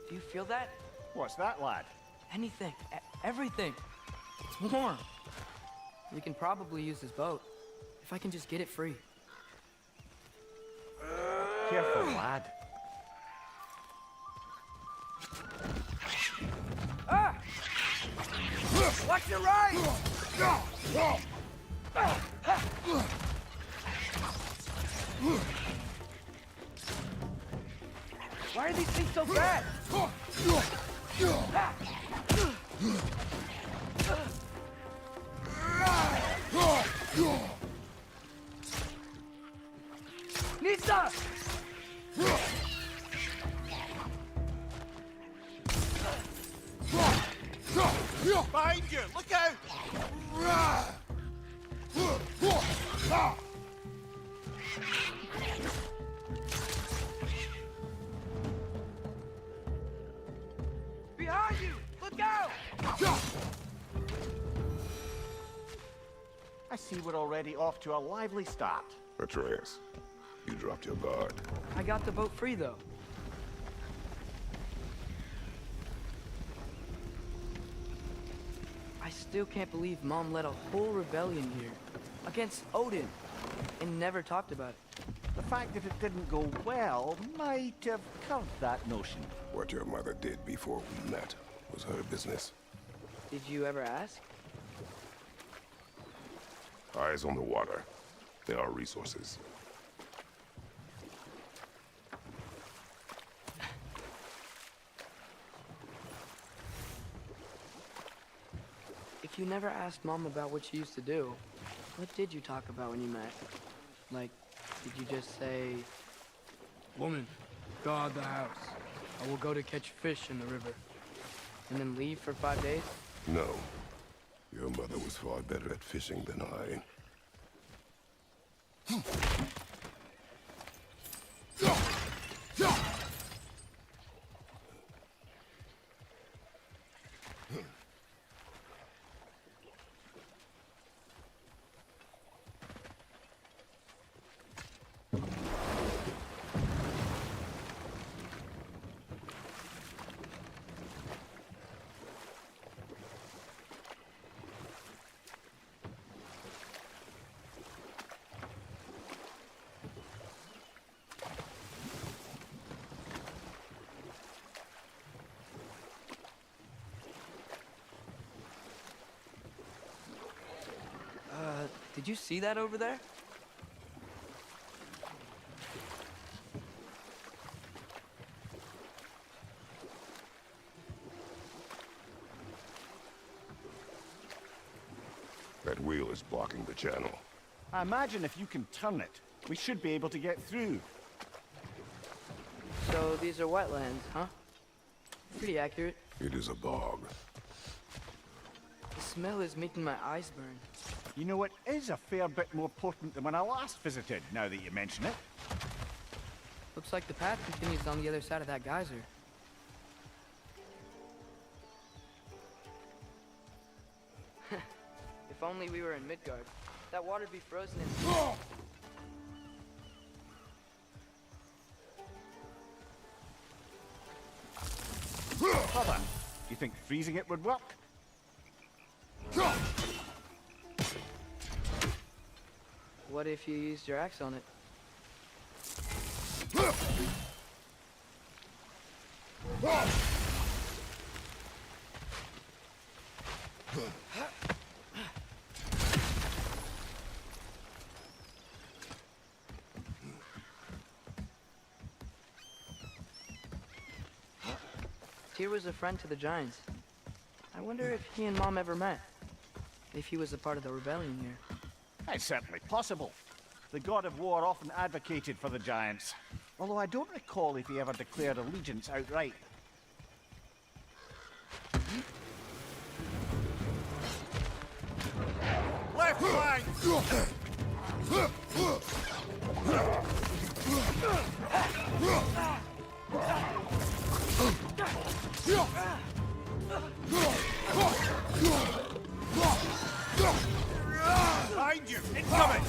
Do you feel that? What's that, lad? Anything. Everything. It's warm. We can probably use this boat. If I can just get it free. Careful, lad. Ah! Watch your right! Why are these things so bad? Nisa! Behind you! Look out! Behind you! Look out! I see we're already off to a lively start. Atreus, you dropped your guard. I got the boat free, though. I still can't believe Mom led a whole rebellion here. Against Odin. And never talked about it. The fact that it didn't go well might have curbed that notion. What your mother did before we met was her business. Did you ever ask? Eyes on the water. There are resources. If you never asked Mom about what she used to do, what did you talk about when you met? Like, did you just say, "Woman, guard the house. I will go to catch fish in the river," and then leave for 5 days? No. Your mother was far better at fishing than I. Did you see that over there? That wheel is blocking the channel. I imagine if you can turn it, we should be able to get through. So these are wetlands, huh? Pretty accurate. It is a bog. The smell is making my eyes burn. You know, it is a fair bit more potent than when I last visited, now that you mention it. Looks like the path continues on the other side of that geyser. If only we were in Midgard. That water'd be frozen in... Brother, you think freezing it would work? What if you used your axe on it? Tyr was a friend to the Giants. I wonder if he and Mom ever met. If he was a part of the rebellion here. It's certainly possible. The god of war often advocated for the Giants. Although I don't recall if he ever declared allegiance outright. Left flank! Behind you! Incoming!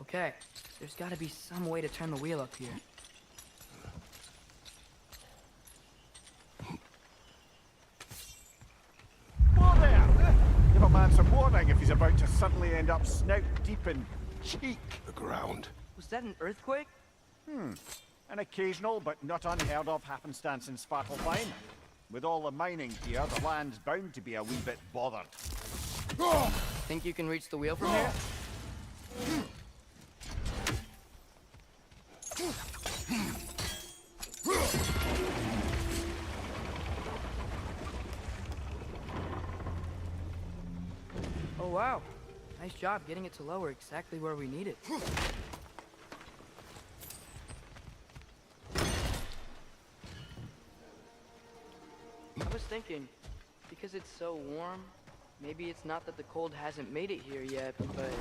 Okay, there's gotta be some way to turn the wheel up here. Whoa there! Give a man some warning if he's about to suddenly end up snout deep in cheek. The ground. Was that an earthquake? An occasional but not unheard of happenstance in Svartalfheim. With all the mining here, the land's bound to be a wee bit bothered. Think you can reach the wheel from here? Oh wow, nice job getting it to lower exactly where we need it. I was thinking, because it's so warm, maybe it's not that the cold hasn't made it here yet, but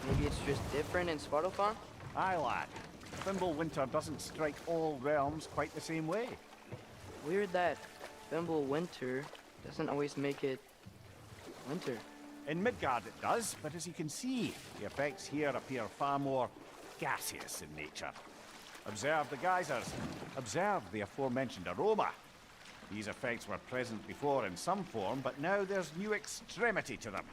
maybe it's just different in Svartalfheim? Aye, lad. Thimble winter doesn't strike all realms quite the same way. Weird that Thimble winter doesn't always make it winter. In Midgard it does, but as you can see, the effects here appear far more gaseous in nature. Observe the geysers. Observe the aforementioned aroma. These effects were present before in some form, but now there's new extremity to them.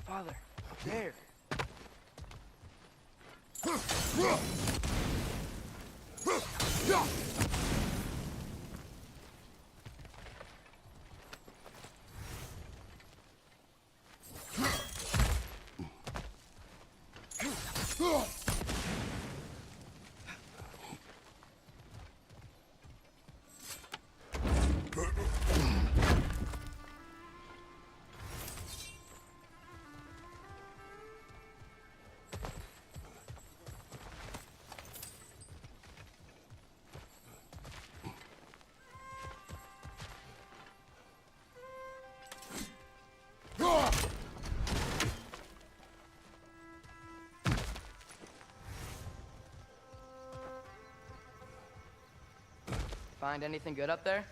Father, up there. Find anything good up there?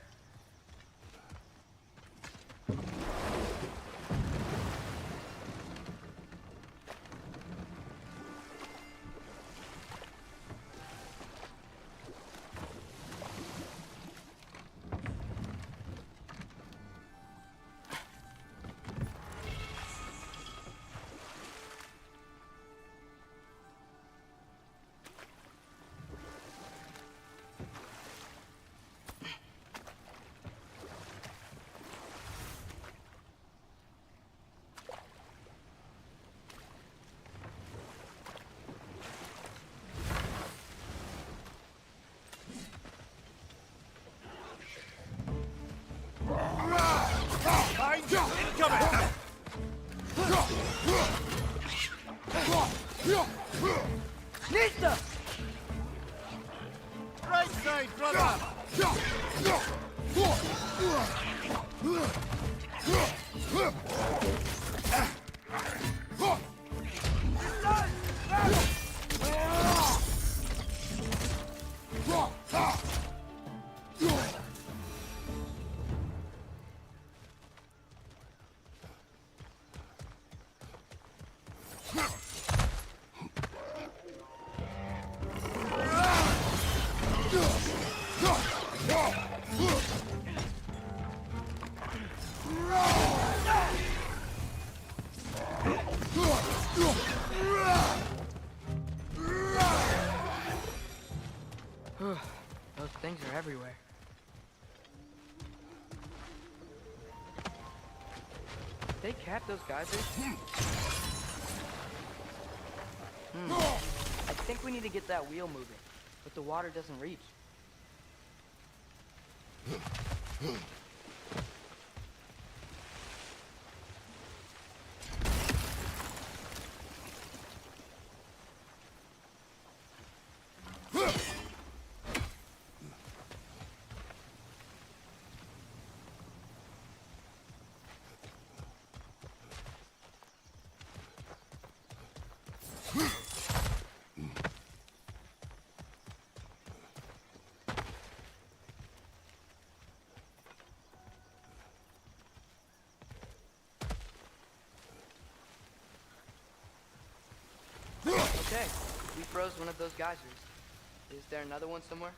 Those things are everywhere. Did they cap those geysers? I think we need to get that wheel moving, but the water doesn't reach. Okay, we froze one of those geysers. Is there another one somewhere?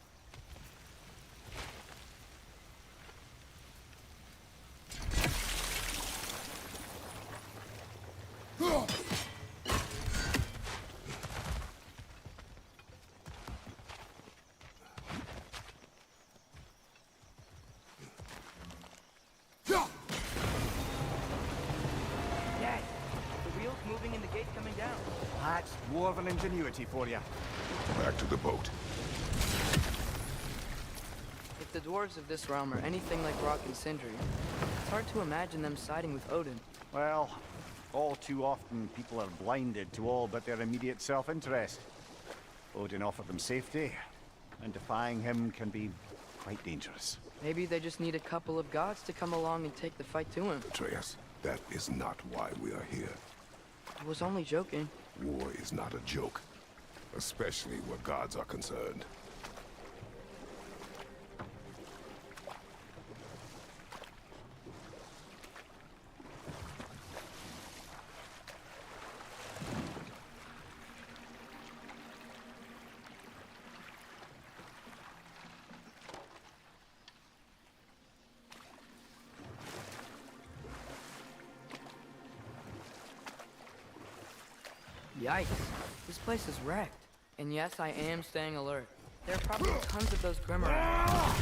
Dad, the wheel's moving and the gate's coming down. That's dwarven ingenuity for you. Back to the boat. If the dwarves of this realm are anything like Rock and Sindri, it's hard to imagine them siding with Odin. Well, all too often people are blinded to all but their immediate self-interest. Odin offered them safety, and defying him can be quite dangerous. Maybe they just need a couple of gods to come along and take the fight to him. Atreus, that is not why we are here. I was only joking. War is not a joke, especially where gods are concerned. Yikes. This place is wrecked. And yes, I am staying alert. There are probably tons of those Grim around.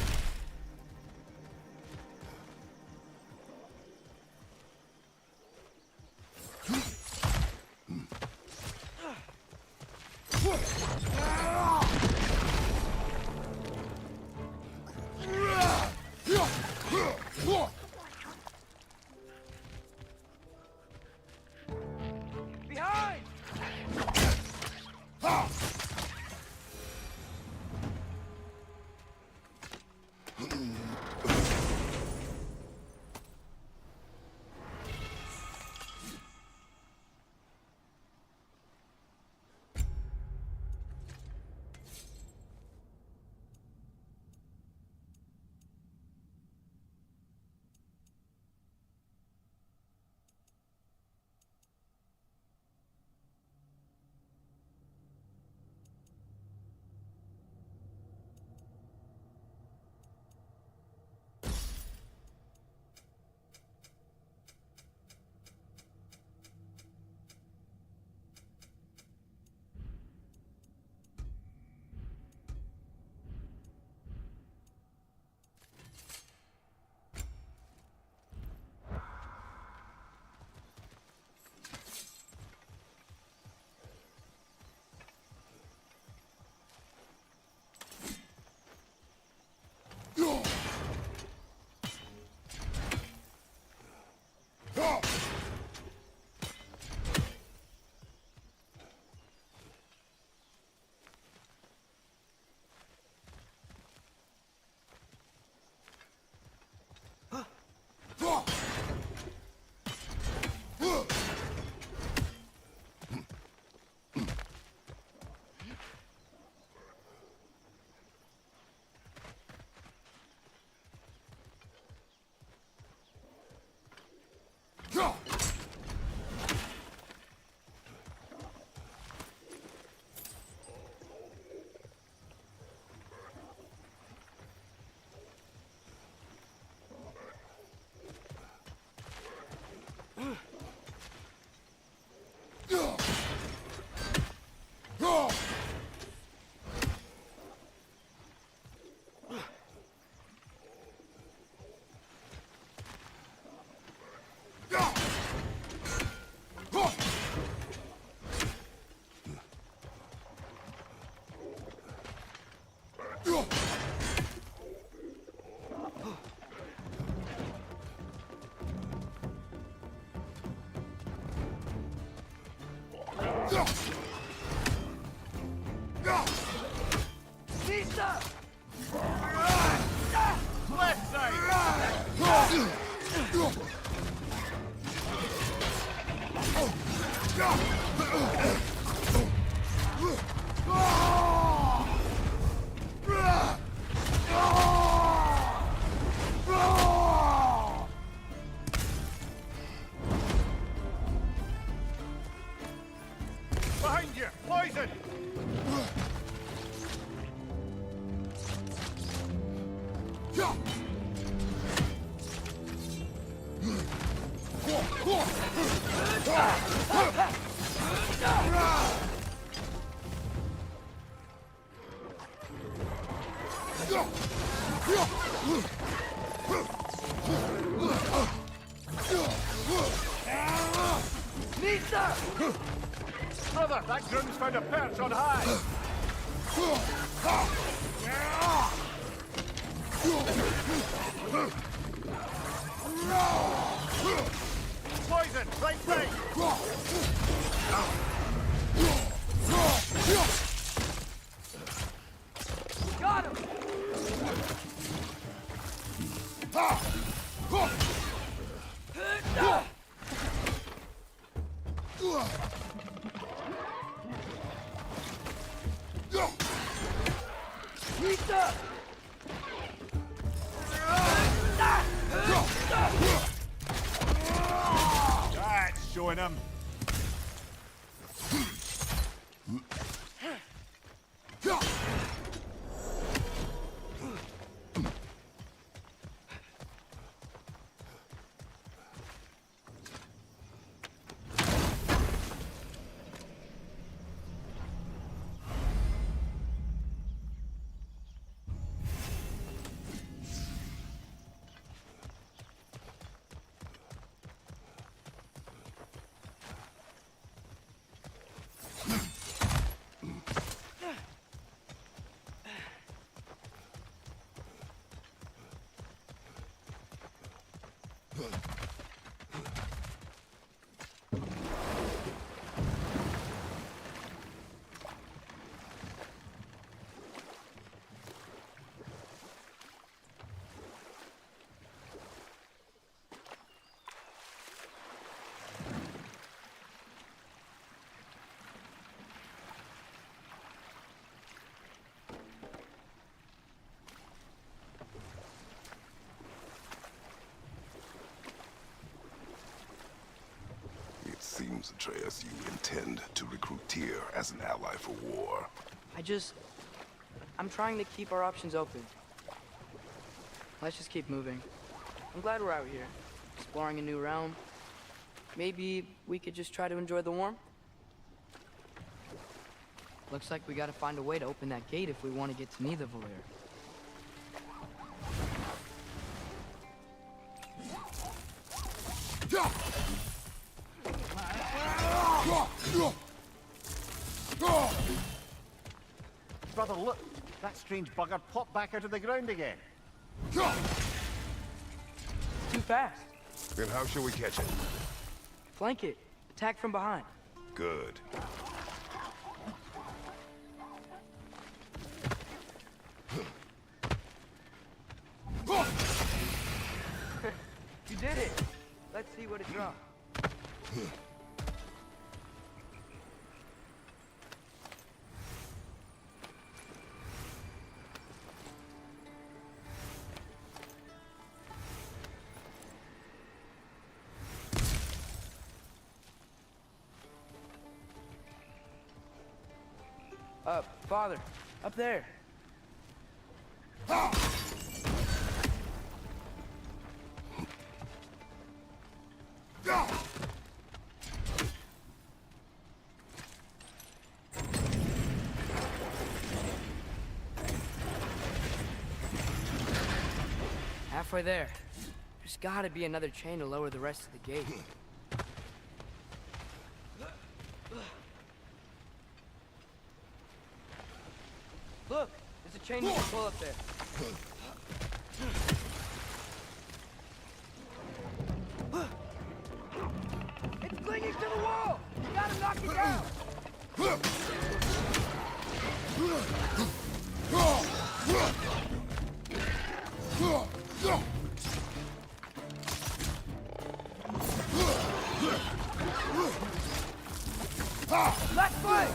Behind! Lisa! Left side! Behind you! Poison! Lisa! Brother, that groom's found a perch on high! Poison! Right side! Got him! Lisa! That's showing him. It seems, Atreus, you intend to recruit Tyr as an ally for war. I'm trying to keep our options open. Let's just keep moving. I'm glad we're out here, exploring a new realm. Maybe we could just try to enjoy the warmth? Looks like we gotta find a way to open that gate if we want to get to Nidavellir. Brother, look! That strange bugger popped back out of the ground again. Too fast. Then how shall we catch it? Flank it. Attack from behind. Good. You did it. Let's see what it dropped. Father, up there. Halfway there. There's gotta be another chain to lower the rest of the gate. Look, there's a chain you can pull up there. It's clinging to the wall! You gotta knock it down! Let's fight!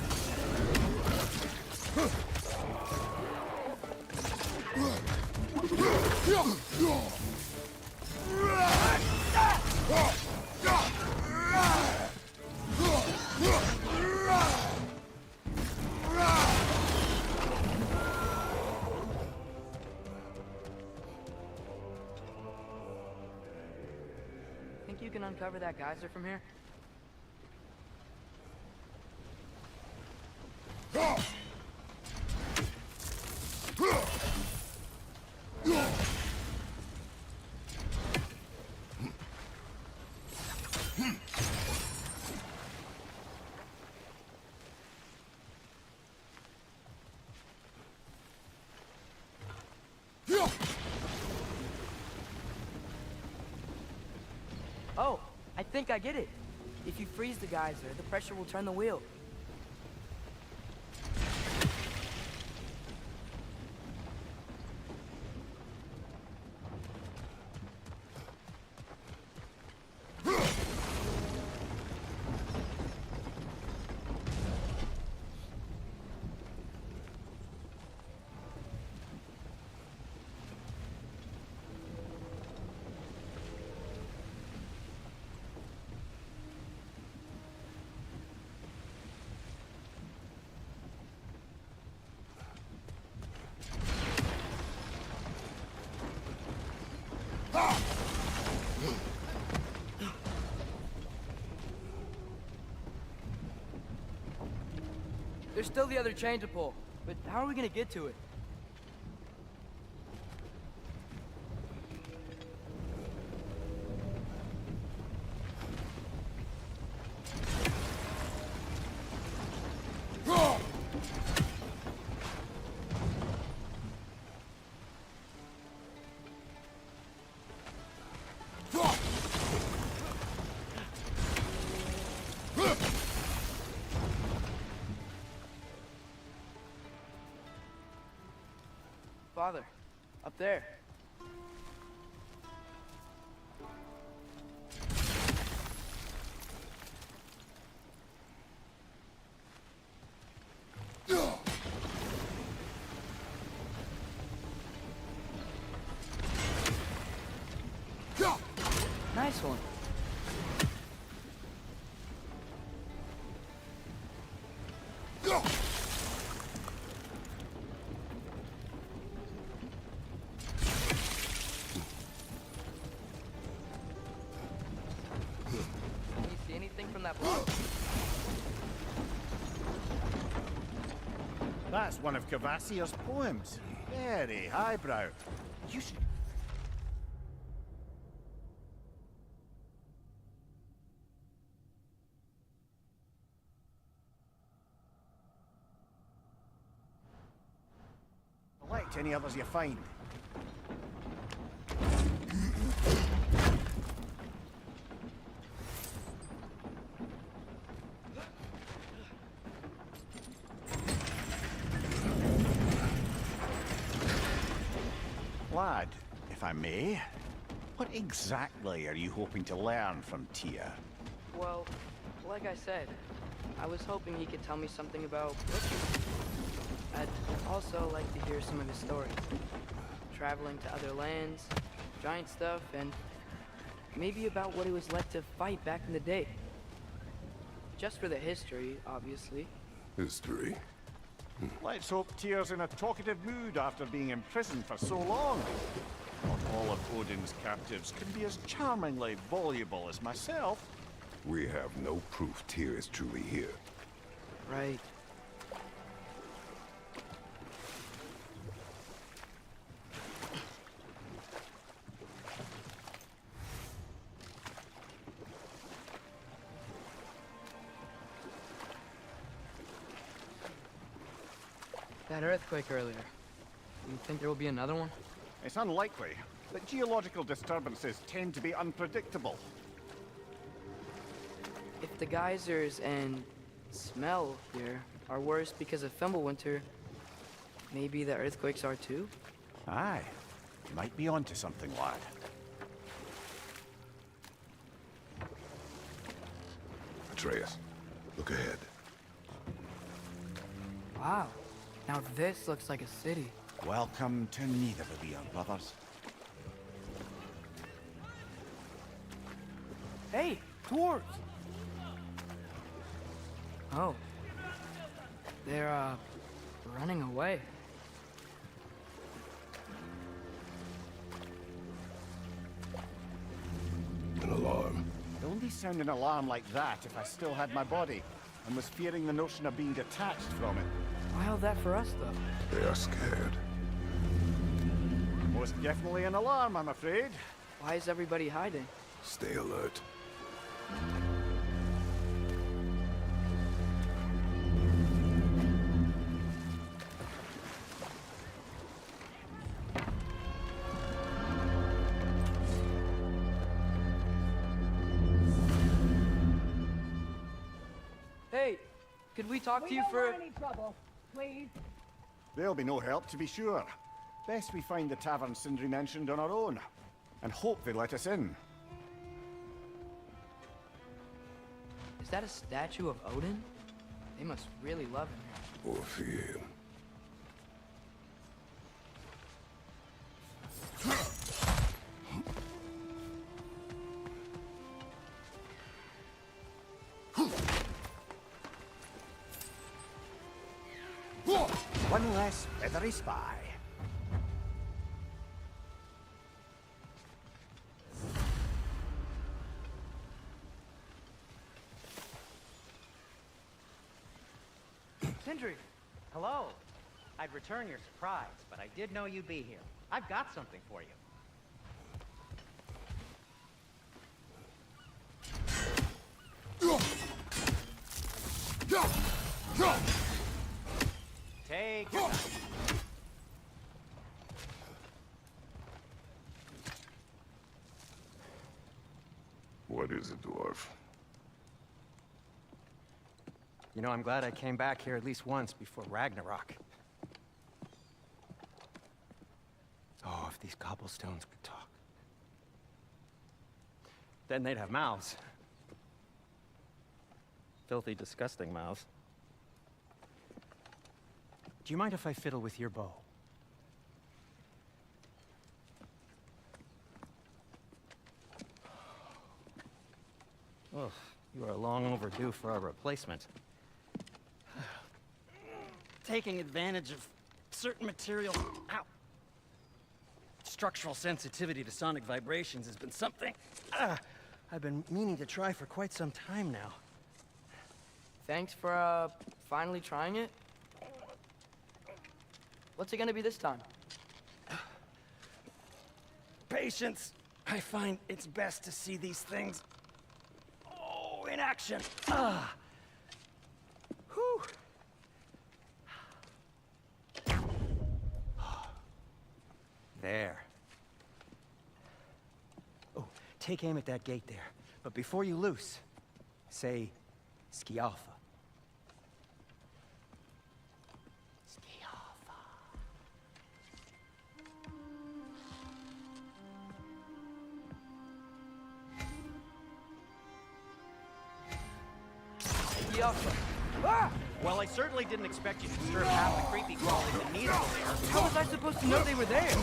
Think you can uncover that geyser from here? Oh, I think I get it. If you freeze the geyser, the pressure will turn the wheel. There's still the other chain to pull, but how are we gonna get to it? Father, up there. Nice one. That's one of Cavassier's poems. Very highbrow. You should... Collect any others you find. Lad, if I may, what exactly are you hoping to learn from Tia? Well, like I said, I was hoping he could tell me something about Rookie. I'd also like to hear some of his stories. Traveling to other lands, giant stuff, and maybe about what it was like to fight back in the day. Just for the history, obviously. History? Let's hope Tyr's in a talkative mood after being imprisoned for so long. Not all of Odin's captives can be as charmingly voluble as myself. We have no proof Tyr is truly here. Right. That earthquake earlier. Do you think there will be another one? It's unlikely, but geological disturbances tend to be unpredictable. If the geysers and smell here are worse because of Fimbulwinter, maybe the earthquakes are too? Aye, you might be onto something, lad. Atreus, look ahead. Wow. Now this looks like a city. Welcome to Nidavellir, brothers. Hey, dwarves! Oh. They're, running away. An alarm. I'd only sound an alarm like that if I still had my body, and was fearing the notion of being detached from it. Why held that for us, though? They are scared. Most definitely an alarm, I'm afraid. Why is everybody hiding? Stay alert. Hey, could we talk to you don't for... want any trouble, please. There'll be no help, to be sure. Best we find the tavern Sindri mentioned on our own, and hope they let us in. Is that a statue of Odin? They must really love him here. Or fear him. One less feathery spy. Sindri! Hello. I'd return your surprise, but I did know you'd be here. I've got something for you. Take your time. What is it, dwarf? You know, I'm glad I came back here at least once before Ragnarok. Oh, if these cobblestones could talk. Then they'd have mouths. Filthy, disgusting mouths. Do you mind if I fiddle with your bow? Oh, you are long overdue for a replacement. Taking advantage of certain materials. Ow! Structural sensitivity to sonic vibrations has been something I've been meaning to try for quite some time now. Thanks for, finally trying it. What's it gonna be this time? Patience. I find it's best to see these things, in action. Whew. There. Oh, take aim at that gate there. But before you loose, say, Skialfa. Skialfa. Yalfa. Ah! Well, I certainly didn't expect you to disturb half the creepy crawlies that needed there. How was I supposed to know they were there?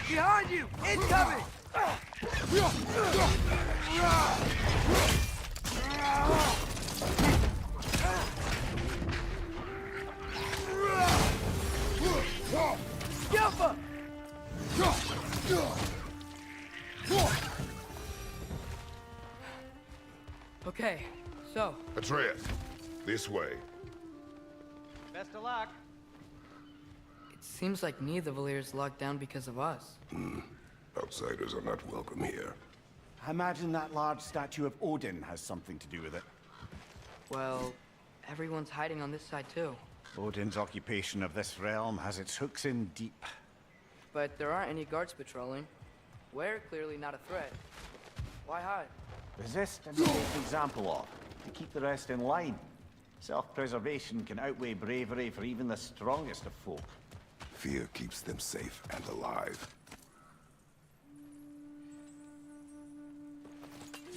Behind you! Incoming! Yalfa! Okay, so... Atreus, this way. Best of luck. It seems like Nidavellir locked down because of us. Outsiders are not welcome here. I imagine that large statue of Odin has something to do with it. Well, everyone's hiding on this side too. Odin's occupation of this realm has its hooks in deep. But there aren't any guards patrolling. We're clearly not a threat. Why hide? Resist and make an example of, to keep the rest in line. Self-preservation can outweigh bravery for even the strongest of folk. Fear keeps them safe and alive.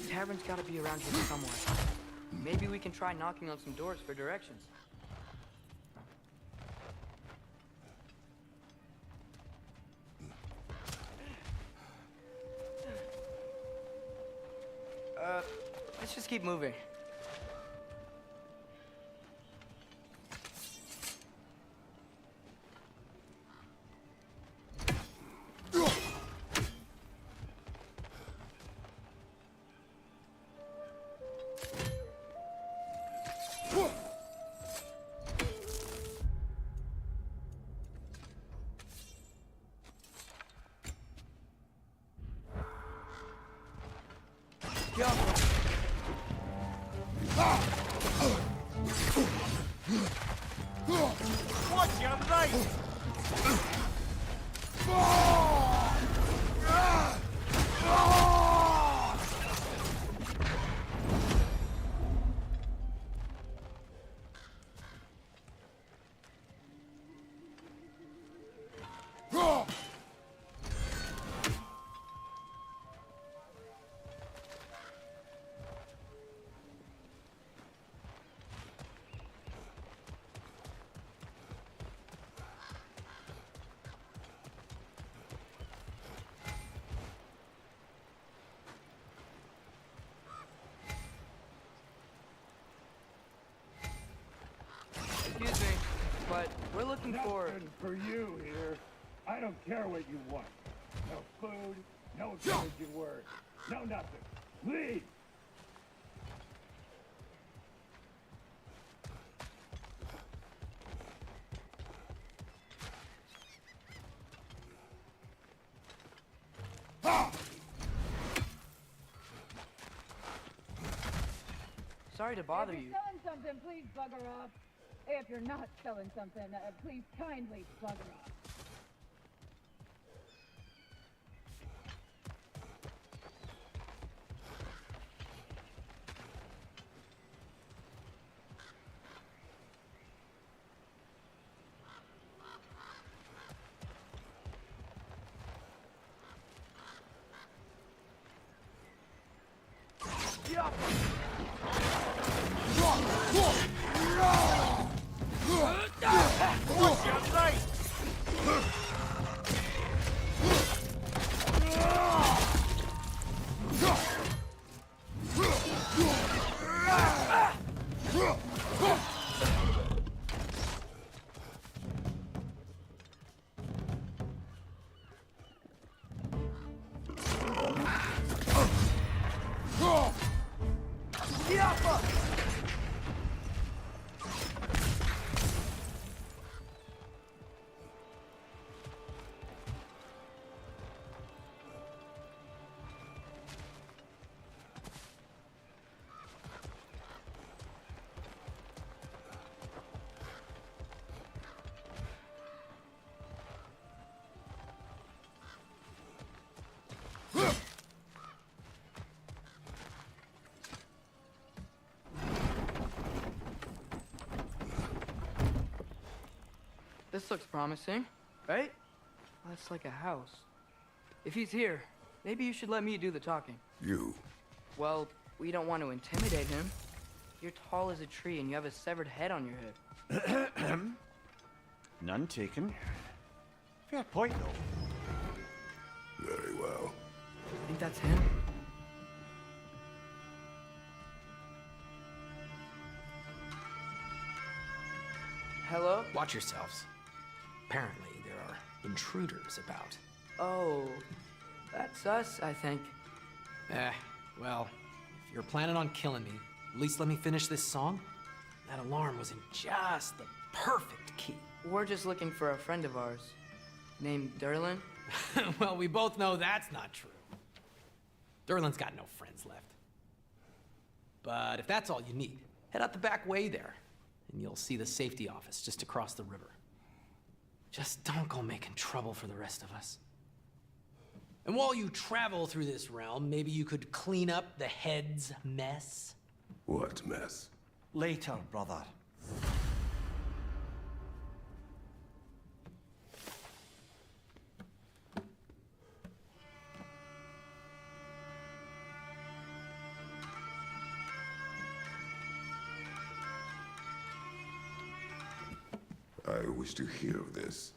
The tavern's gotta be around here somewhere. Maybe we can try knocking on some doors for directions. let's just keep moving. Watch your right! Excuse me, but we're looking for... Nothing for you here. I don't care what you want. No food, no encouraging words, no nothing. Leave! Sorry to bother If you. you're selling something, please bugger off. If you're not selling something, please kindly bugger off. Watch your right! This looks promising, right? That's like a house. If he's here, maybe you should let me do the talking. You. Well, we don't want to intimidate him. You're tall as a tree and you have a severed head on your head. None taken. Fair point, though. Very well. Think that's him? Hello? Watch yourselves. Apparently, there are intruders about. Oh, that's us, I think. Well, if you're planning on killing me, at least let me finish this song. That alarm was in just the perfect key. We're just looking for a friend of ours named Derlin. Well, we both know that's not true. Derlin's got no friends left. But if that's all you need, head out the back way there, and you'll see the safety office just across the river. Just don't go making trouble for the rest of us. And while you travel through this realm, maybe you could clean up the head's mess? What mess? Later, brother. I wish to hear of this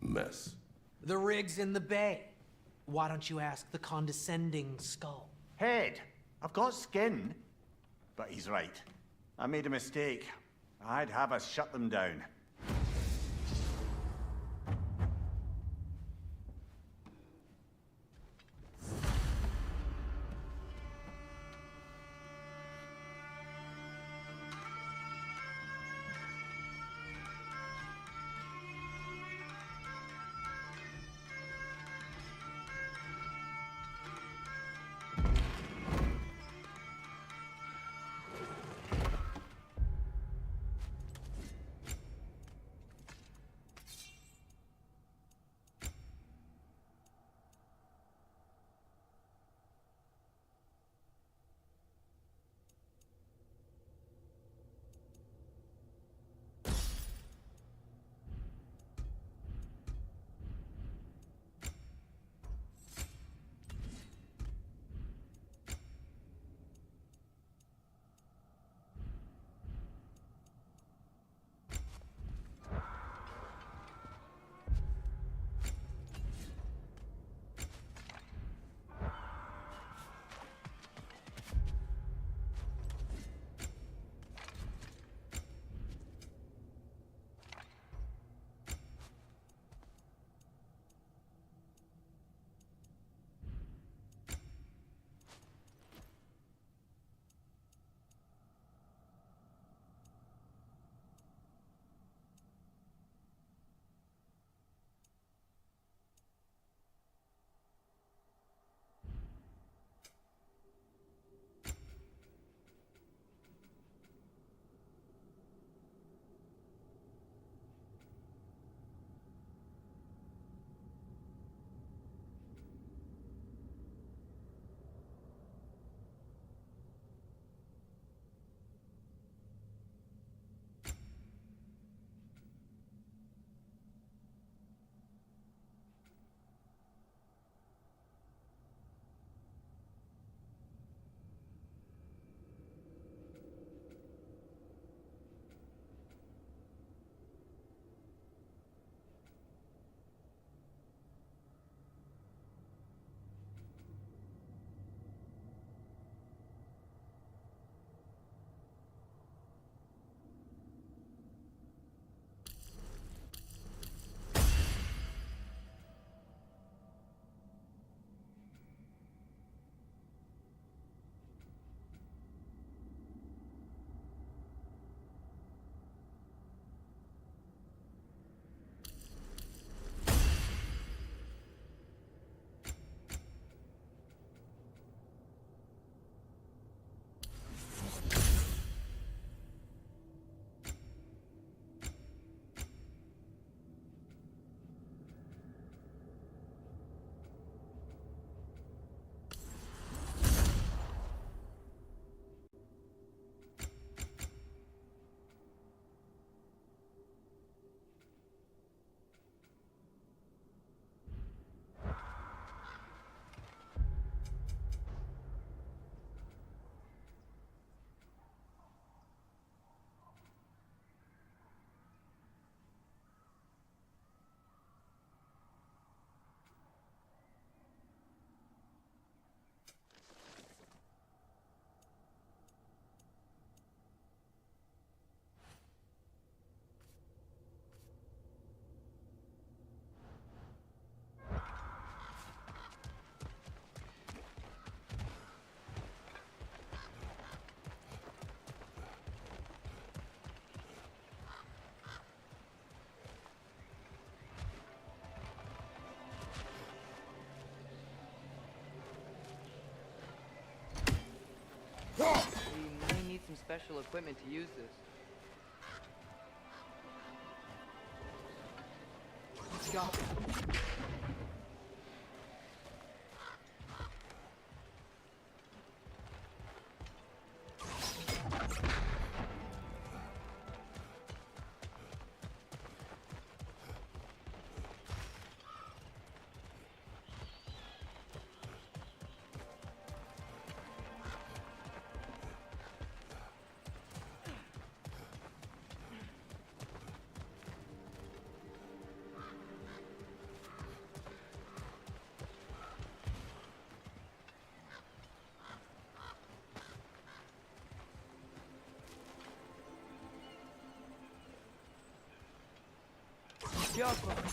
mess. The rig's in the bay. Why don't you ask the condescending skull? Head. I've got skin. But he's right. I made a mistake. I'd have us shut them down. We may need some special equipment to use this. Let's go. Dякую.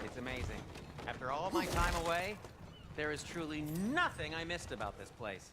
It's amazing. After all my time away, there is truly nothing I missed about this place.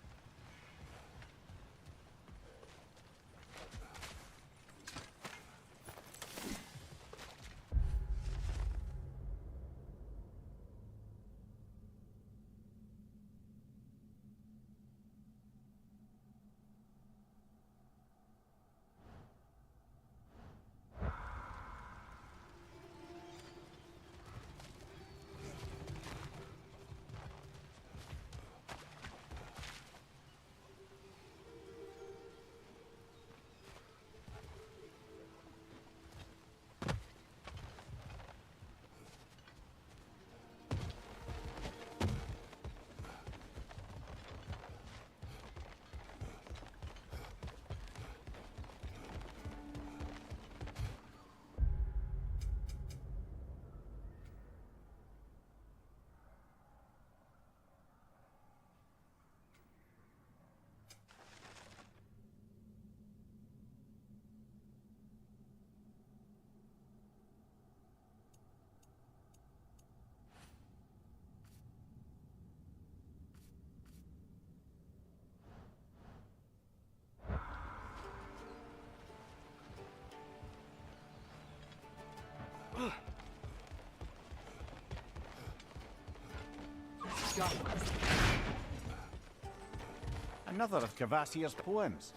Another of Cavassier's poems.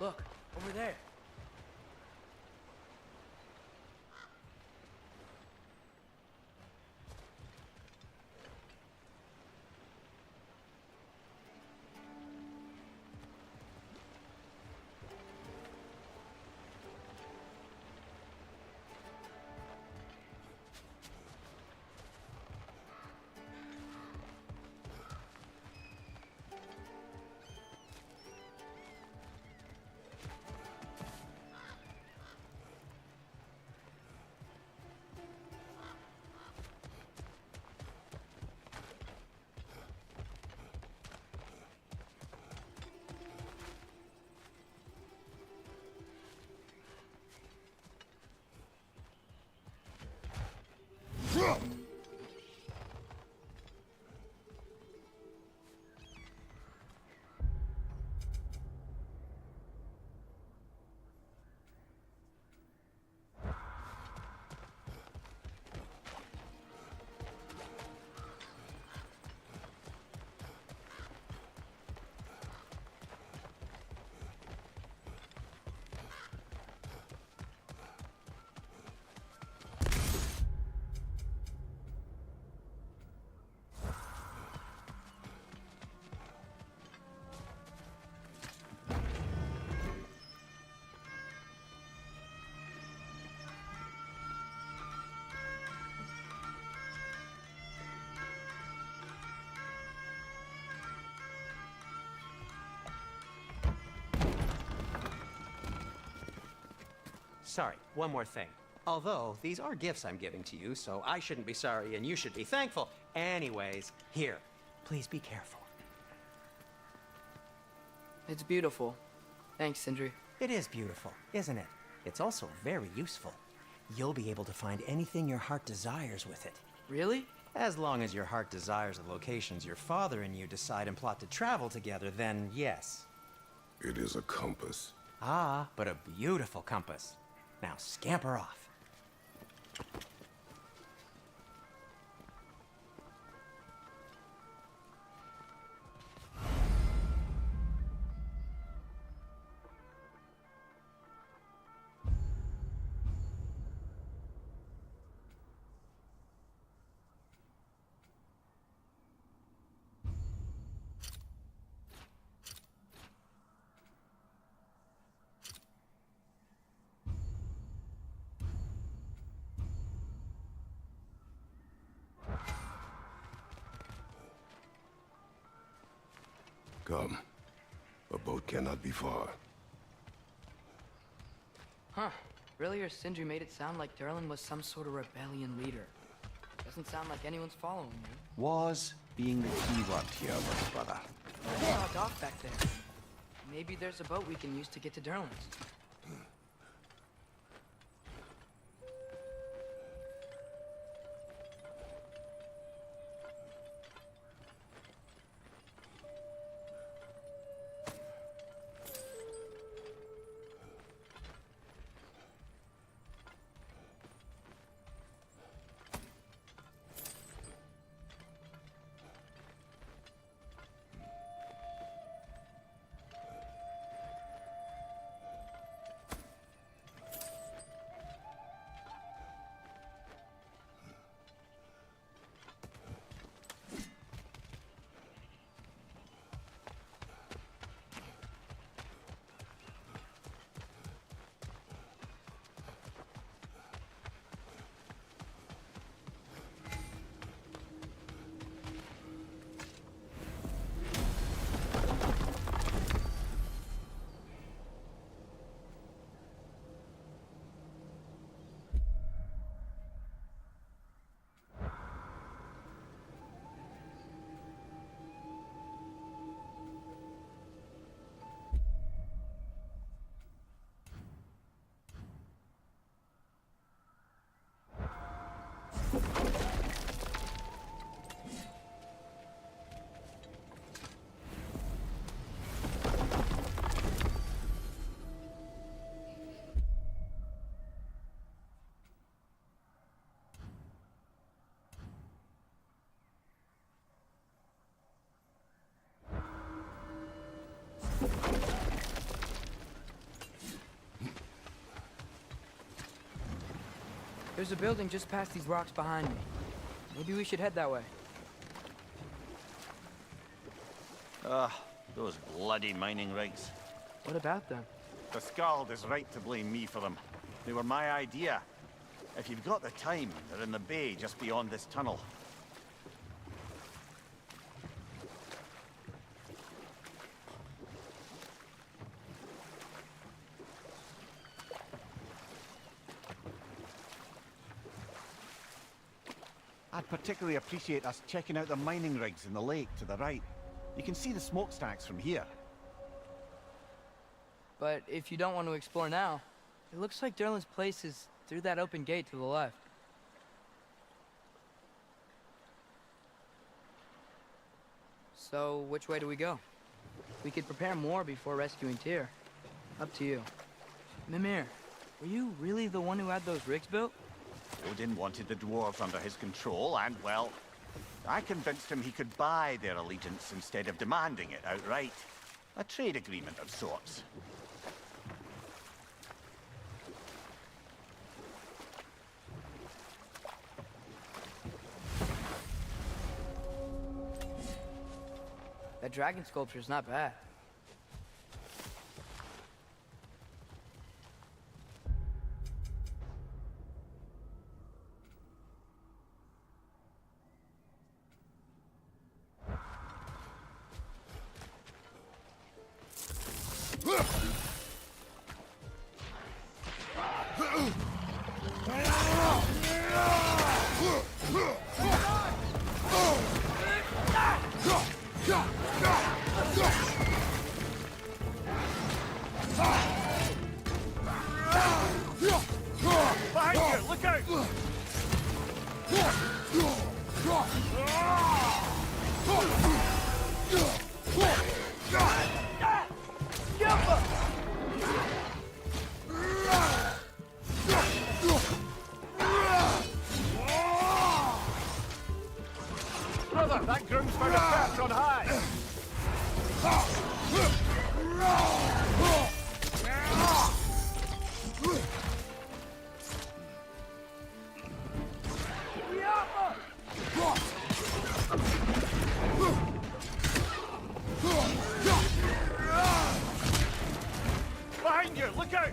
Look, over there. Sorry, one more thing. Although, these are gifts I'm giving to you, so I shouldn't be sorry and you should be thankful. Anyways, here, please be careful. It's beautiful. Thanks, Sindri. It is beautiful, isn't it? It's also very useful. You'll be able to find anything your heart desires with it. Really? As long as your heart desires the locations your father and you decide and plot to travel together, then yes. It is a compass. Ah, but a beautiful compass. Now scamper off. Come. A boat cannot be far. Huh. Earlier, Sindri made it sound like Durlin was some sort of rebellion leader. Doesn't sound like anyone's following you. Was being the key word here, brother. I saw a dock back there. Maybe there's a boat we can use to get to Durlin's. There's a building just past these rocks behind me. Maybe we should head that way. Those bloody mining rigs. What about them? The Skald is right to blame me for them. They were my idea. If you've got the time, they're in the bay just beyond this tunnel. I'd particularly appreciate us checking out the mining rigs in the lake to the right. You can see the smokestacks from here. But if you don't want to explore now, it looks like Derlin's place is through that open gate to the left. So, which way do we go? We could prepare more before rescuing Tyr. Up to you. Mimir, were you really the one who had those rigs built? Odin wanted the dwarves under his control, and, well, I convinced him he could buy their allegiance instead of demanding it outright. A trade agreement of sorts. That dragon sculpture's not bad. Behind you! Look out! Brother, that groom's found a perch on high! Behind you! Look out!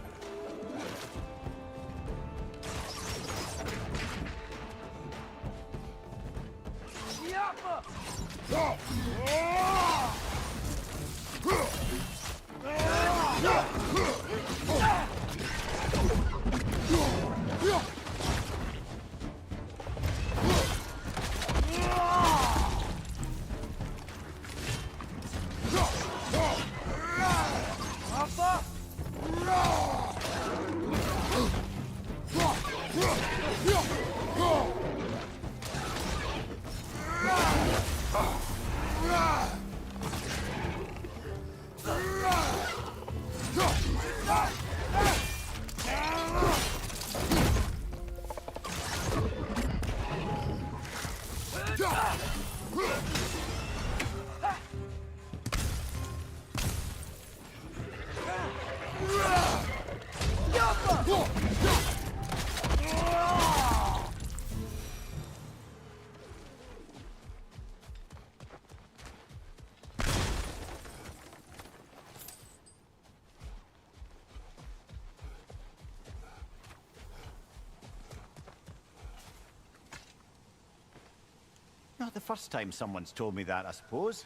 Not the first time someone's told me that, I suppose.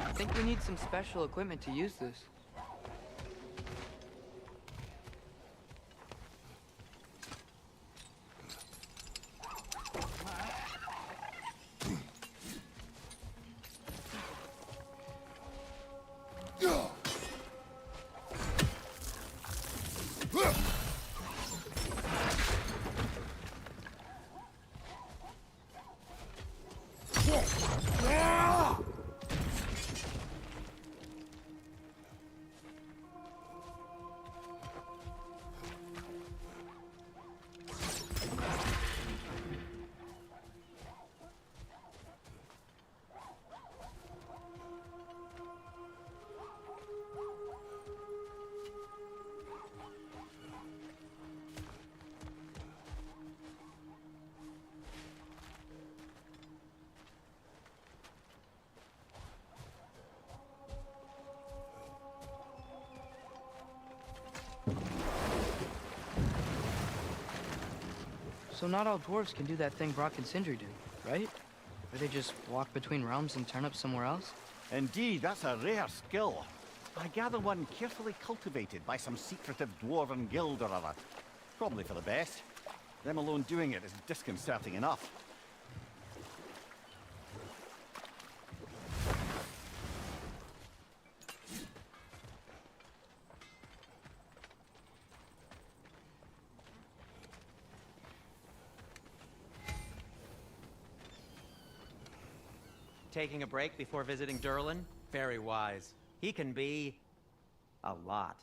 I think we need some special equipment to use this. So not all dwarves can do that thing Brock and Sindri do, right? Where they just walk between realms and turn up somewhere else? Indeed, that's a rare skill. I gather one carefully cultivated by some secretive dwarven guild or other. Probably for the best. Them alone doing it is disconcerting enough. Taking a break before visiting Durlin? Very wise. He can be a lot.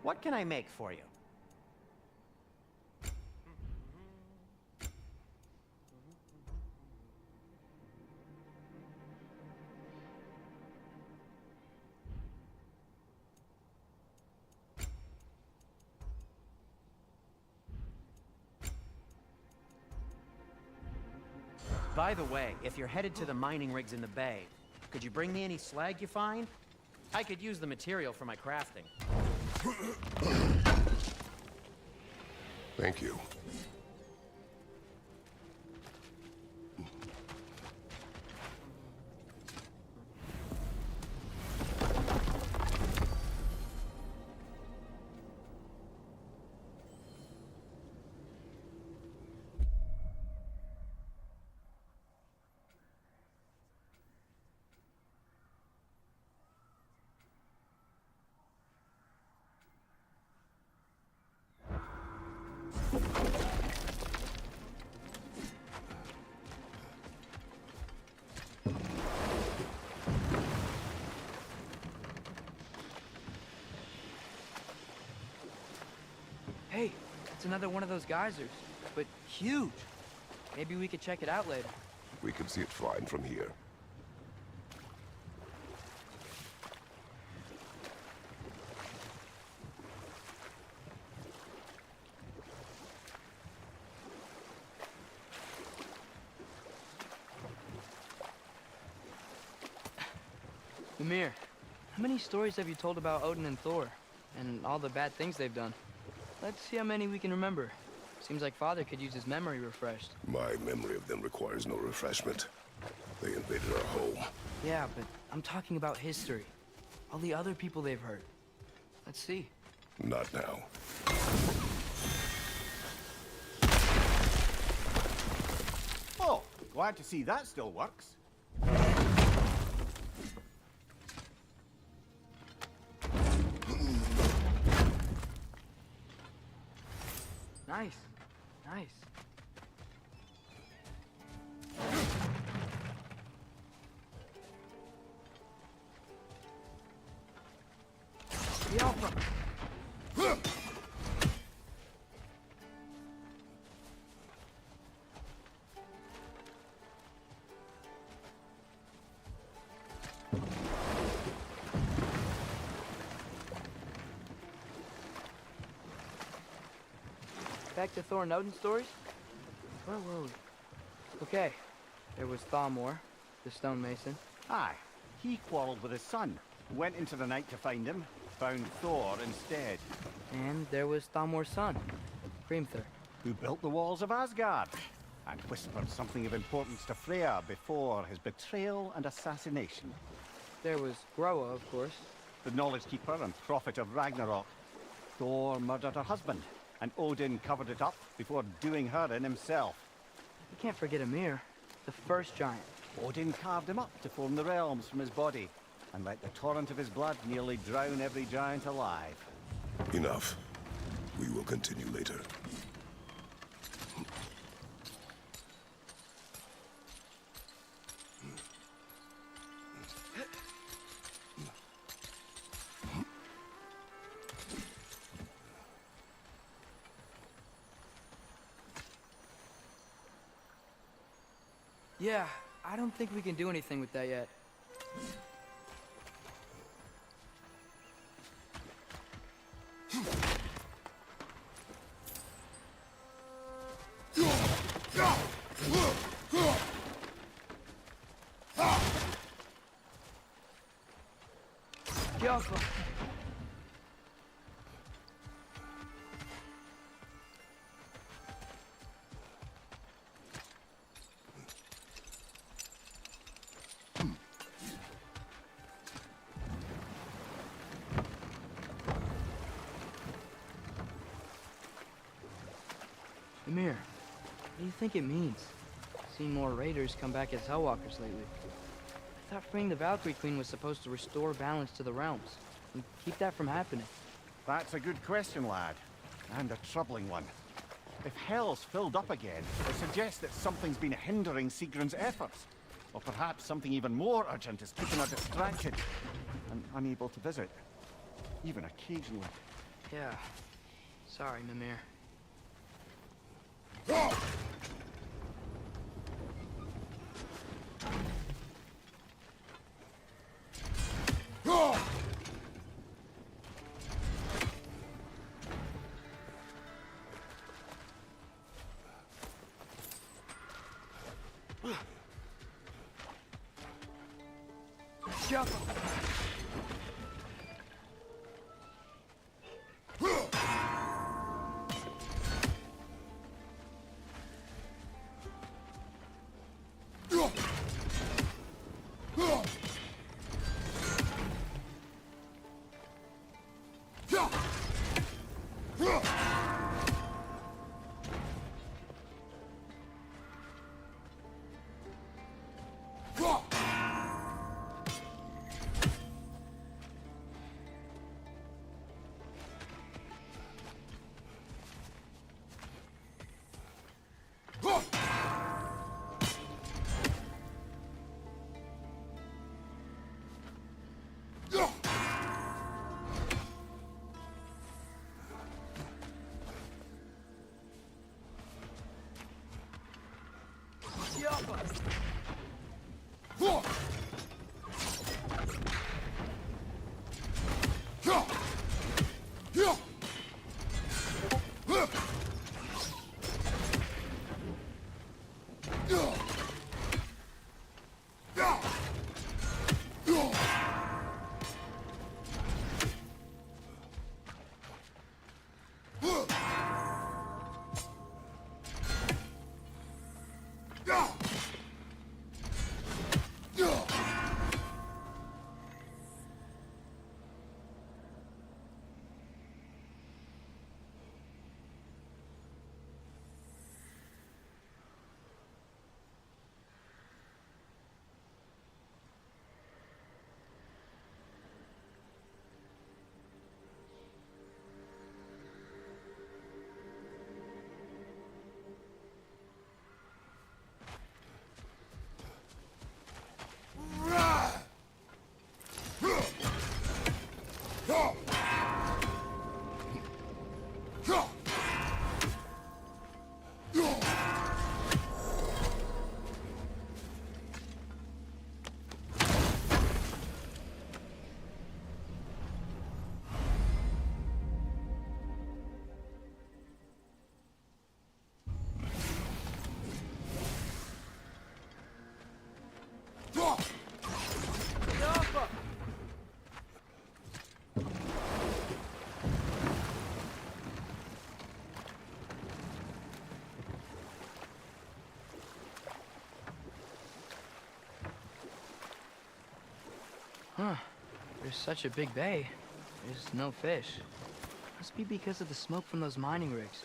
What can I make for you? By the way, if you're headed to the mining rigs in the bay, could you bring me any slag you find? I could use the material for my crafting. Thank you. Hey, it's another one of those geysers, but huge. Maybe we could check it out later. We can see it fine from here. Mimir, how many stories have you told about Odin and Thor, and all the bad things they've done? Let's see how many we can remember. Seems like Father could use his memory refreshed. My memory of them requires no refreshment. They invaded our home. Yeah, but I'm talking about history. All the other people they've hurt. Let's see. Not now. Oh, glad to see that still works. Nice. Nice. The Alpha. Back to Thor and Odin stories? Where were we? Okay, there was Thalmor, the stonemason. Aye, he quarreled with his son, went into the night to find him, found Thor instead, And there was Thalmor's son, Grimthur. who built the walls of Asgard, and whispered something of importance to Freya before his betrayal and assassination. There was Groa, of course. The knowledge keeper and prophet of Ragnarok. Thor murdered her husband, and Odin covered it up before doing her in himself. You can't forget Ymir, the first giant. Odin carved him up to form the realms from his body, and let the torrent of his blood nearly drown every giant alive. Enough. We will continue later. Yeah, I don't think we can do anything with that yet. Jaffa. Amir, what do you think it means? Seen more raiders come back as Hellwalkers lately. I thought freeing the Valkyrie Queen was supposed to restore balance to the realms and keep that from happening. That's a good question, lad. And a troubling one. If Hell's filled up again, it suggests that something's been hindering Sigrun's efforts. Or perhaps something even more urgent is keeping her distracted and unable to visit. Even occasionally. Yeah. Sorry, Mimir. Huh. There's such a big bay. There's no fish. Must be because of the smoke from those mining rigs.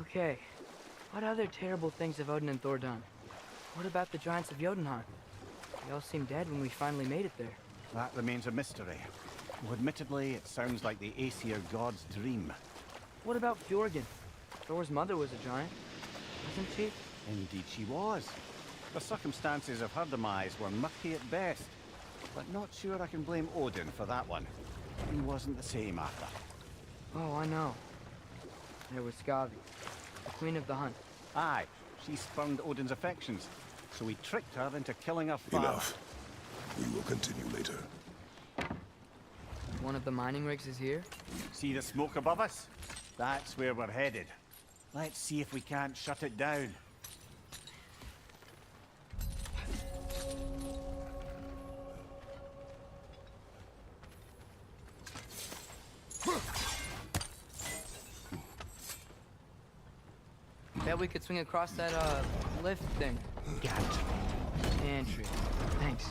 Okay, what other terrible things have Odin and Thor done? What about the giants of Jotunheim? They all seemed dead when we finally made it there. That remains a mystery. Well, admittedly, it sounds like the Aesir god's dream. What about Fjorgyn? Thor's mother was a giant, wasn't she? Indeed she was. The circumstances of her demise were murky at best, but not sure I can blame Odin for that one. He wasn't the same after. Oh, I know. There was Skavi, the queen of the hunt. Aye, she spurned Odin's affections, so he tricked her into killing her father. Enough. We will continue later. One of the mining rigs is here? See the smoke above us? That's where we're headed. Let's see if we can't shut it down. Bet we could swing across that, lift thing. Gotcha. Pantry. Thanks.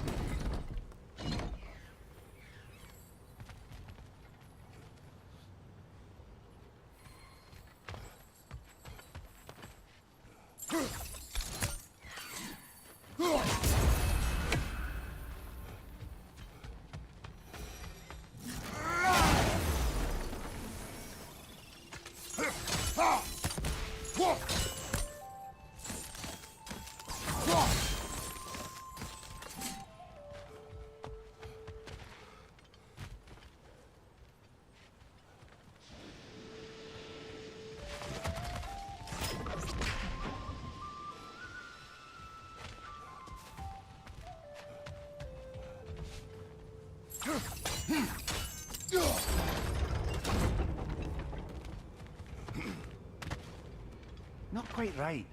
Not quite right.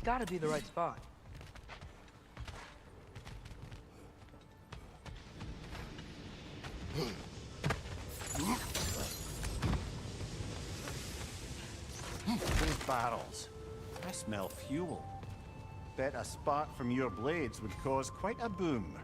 It's gotta be the right spot. Those barrels. I smell fuel. Bet a spark from your blades would cause quite a boom.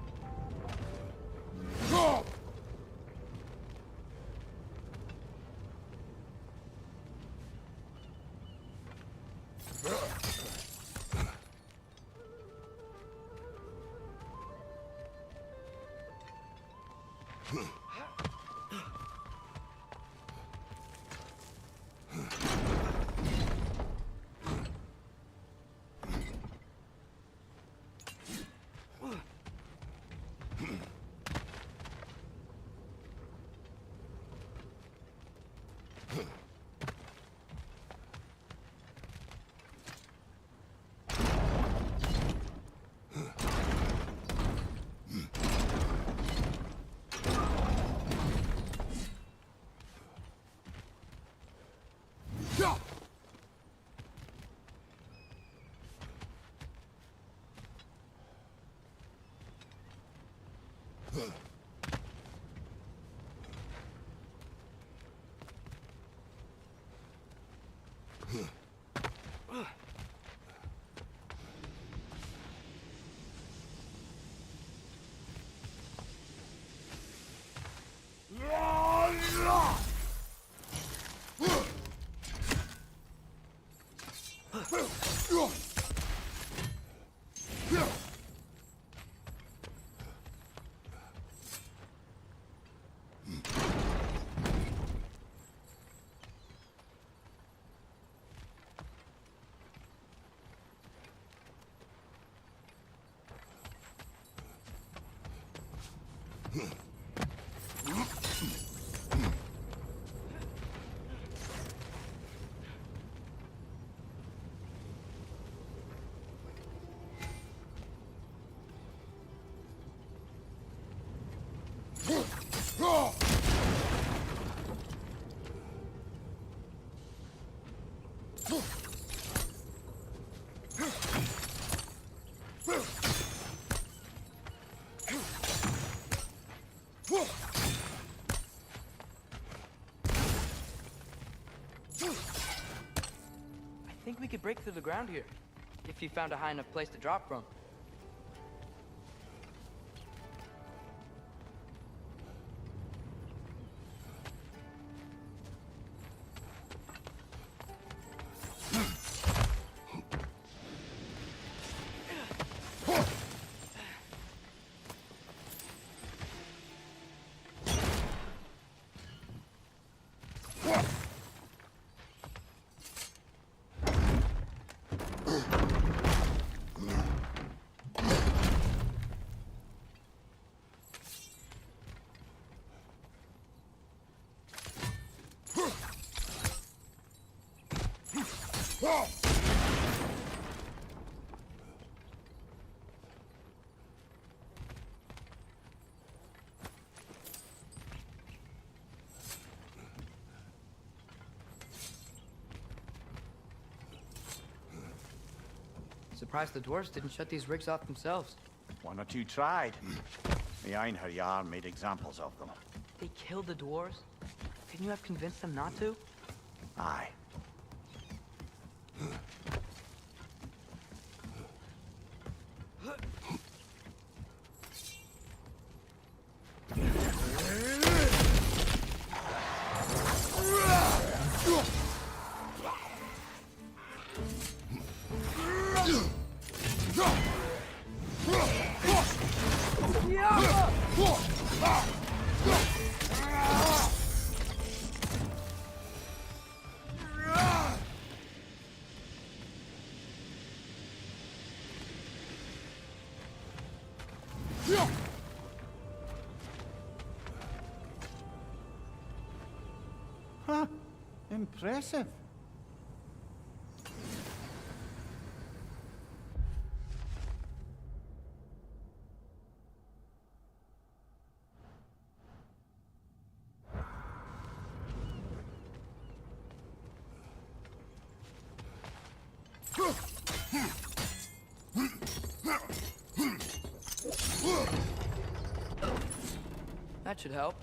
think we could break through the ground here, if you found a high enough place to drop from. Surprised the dwarves didn't shut these rigs off themselves. One or two tried. The Einherjar made examples of them. They killed the dwarves? Couldn't you have convinced them not to? Aye. Huh. Impressive. That should help.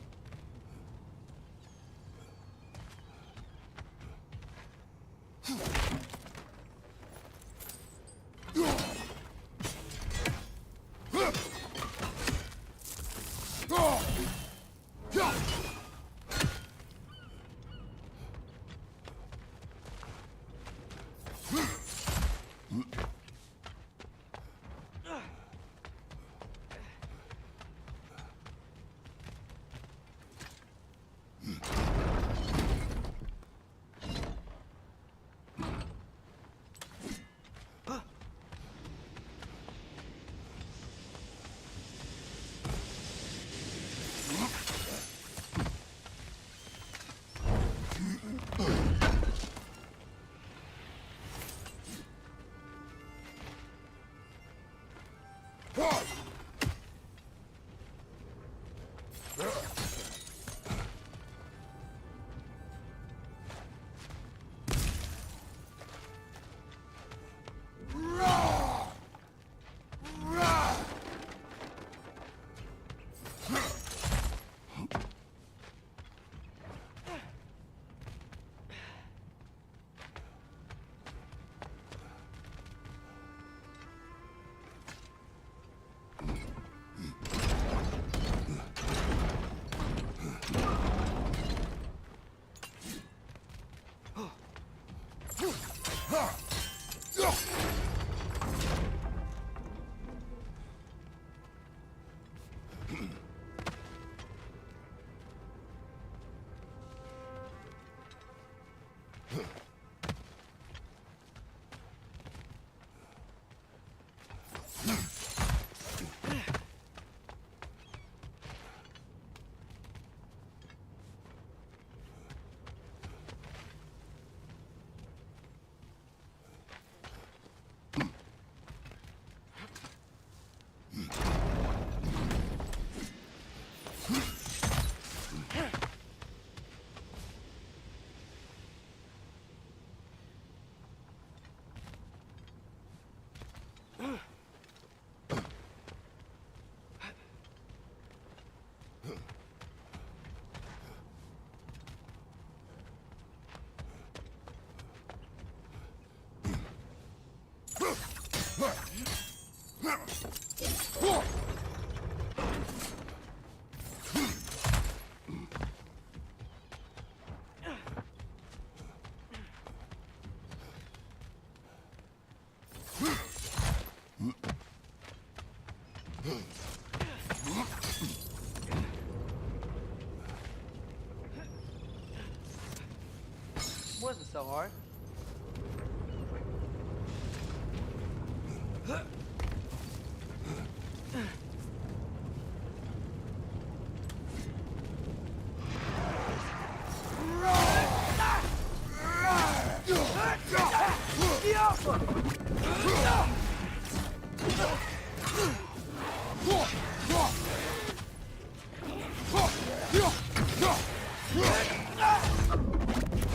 Wasn't so hard.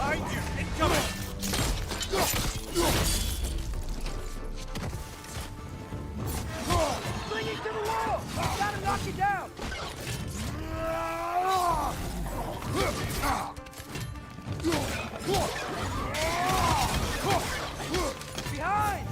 Behind you! Incoming! Clinging to the wall! Gotta knock you down! Behind!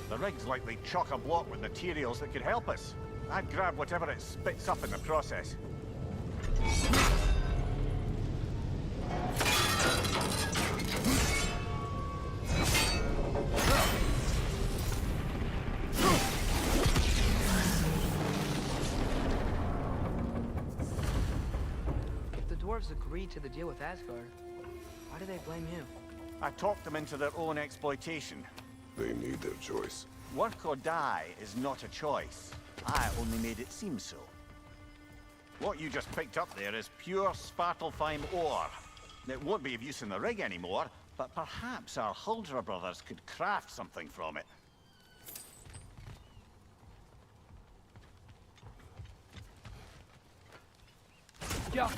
The rig's likely chock-a-block with materials that could help us. I'd grab whatever it spits up in the process. If the dwarves agreed to the deal with Asgard, why do they blame you? I talked them into their own exploitation. They made their choice. Work or die is not a choice. I only made it seem so. What you just picked up there is pure Svartalfheim ore. It won't be of use in the rig anymore, but perhaps our Huldra brothers could craft something from it. Yeah.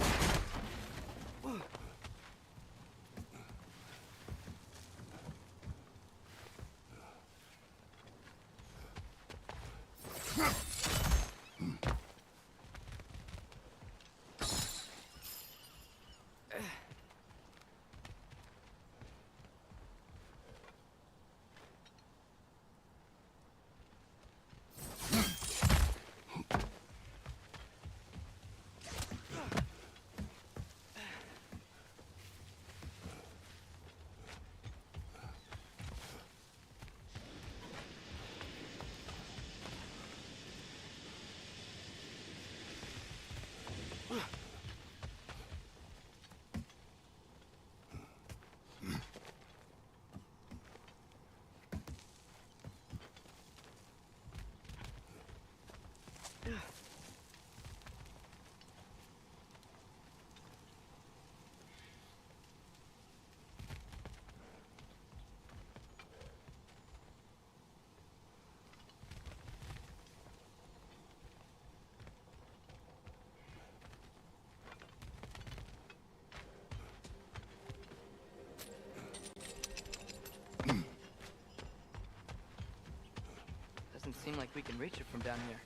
Doesn't seem like we can reach it from down here.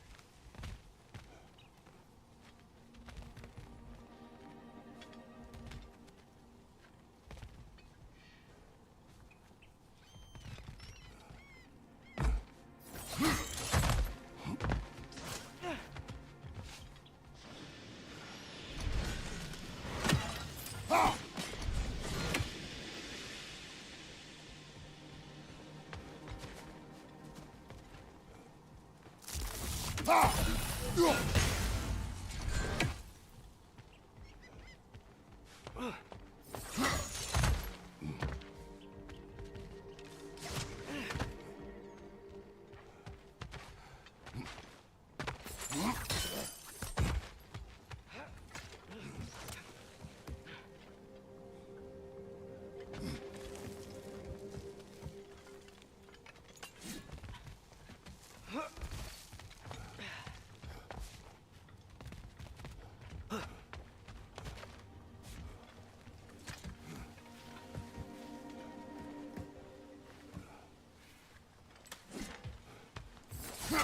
How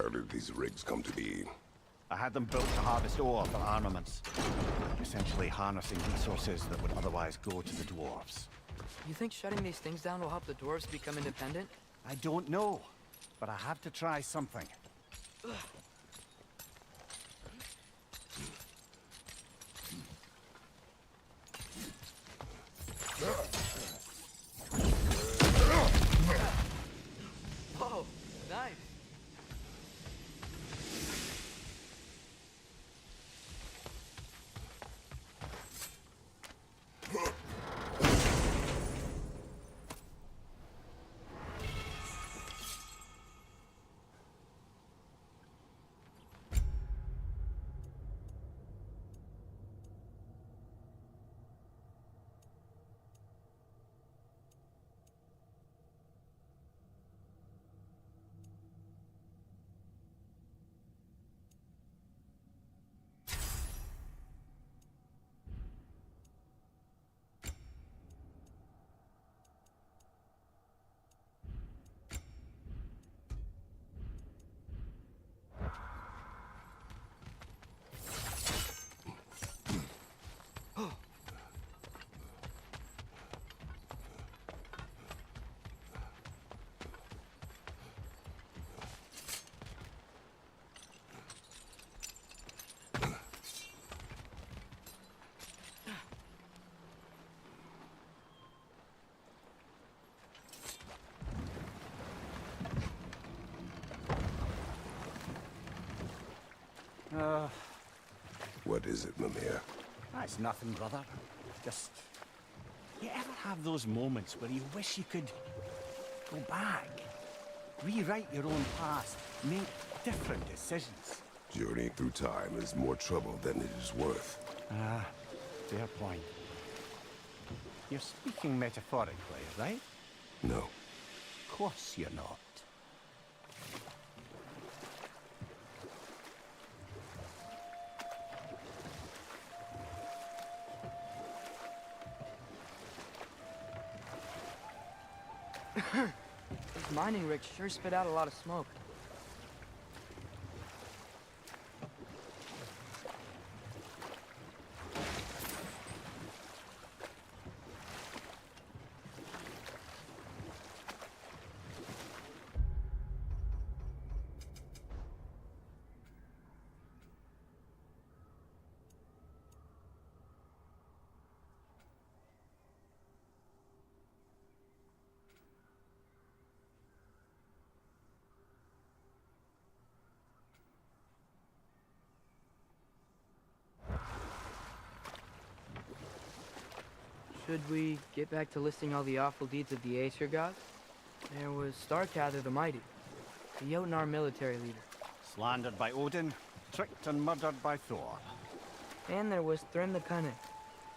did these rigs come to be? I had them built to harvest ore for armaments. Essentially harnessing resources that would otherwise go to the dwarves. You think shutting these things down will help the dwarves become independent? I don't know, but I have to try something. Whoa, nice. What is it, Mimir? That's nothing, brother. Just... You ever have those moments where you wish you could go back? Rewrite your own past, make different decisions? Journeying through time is more trouble than it is worth. Ah, fair point. You're speaking metaphorically, right? No. Of course you're not. These mining rigs sure spit out a lot of smoke. Should we get back to listing all the awful deeds of the Aesir gods? There was Starkather the Mighty, the Jotnar military leader. Slandered by Odin, tricked and murdered by Thor. And there was Thrym the Cunning,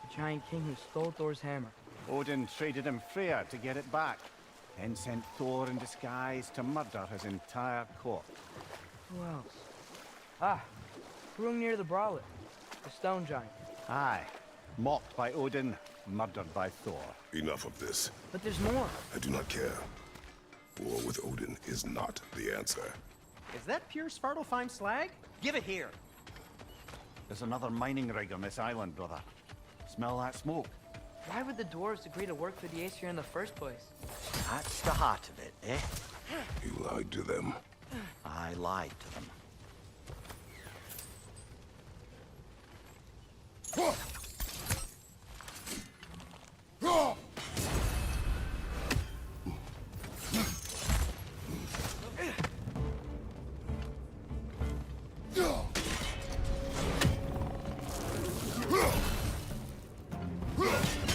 the giant king who stole Thor's hammer. Odin traded him Freya to get it back, then sent Thor in disguise to murder his entire court. Who else? Ah, Hrungnir the Brawler, the stone giant. Aye, mocked by Odin, murdered by Thor. Enough of this. But there's more. I do not care. War with Odin is not the answer. Is that pure Svartalfheim slag? Give it here. There's another mining rig on this island, brother. Smell that smoke? Why would the dwarves agree to work for the Aesir in the first place? That's the heart of it, eh? You lied to them. I lied to them.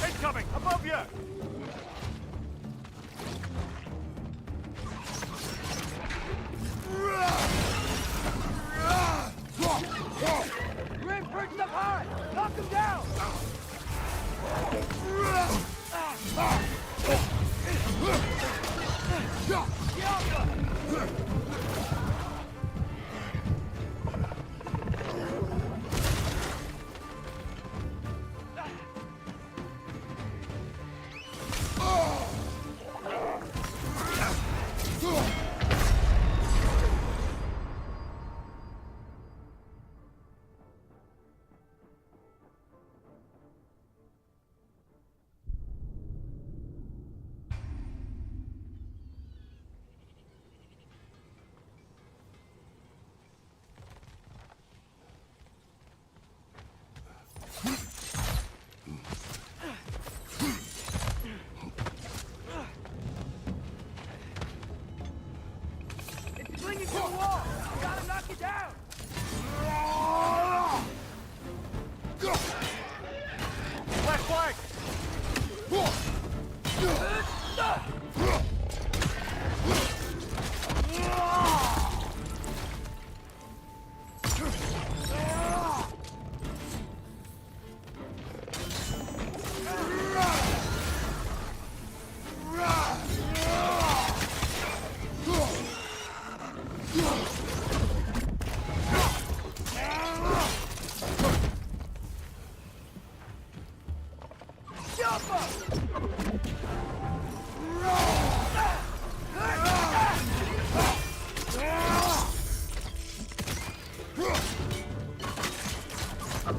Incoming! Above you!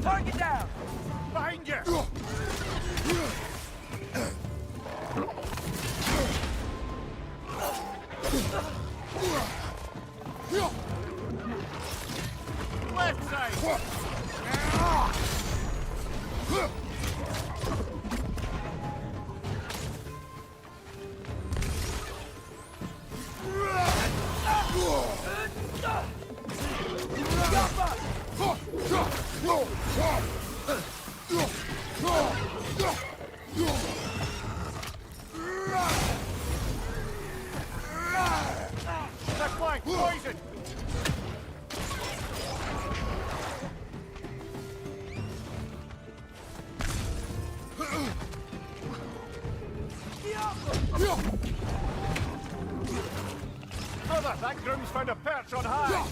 Target down! Behind you! Left side! That flank, poison! Brother, that groom's found a perch on high!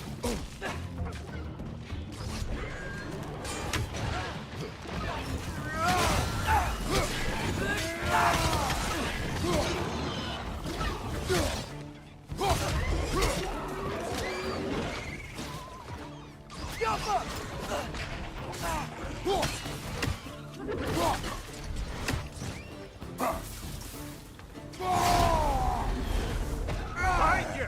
Behind you!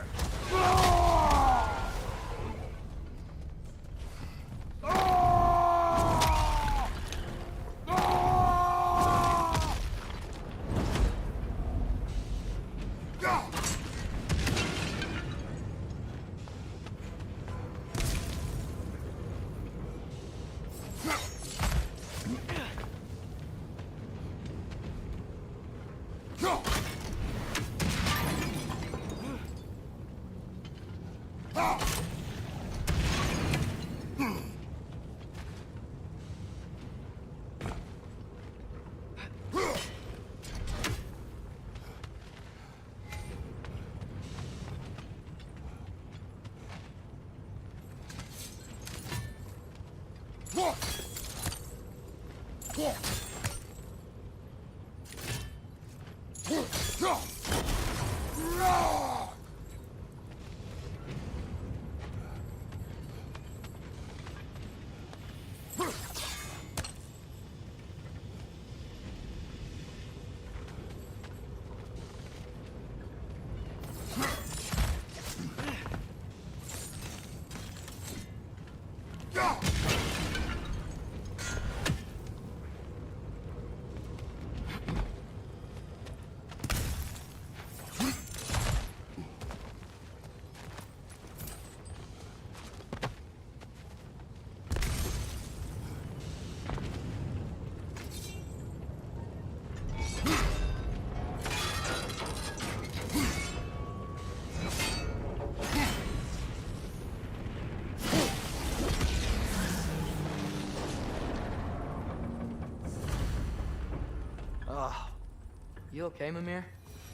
You okay, Mimir?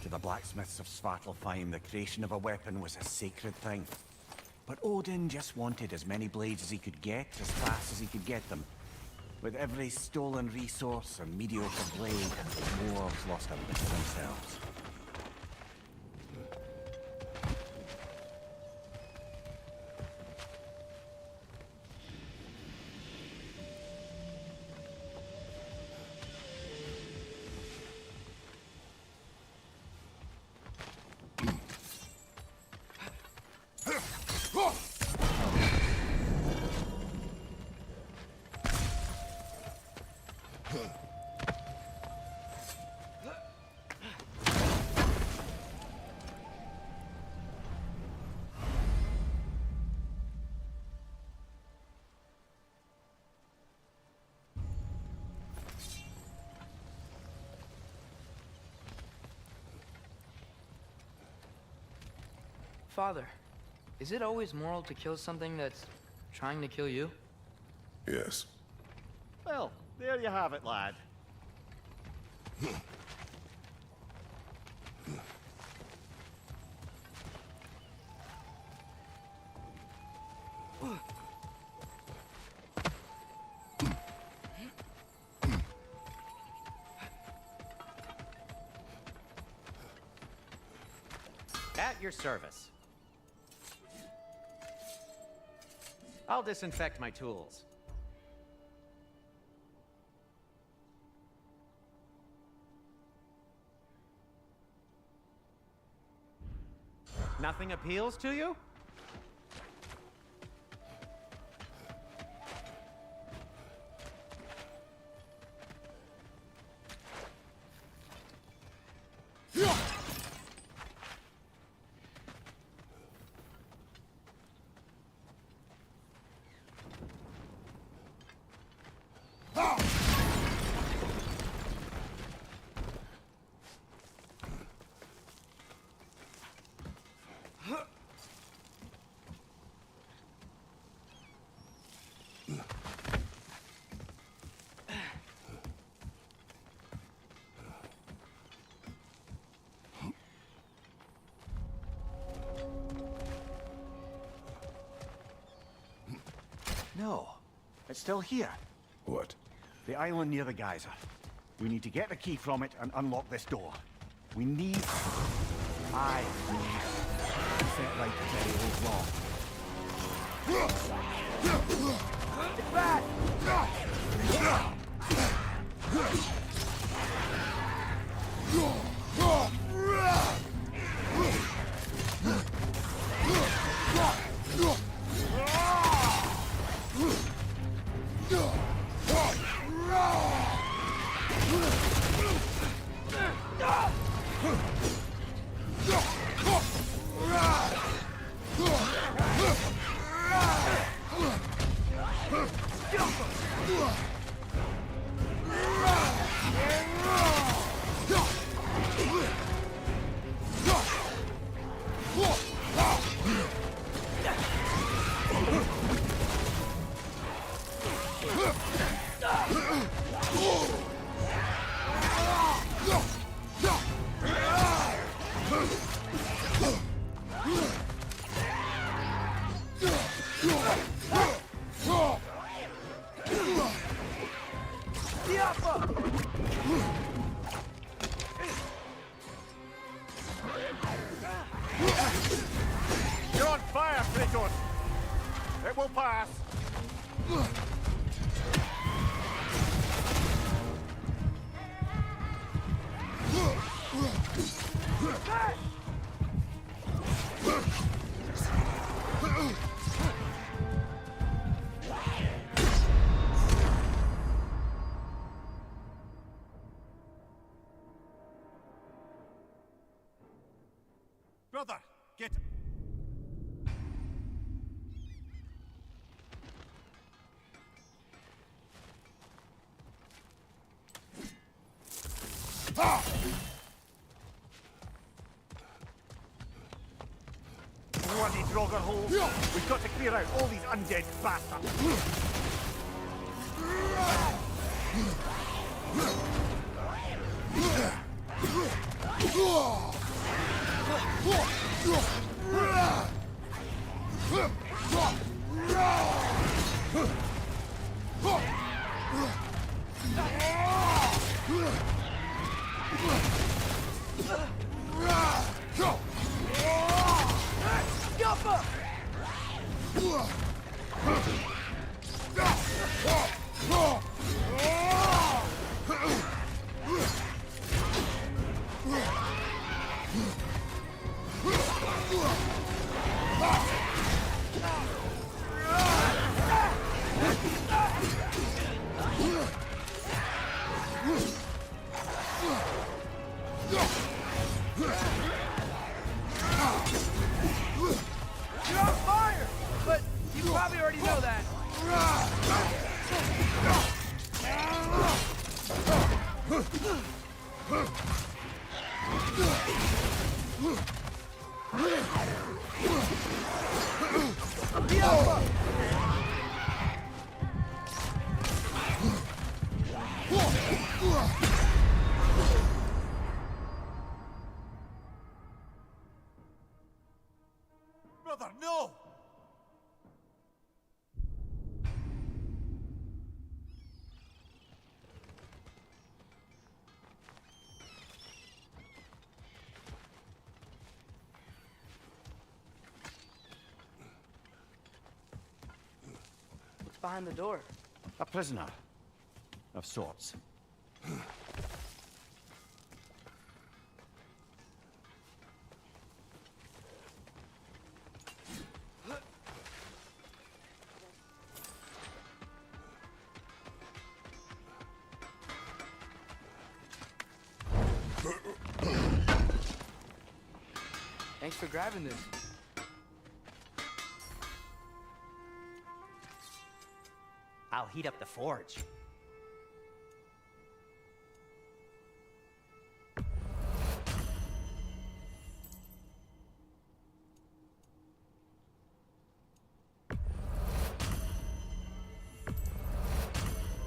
To the blacksmiths of Svartalfheim, the creation of a weapon was a sacred thing. But Odin just wanted as many blades as he could get, as fast as he could get them. With every stolen resource and mediocre blade, the dwarves lost a bit of themselves. Father, is it always moral to kill something that's trying to kill you? Yes. Well, there you have it, lad. At your service. I'll disinfect my tools. Nothing appeals to you? No, it's still here. What? The island near the geyser. We need to get the key from it and unlock this door. I need to set right the very old lock. It's back! You're on fire, Kratos! It will pass! Brother, get... Bloody Draugr hole! We've got to clear out all these undead bastards! You're on fire! But you probably already know that. Brother, no! behind the door? A prisoner. Of sorts. Thanks for grabbing this. I'll heat up the forge.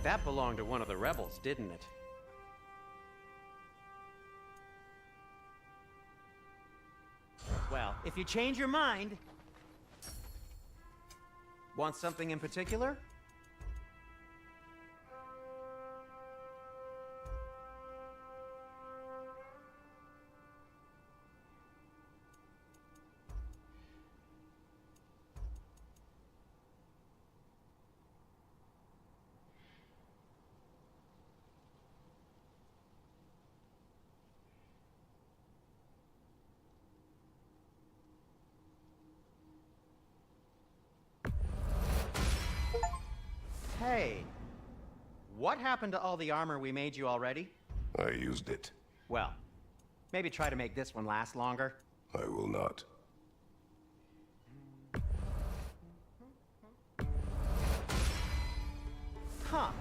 That belonged to one of the rebels, didn't it? Well, if you change your mind... Want something in particular? Hey, what happened to all the armor we made you already? I used it. Well, maybe try to make this one last longer. I will not. Huh.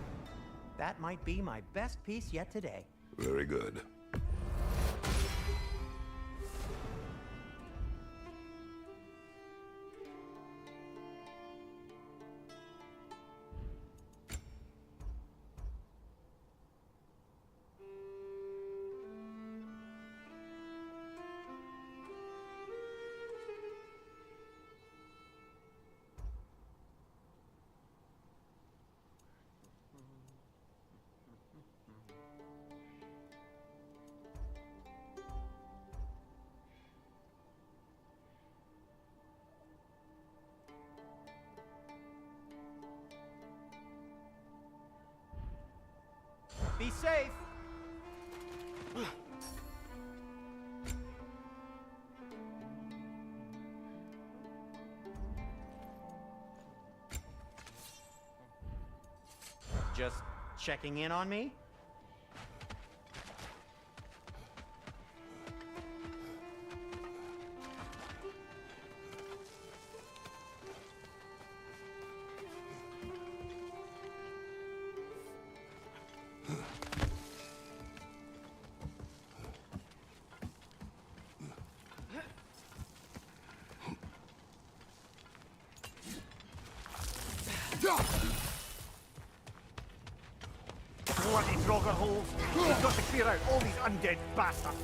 That might be my best piece yet today. Very good. Be safe! Just checking in on me? Bloody Draugr holes! We've got to clear out all these undead bastards!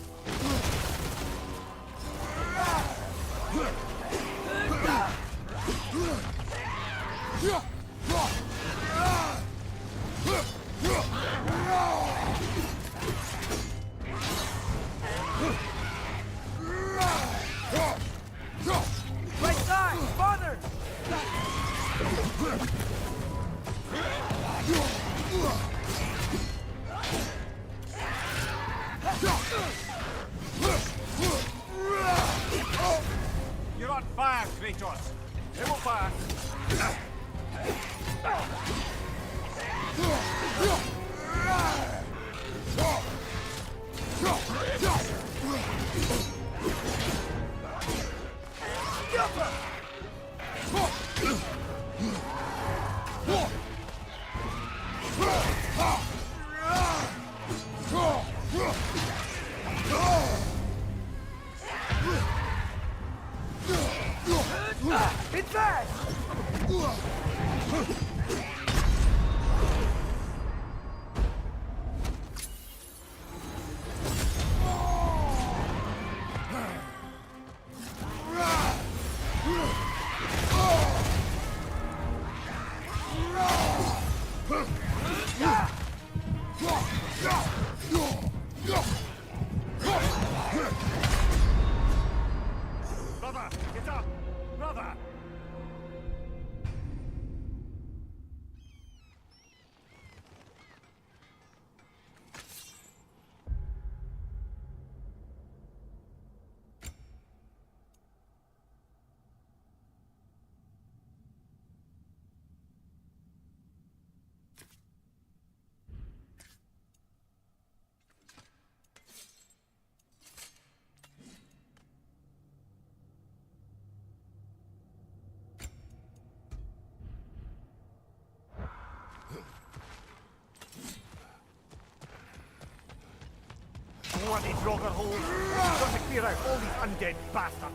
Right side! Farther! You're on fire, Kratos! It will pass! It's back! Brother, get up! Brother! bloody drogger hole. We've got to clear out all these undead bastards.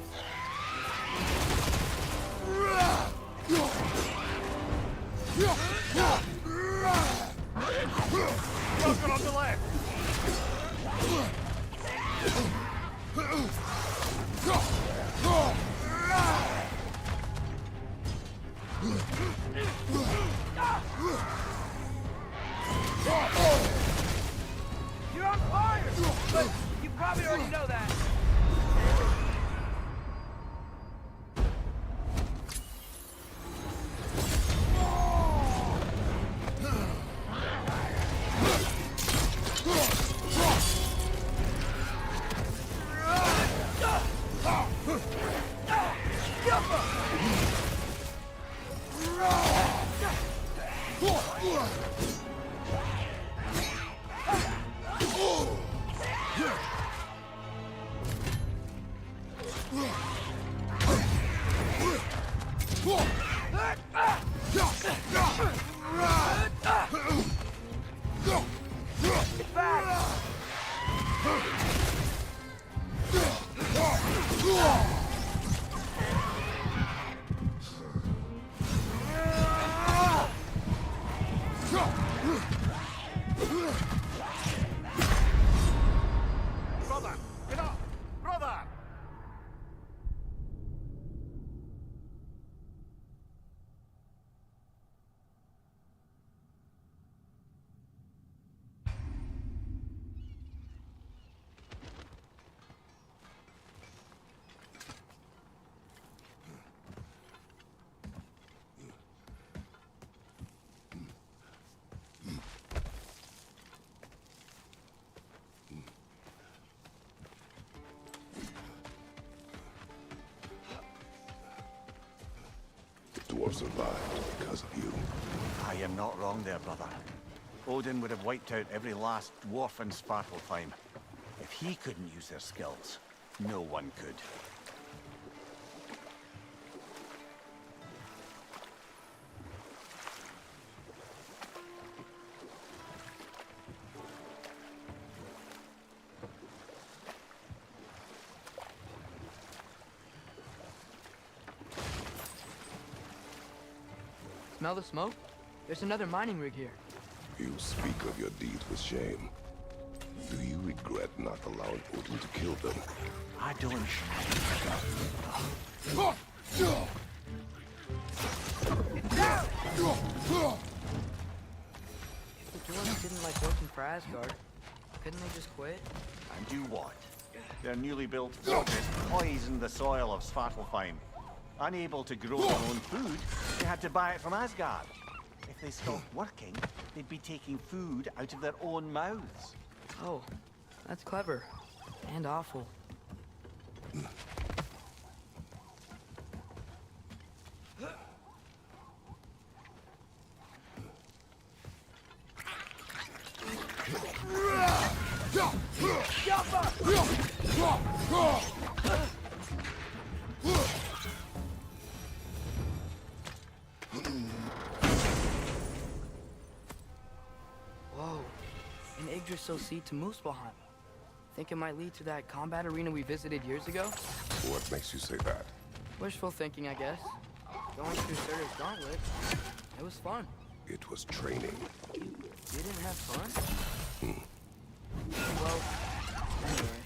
Drogger on the left. You're on fire! But you probably already know that. Brother, get up! Brother! The dwarf survived because of you. I am not wrong there, brother. Odin would have wiped out every last dwarf in Svartalfheim. If he couldn't use their skills, no one could. Smell the smoke? There's another mining rig here. You speak of your deeds with shame. Do you regret not allowing Odin to kill them? I don't. If the dwarves didn't like working for Asgard, couldn't they just quit? And do what? Their newly built fortress poisoned the soil of Svartalfheim. Unable to grow their own food, they had to buy it from Asgard. If they stopped working, they'd be taking food out of their own mouths. Oh, that's clever. And awful. Whoa, an Yggdrasil seed to Muspelheim. Think it might lead to that combat arena we visited years ago? What makes you say that? Wishful thinking, I guess. Going through Surtur's gauntlet. It was fun. It was training. You didn't have fun? Well, anyway.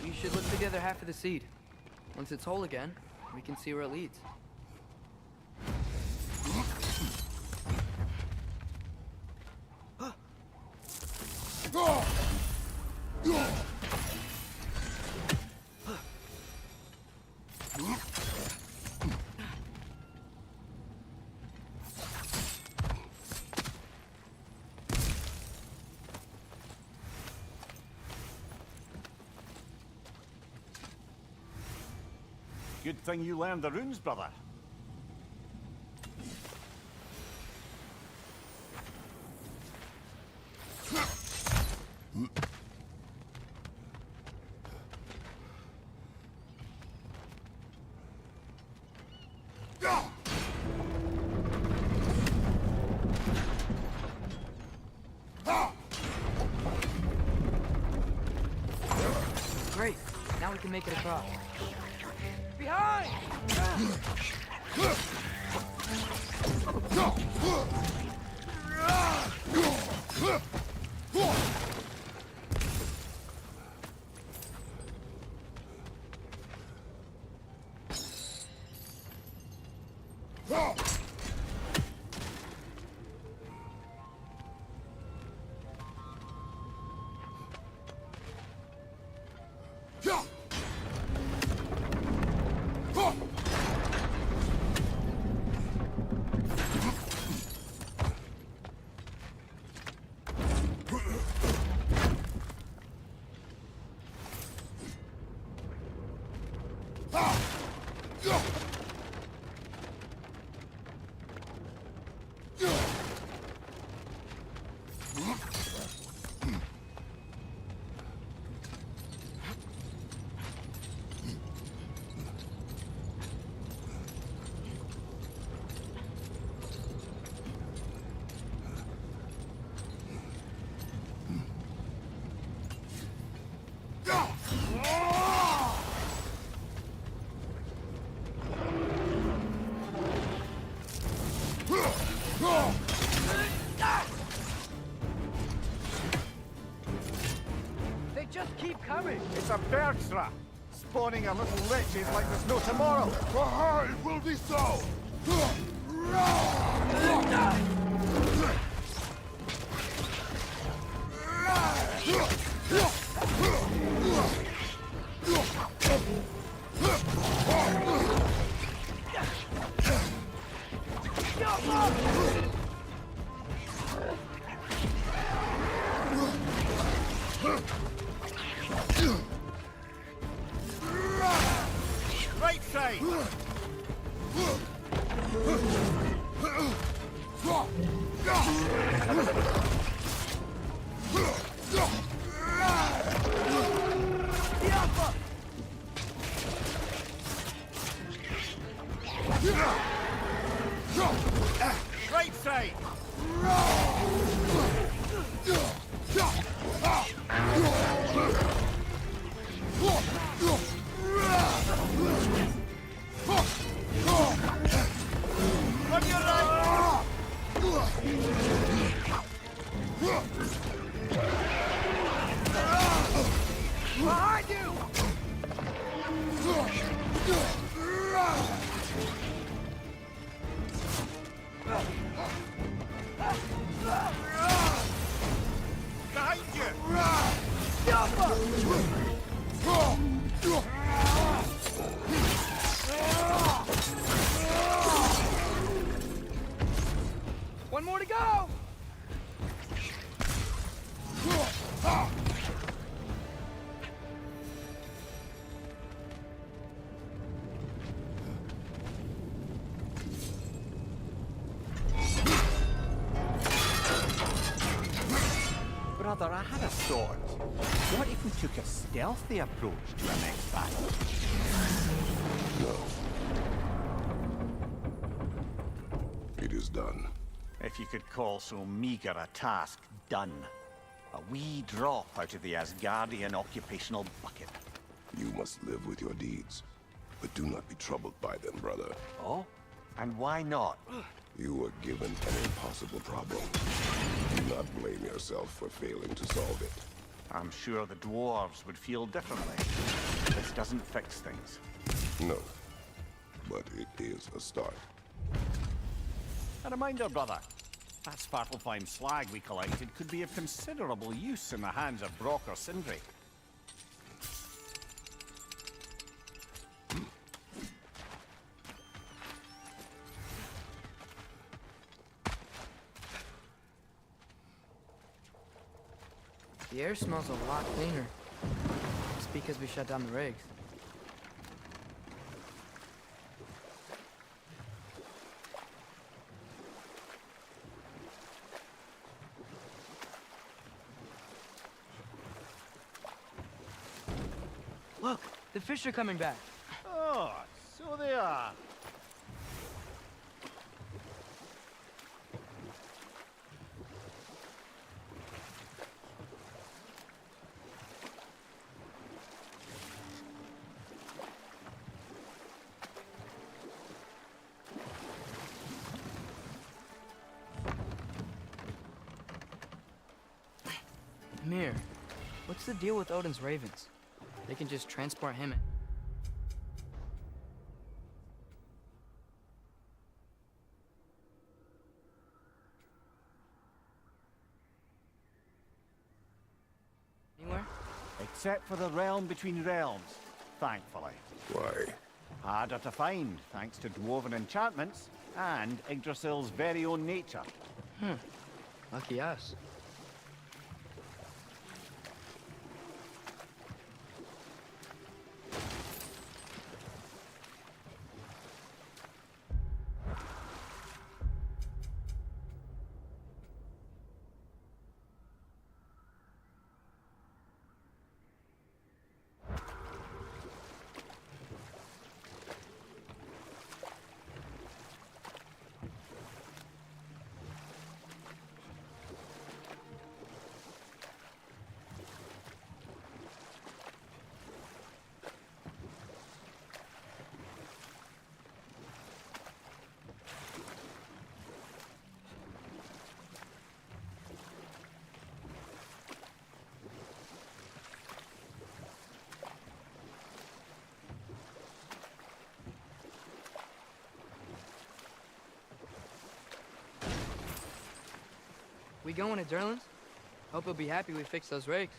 You should look through the other half of the seed. Once it's whole again, we can see where it leads. Good thing you learned the runes, brother. Now we can make it across. Behind! They just keep coming. It's a bergstra, spawning a little liches like there's no tomorrow. Aha, it will be so! Right side! Right side! On your right! Behind you! Behind you! One more to go! Brother, I had a thought. What if we took a stealthy approach to the next battle? No. It is done. If you could call so meager a task done. A wee drop out of the Asgardian occupational bucket. You must live with your deeds. But do not be troubled by them, brother. Oh? And why not? You were given an impossible problem. Do not blame yourself for failing to solve it. I'm sure the dwarves would feel differently. This doesn't fix things. No. But it is a start. A reminder, brother. That Svartalfheim slag we collected could be of considerable use in the hands of Brock or Sindri. The air smells a lot cleaner. It's because we shut down the rigs. Look, the fish are coming back. Oh, so they are. Amir, what's the deal with Odin's ravens? They can just transport him. Anywhere? Except for the realm between realms, thankfully. Why? Harder to find, thanks to dwarven enchantments and Yggdrasil's very own nature. Lucky us. We going to Derlin's? Hope he'll be happy we fixed those rakes.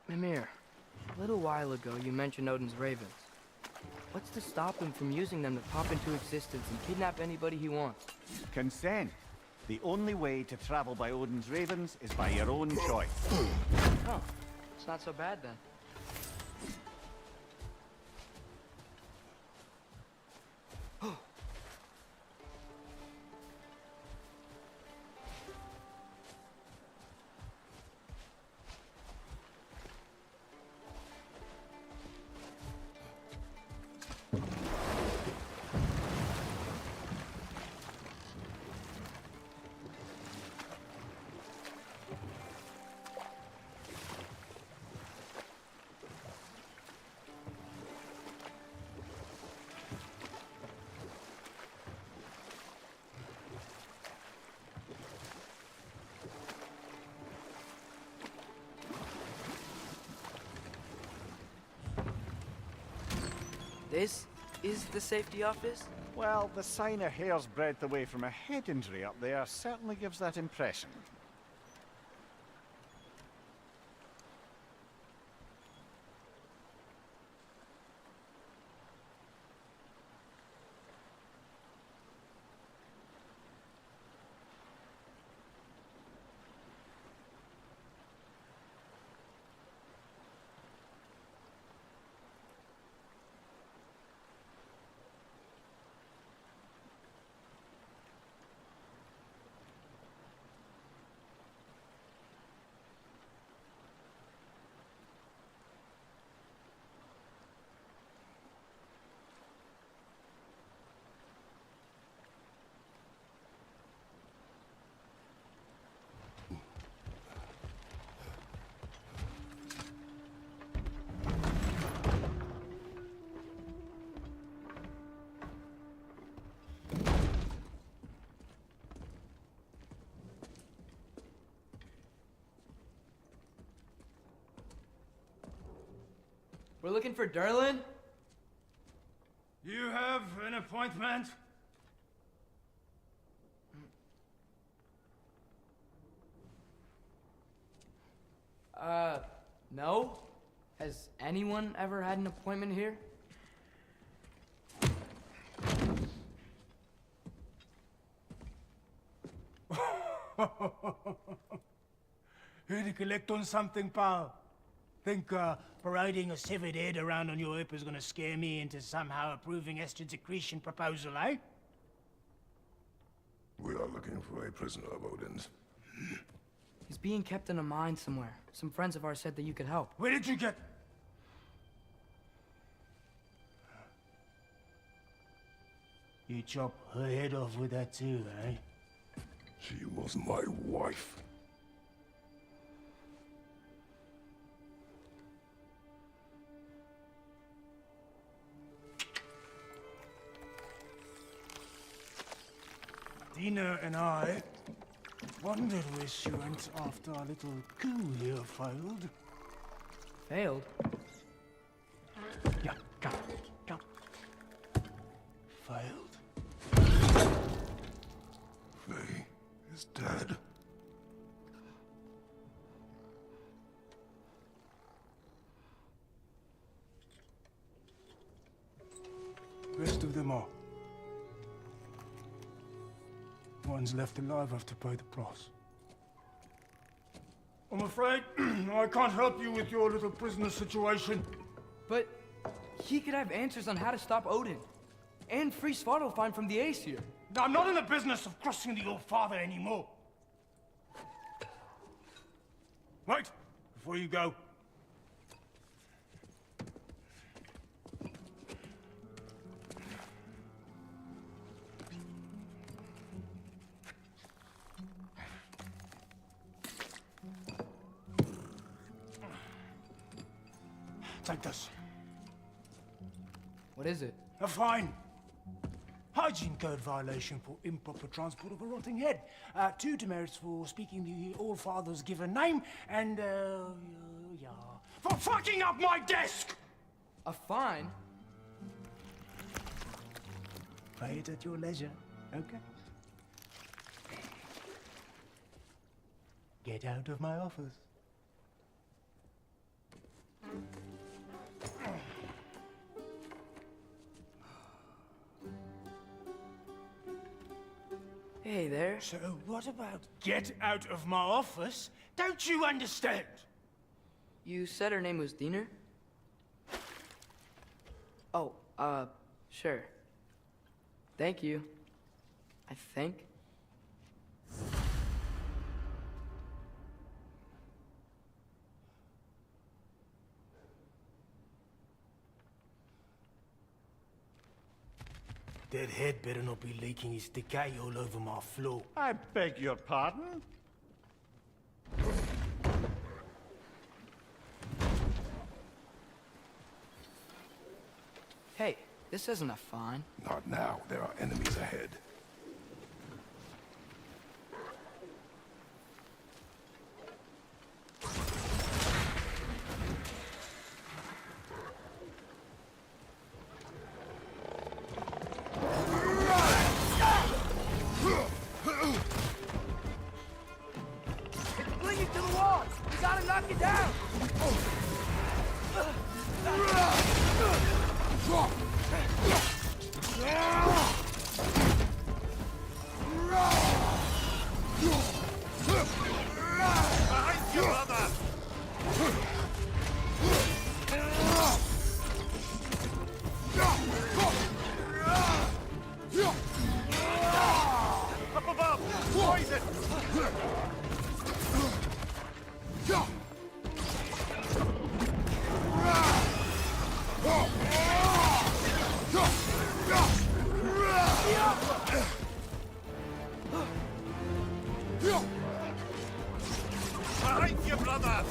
Mimir, a little while ago you mentioned Odin's ravens. What's to stop him from using them to pop into existence and kidnap anybody he wants? Consent. The only way to travel by Odin's ravens is by your own choice. Oh, it's not so bad then. This is the safety office? Well, the sign a hair's breadth away from a head injury up there certainly gives that impression. We're looking for Derlin? You have an appointment? No? Has anyone ever had an appointment here? Here to collect on something, pal? Think parading a severed head around on your hip is gonna scare me into somehow approving estrogen secretion proposal, eh? We are looking for a prisoner of Odin's. He's being kept in a mine somewhere. Some friends of ours said that you could help. Where did you get... You chop her head off with that too, eh? She was my wife. Dina and I wondered where she went after our little coup here failed. Failed? Yeah, come. Failed. Faye is dead. Rest of them are. One's left alive have to pay the price. I'm afraid I can't help you with your little prisoner situation. But he could have answers on how to stop Odin. And free Svartalfheim from the Aesir. I'm not in the business of crossing the old father anymore. Wait, before you go. Take this. What is it? A fine. Hygiene code violation for improper transport of a rotting head. 2 demerits for speaking the All-Father's given name, and, yeah. For fucking up my desk! A fine? Pay it at your leisure, okay? Get out of my office. Hey there. So what about get out of my office? Don't you understand? You said her name was Diener? Oh, sure. Thank you. I think. That head better not be leaking his decay all over my floor. I beg your pardon? Hey, this isn't a fine. Not now. There are enemies ahead. Clinging to the wall! We gotta knock it down! Behind you, brother! Up above! Poison! Behind you, brother!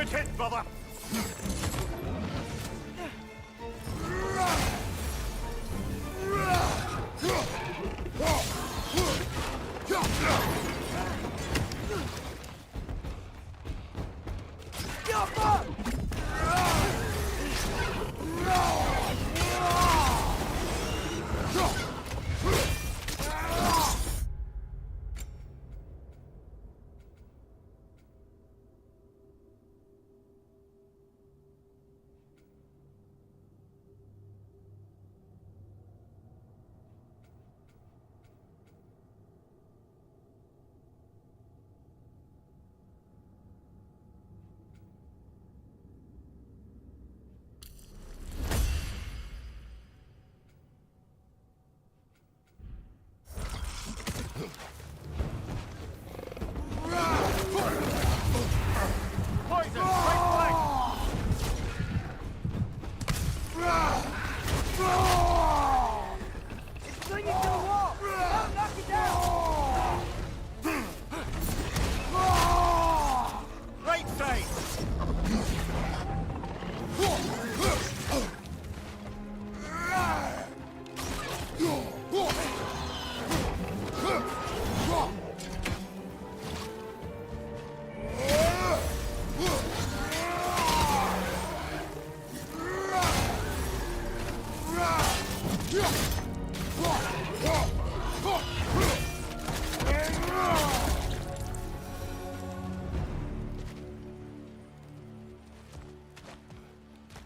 Take it, brother! Poison! Right flank! It's clinging to the wall! Don't knock it down! Right side!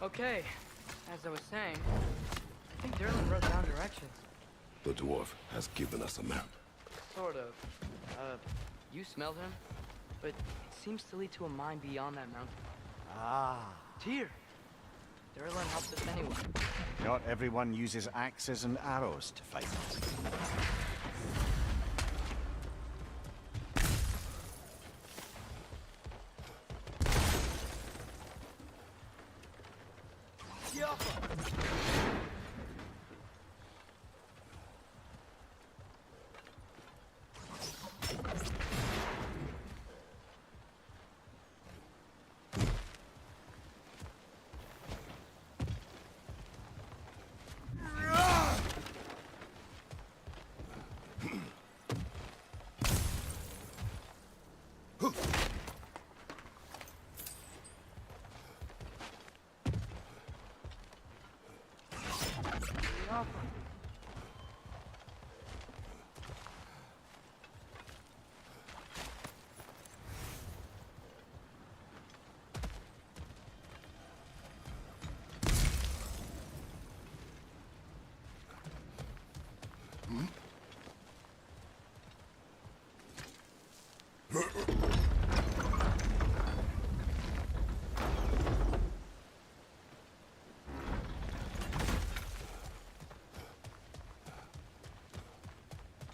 Okay, as I was saying, I think Derlin wrote down directions. The dwarf has given us a map. Sort of. You smelled him, but it seems to lead to a mine beyond that mountain. Ah. Tyr! Derlin helped us anyway. Not everyone uses axes and arrows to fight.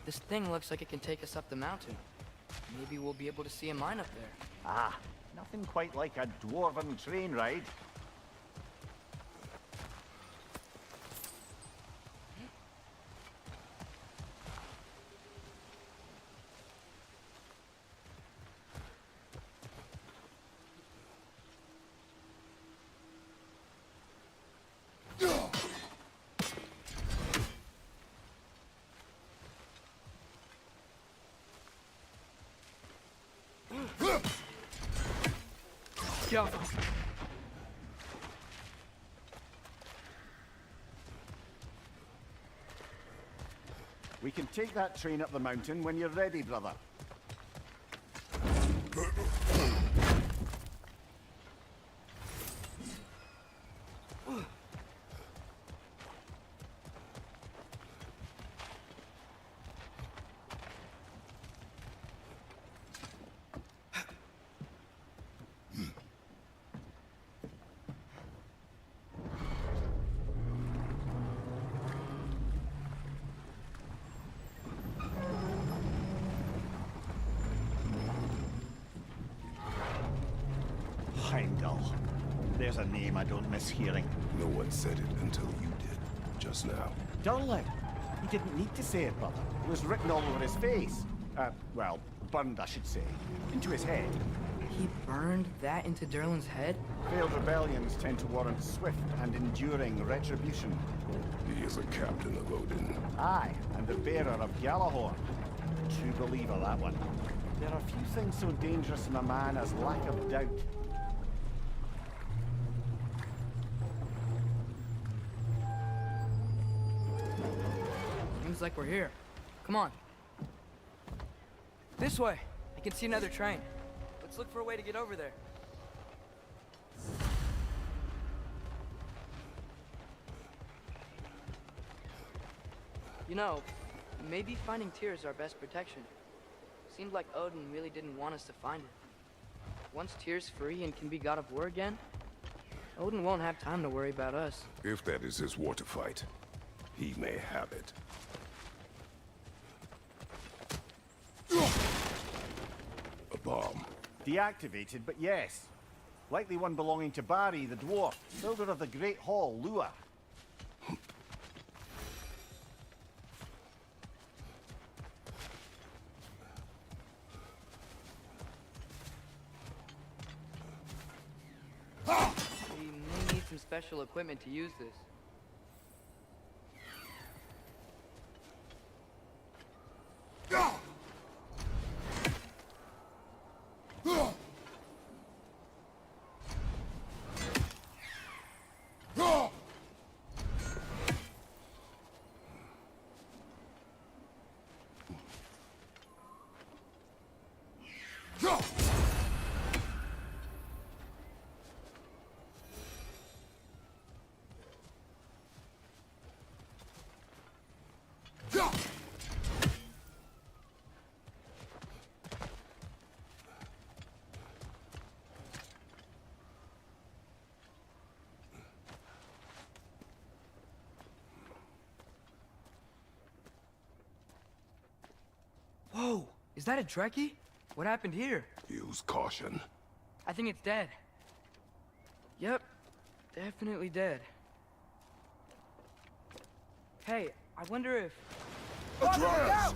This thing looks like it can take us up the mountain. Maybe we'll be able to see a mine up there. Ah, nothing quite like a dwarven train ride. Careful. We can take that train up the mountain when you're ready, brother. Heimdall. There's a name I don't miss hearing. No one said it until you did, just now. Darling. He didn't need to say it, brother. It was written all over his face. Well, burned, I should say. Into his head. He burned that into Derlin's head? Failed rebellions tend to warrant swift and enduring retribution. He is a captain of Odin. Aye, and the bearer of Gjallarhorn. True believer, that one. There are few things so dangerous in a man as lack of doubt. Seems like we're here. Come on. This way. I can see another train. Let's look for a way to get over there. You know, maybe finding Tyr is our best protection. Seemed like Odin really didn't want us to find it. Once Tyr's free and can be god of war again, Odin won't have time to worry about us. If that is his war to fight, he may have it. A bomb. Deactivated, but yes. Likely one belonging to Barry, the dwarf, builder of the Great Hall, Lua. We may need some special equipment to use this. Whoa! Is that a Trekkie? What happened here? Use caution. I think it's dead. Yep, definitely dead. Hey, I wonder if... Atreus!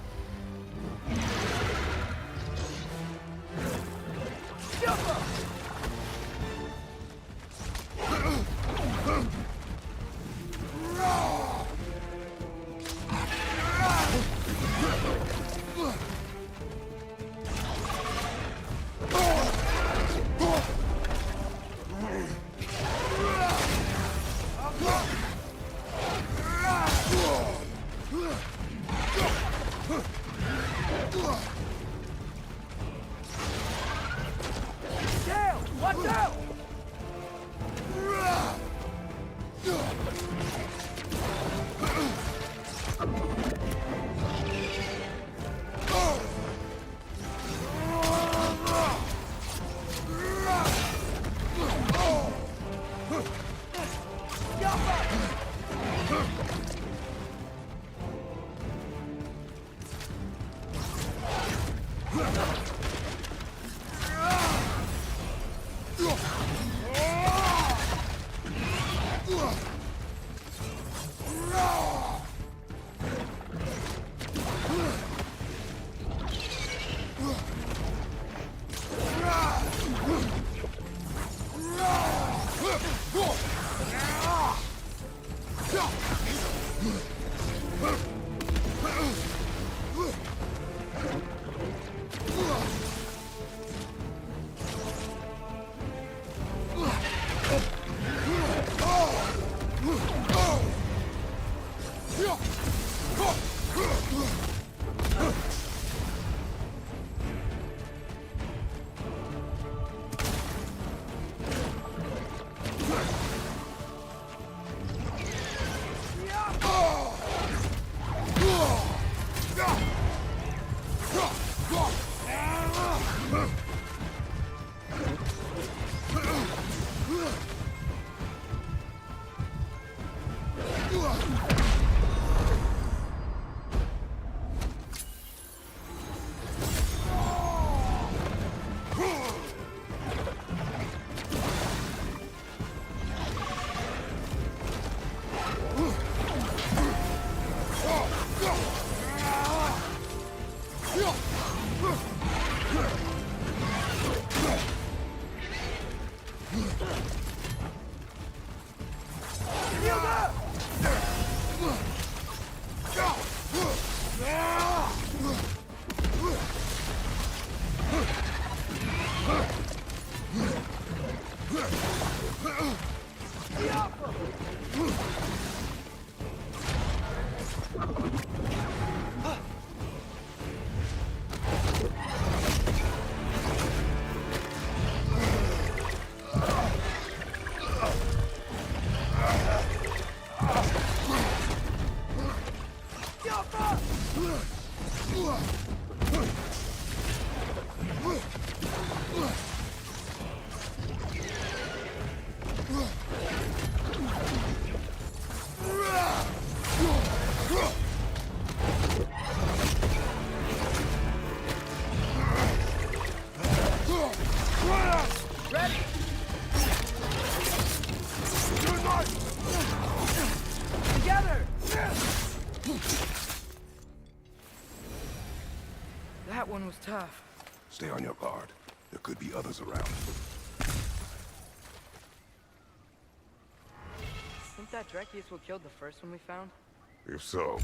Watch out! That one was tough. Stay on your guard. There could be others around. Think that Dreki is what killed the first one we found? If so,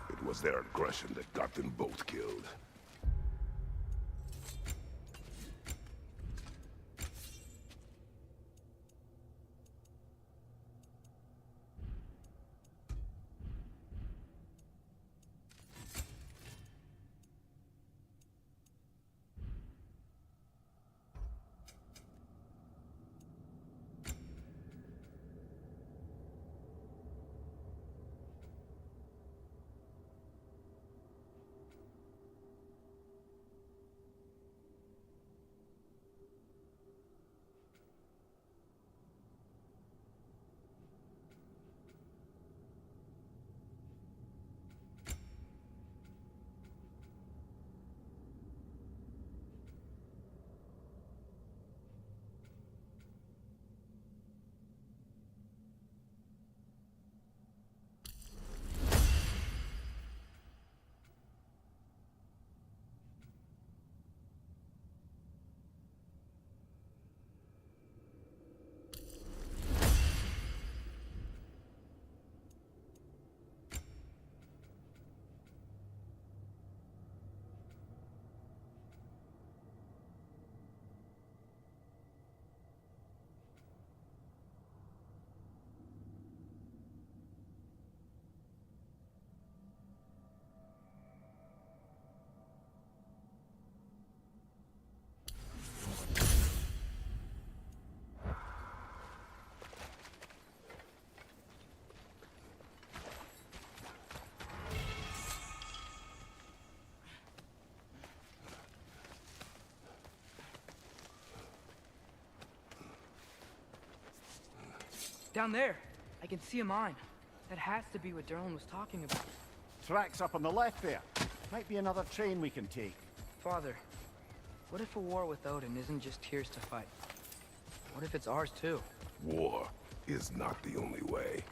it was their aggression that got them both killed. Down there. I can see a mine. That has to be what Derlin was talking about. Tracks up on the left there. Might be another train we can take. Father, what if a war with Odin isn't just Tyr's to fight? What if it's ours too? War is not the only way.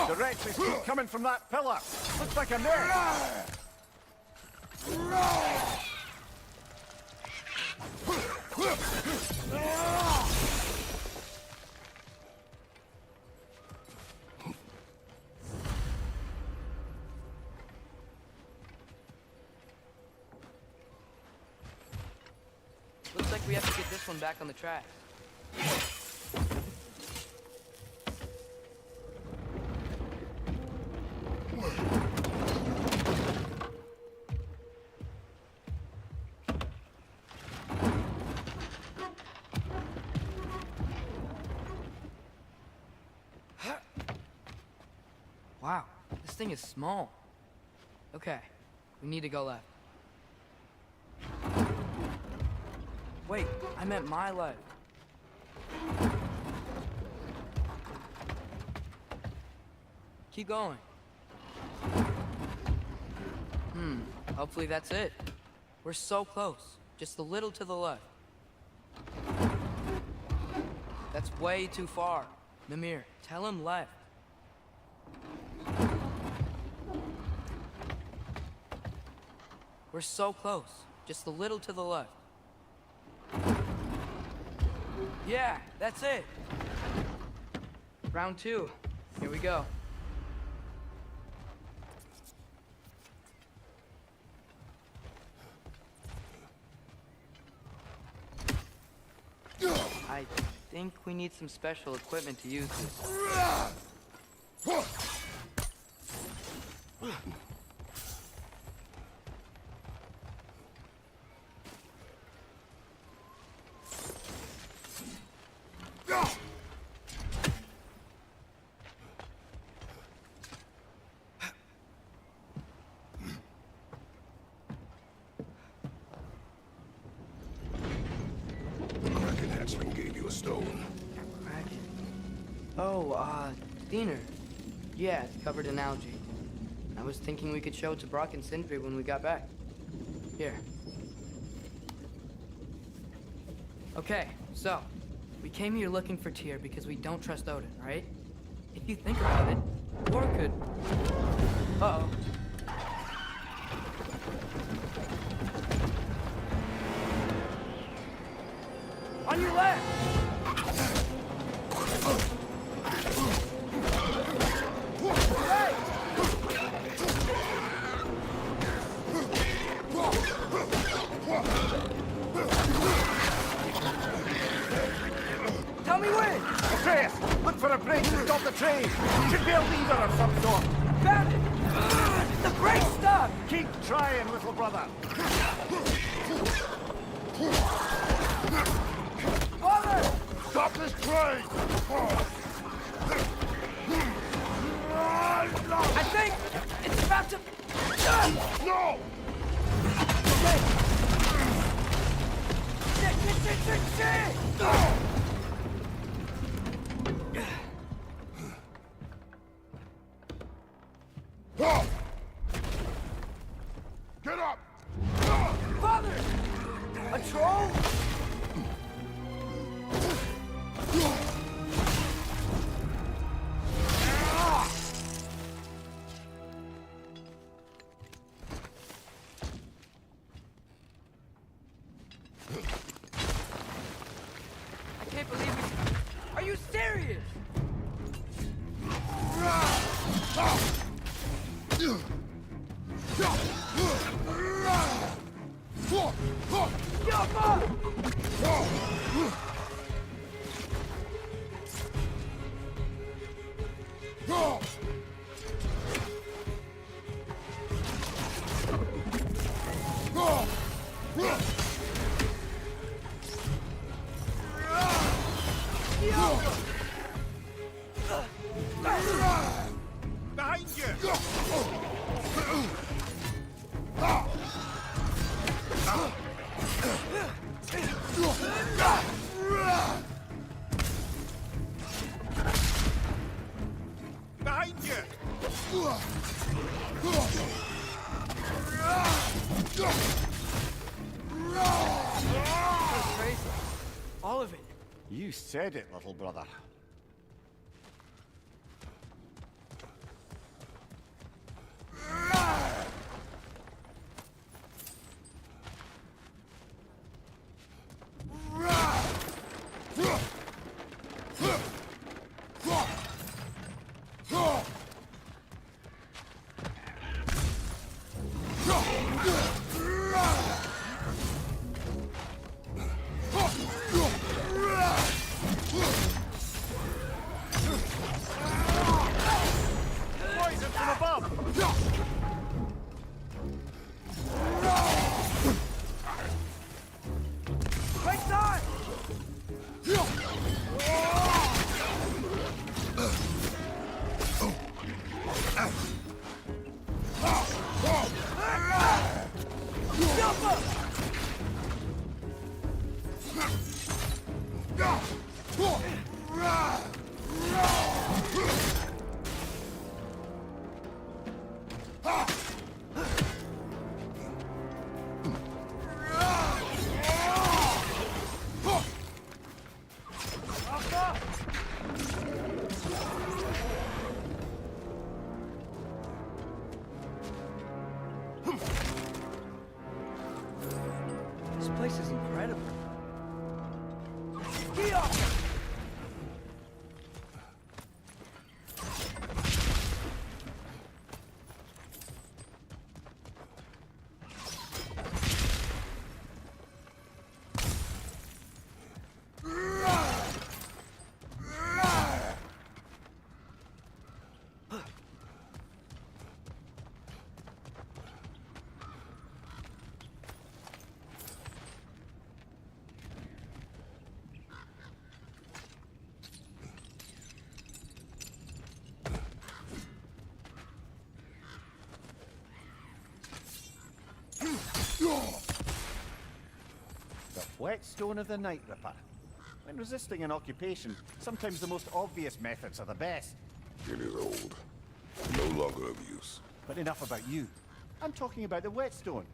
Directly keep coming from that pillar. Looks like a net. Looks like we have to get this one back on the track. Wow, this thing is small. Okay, we need to go left. Wait, I meant my left. Keep going. Hopefully that's it. We're so close. Just a little to the left. That's way too far. Mimir, tell him left. We're so close. Just a little to the left. Yeah, that's it. Round 2. Here we go. I think we need some special equipment to use this. Kraken hatchling gave you a stone. Kraken. Oh, Diener. Yeah, it's covered in algae. I was thinking we could show it to Brock and Sindri when we got back. Here. Okay, so, we came here looking for Tyr because we don't trust Odin, right? If you think about it, Thor could... Uh-oh. On your left! Right! Tell me when! Atreus, look for a break to stop the train. Should be a lever of some sort. Found it! The brake stuck! Keep trying, little brother. Father! Stop this train! I think it's about to... No! Shit! Get up! Father! A troll? I can't believe it. Are you serious? Behind you! Behind you! That's crazy. All of it. You said it, little brother. This place is incredible. The whetstone of the Night Ripper. When resisting an occupation, sometimes the most obvious methods are the best. It is old. No longer of use. But enough about you. I'm talking about the whetstone.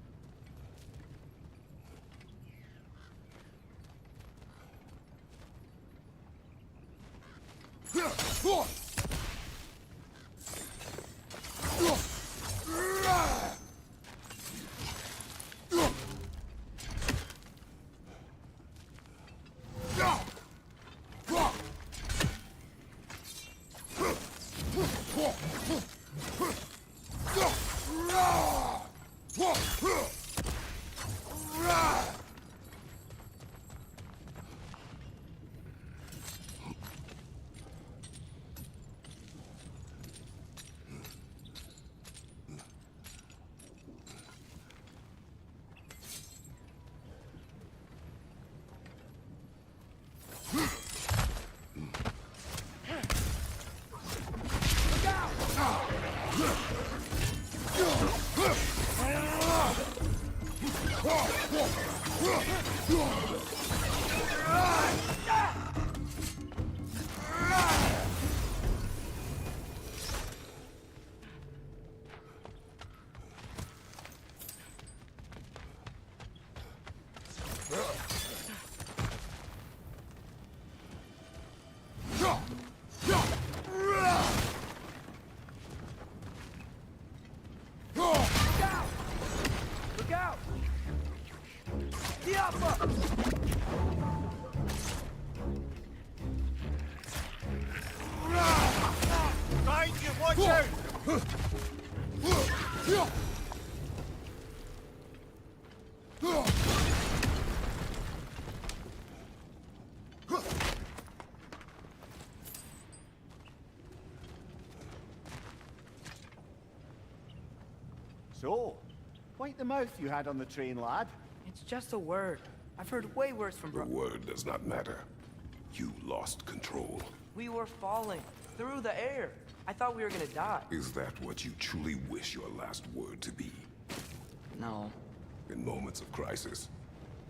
So, wipe the mouth you had on the train, lad. It's just a word. I've heard way worse from The bro. word does not matter. You lost control. We were falling through the air. I thought we were gonna die. Is that what you truly wish your last word to be? No. In moments of crisis,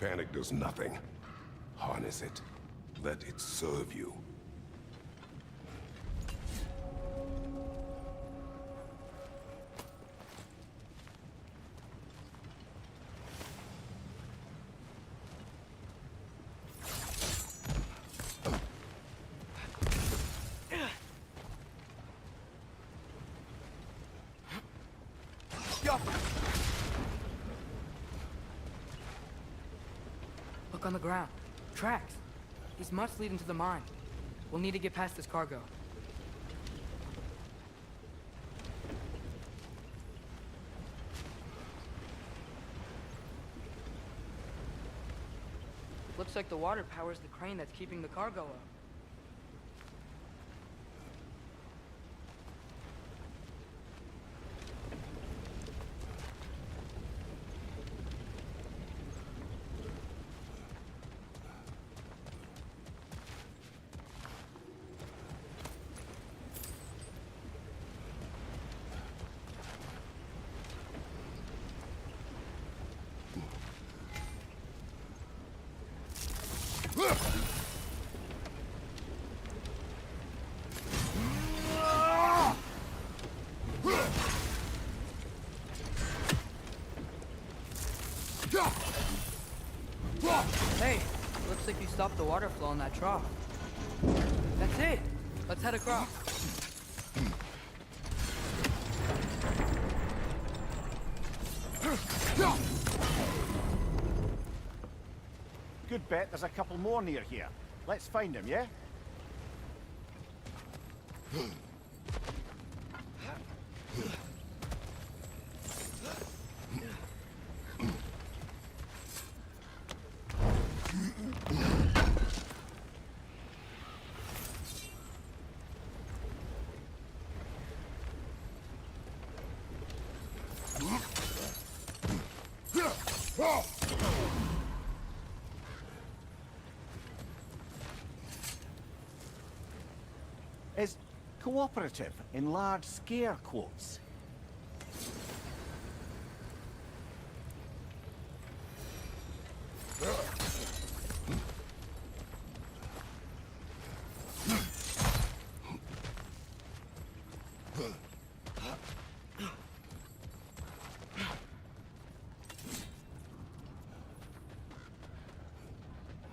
panic does nothing. Harness it. Let it serve you. Look on the ground. Tracks. These must lead into the mine. We'll need to get past this cargo. Looks like the water powers the crane that's keeping the cargo up. stop the water flow in that trough. That's it. Let's head across. Good bet there's a couple more near here. Let's find them, yeah? Is cooperative in large scare quotes.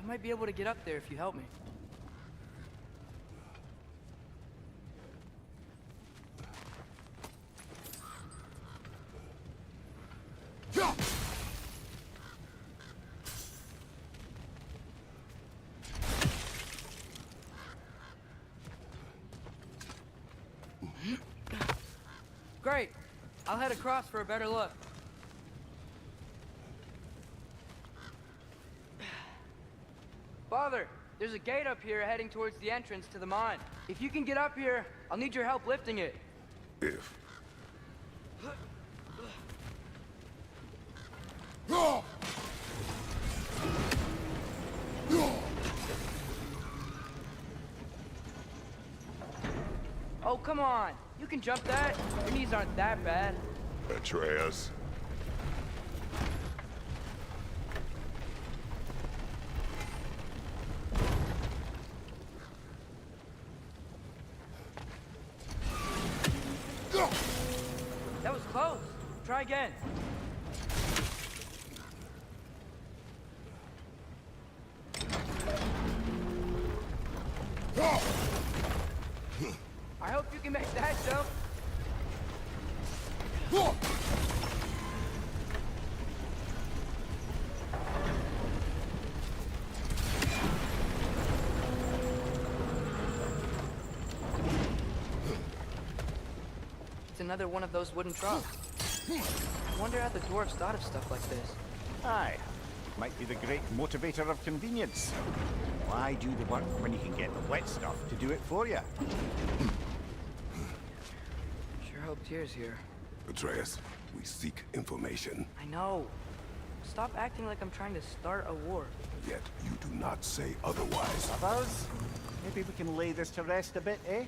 I might be able to get up there if you help me. Great. I'll head across for a better look. Father, there's a gate up here heading towards the entrance to the mine. If you can get up here, I'll need your help lifting it. If. Oh, come on. You can jump that. Your knees aren't that bad. Atreus. That was close. Try again. I hope you can make that jump. It's another one of those wooden troughs. I wonder how the dwarves thought of stuff like this. Aye. Might be the great motivator of convenience. Why do the work when you can get the wet stuff to do it for you? Sure hope Tyr's here. Atreus, we seek information. I know. Stop acting like I'm trying to start a war. Yet you do not say otherwise. Others? Maybe we can lay this to rest a bit, eh?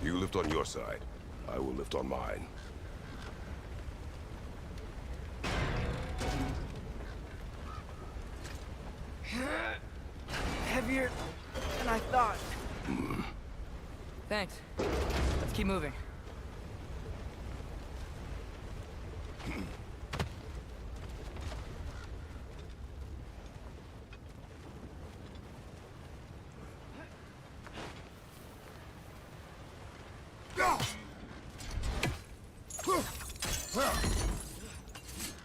You lift on your side. I will lift on mine. Heavier than I thought. Thanks. Let's keep moving.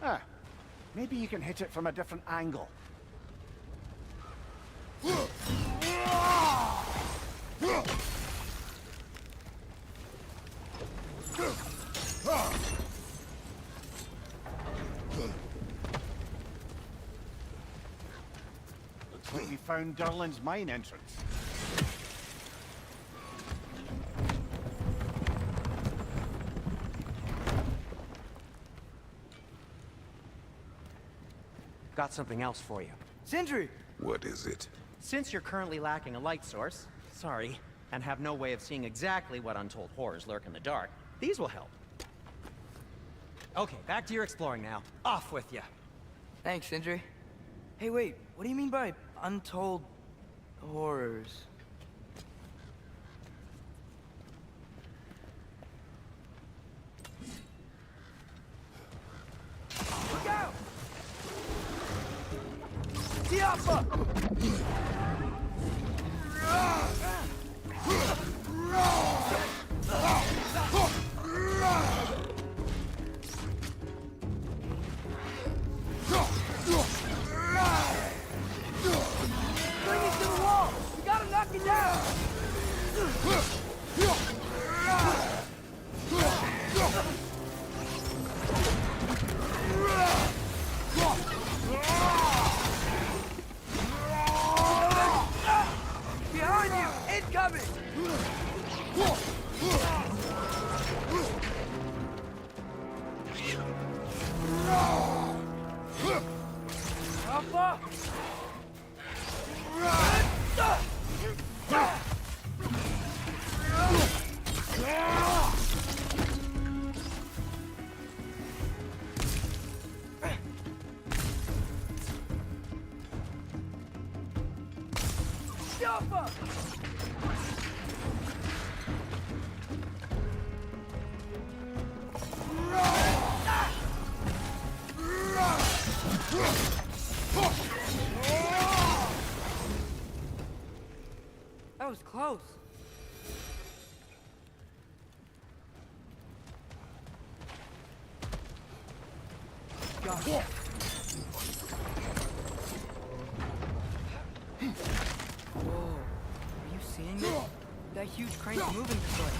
Ah, maybe you can hit it from a different angle. Looks like we found Durlin's mine entrance. Got something else for you. Sindri! What is it? Since you're currently lacking a light source, sorry, and have no way of seeing exactly what untold horrors lurk in the dark, these will help. Okay, back to your exploring now. Off with you. Thanks, Sindri. Hey, wait. What do you mean by untold horrors? Bring it to the wall! We gotta knock it down! Behind you! Incoming! Alpha! Alpha! That was close. Got it. Whoa. Are you seeing this? That huge crane's moving this way.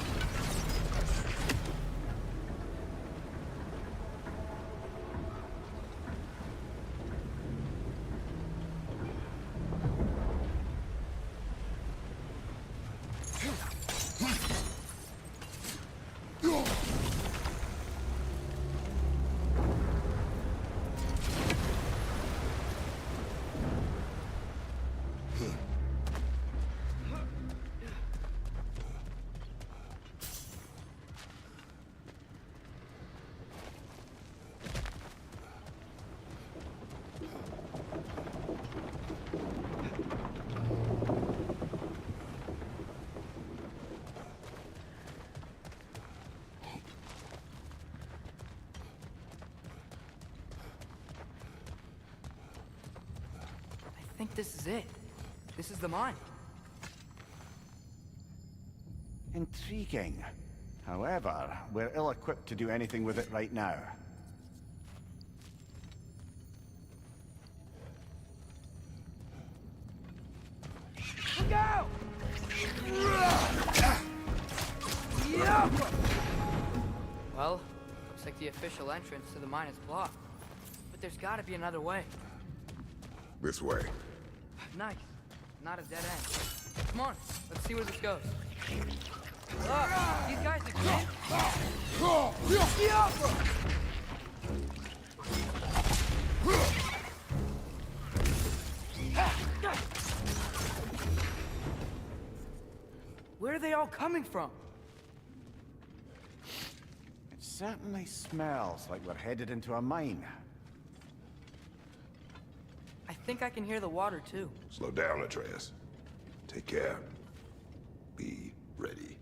I think this is it. This is the mine. Intriguing. However, we're ill-equipped to do anything with it right now. Look out! Yeah! Well, looks like the official entrance to the mine is blocked. But there's gotta be another way. This way. Nice. Not a dead end. Come on, let's see where this goes. Look, these guys exist. Where are they all coming from? It certainly smells like we're headed into a mine. I think I can hear the water too. Slow down, Atreus. Take care. Be ready.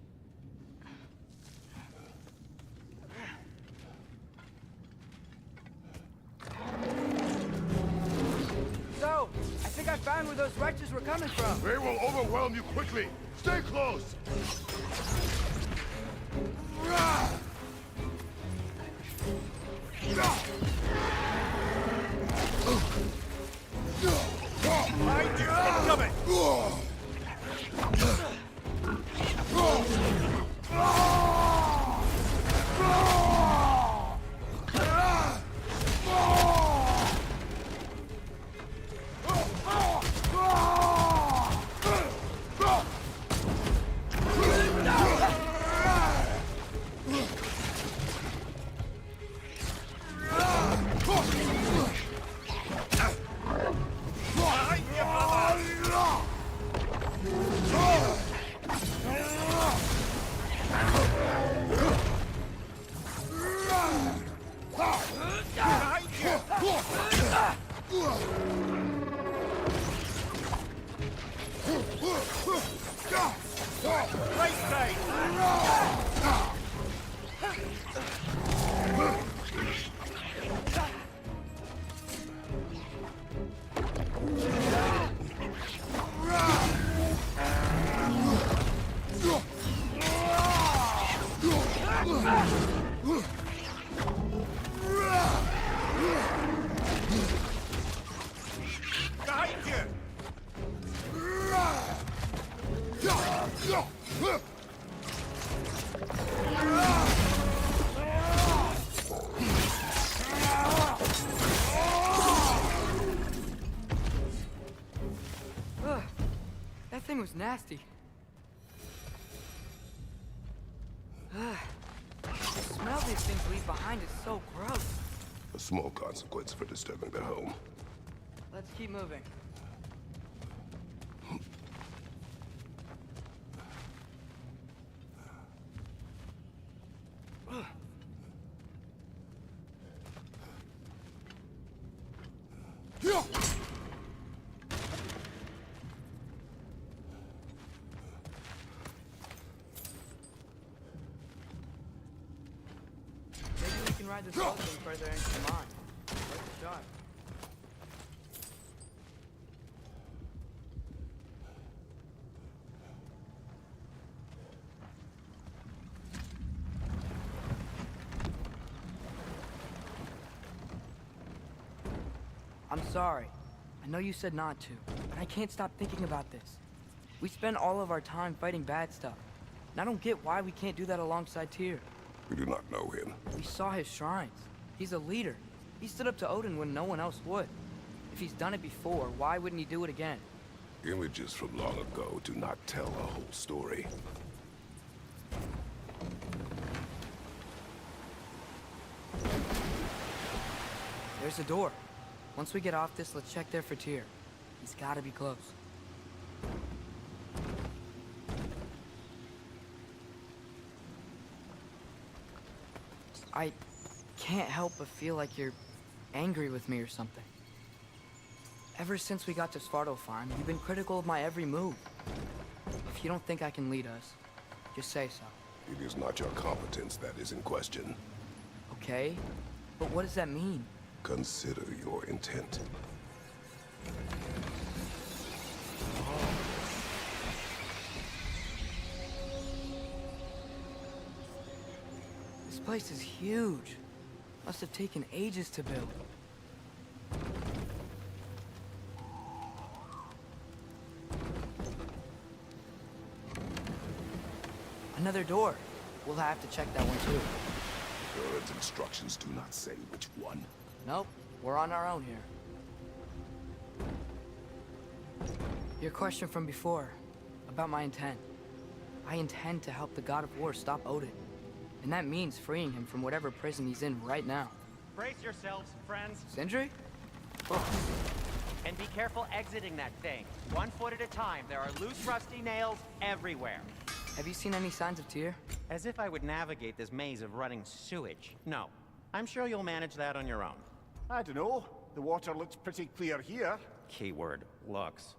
So, I think I found where those wretches were coming from. They will overwhelm you quickly. Stay close. Incoming! was nasty. The smell these things leave behind is so gross. A small consequence for disturbing their home. Let's keep moving. Maybe we can ride this boat further into the mine. Worth a shot. I'm sorry. I know you said not to, but I can't stop thinking about this. We spend all of our time fighting bad stuff, and I don't get why we can't do that alongside Tyr. We do not know him. We saw his shrines. He's a leader. He stood up to Odin when no one else would. If he's done it before, why wouldn't he do it again? Images from long ago do not tell a whole story. There's a door. Once we get off this, let's check there for Tyr. He's gotta be close. I can't help but feel like you're angry with me or something. Ever since we got to Svartalfheim, you've been critical of my every move. If you don't think I can lead us, just say so. It is not your competence that is in question. Okay? But what does that mean? Consider your intent. This place is huge. Must have taken ages to build. Another door. We'll have to check that one too. Current instructions do not say which one. Nope, we're on our own here. Your question from before, about my intent. I intend to help the God of War stop Odin. And that means freeing him from whatever prison he's in right now. Brace yourselves, friends, Sindri? and be careful exiting that thing. 1 foot at a time. There are loose, rusty nails everywhere. Have you seen any signs of Tyr? As if I would navigate this maze of running sewage. No. I'm sure you'll manage that on your own. I don't know. The water looks pretty clear here. Keyword, looks.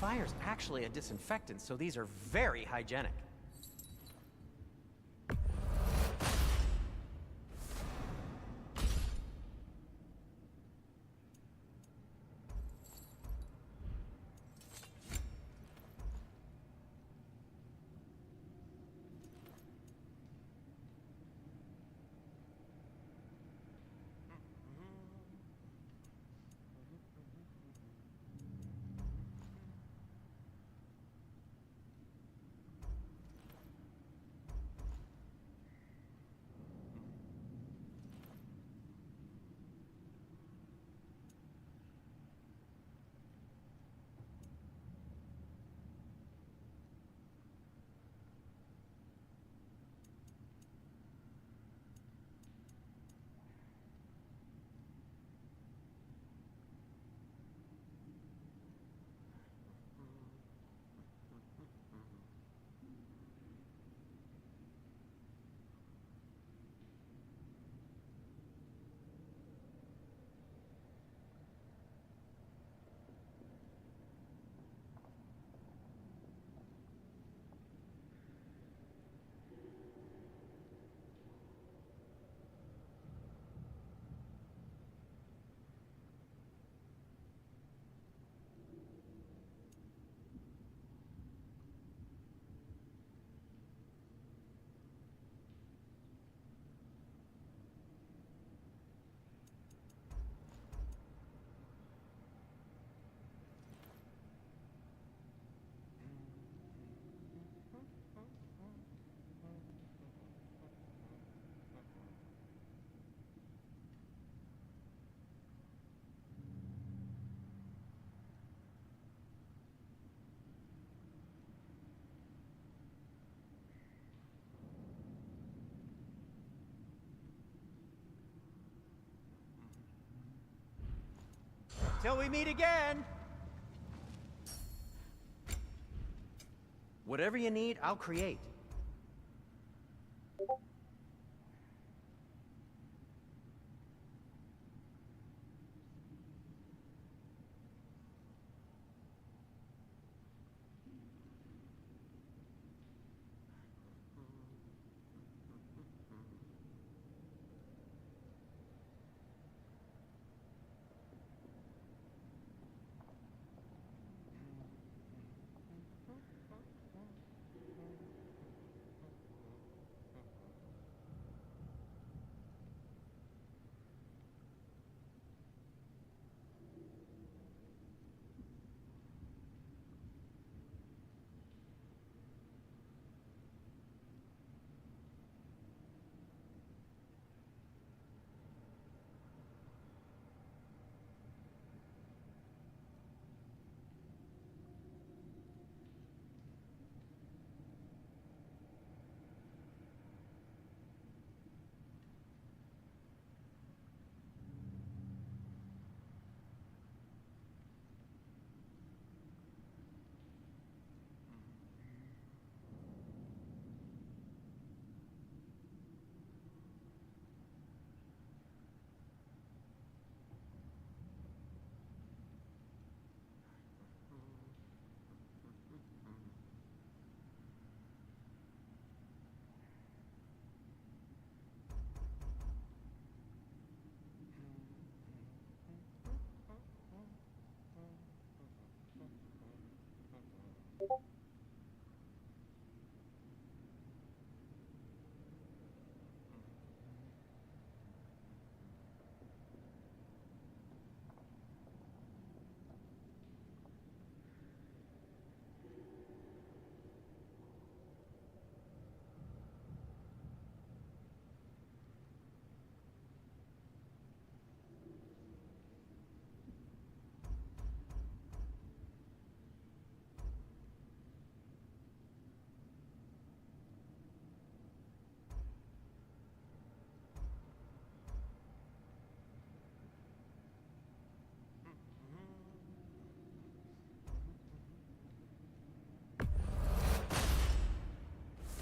Fire's actually a disinfectant, so these are very hygienic. Till we meet again! Whatever you need, I'll create.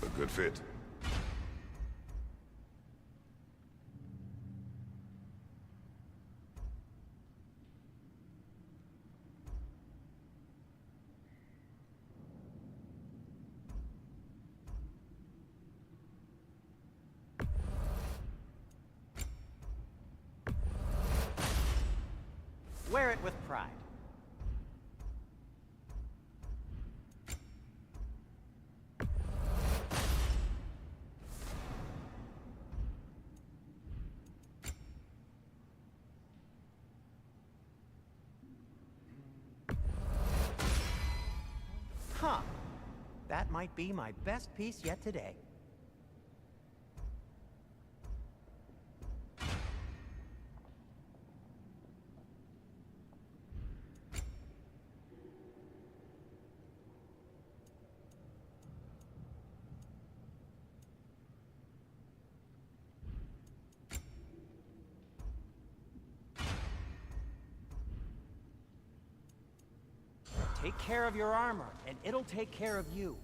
A good fit. Wear it with pride. Huh. That might be my best piece yet today. Take care of your armor, and it'll take care of you.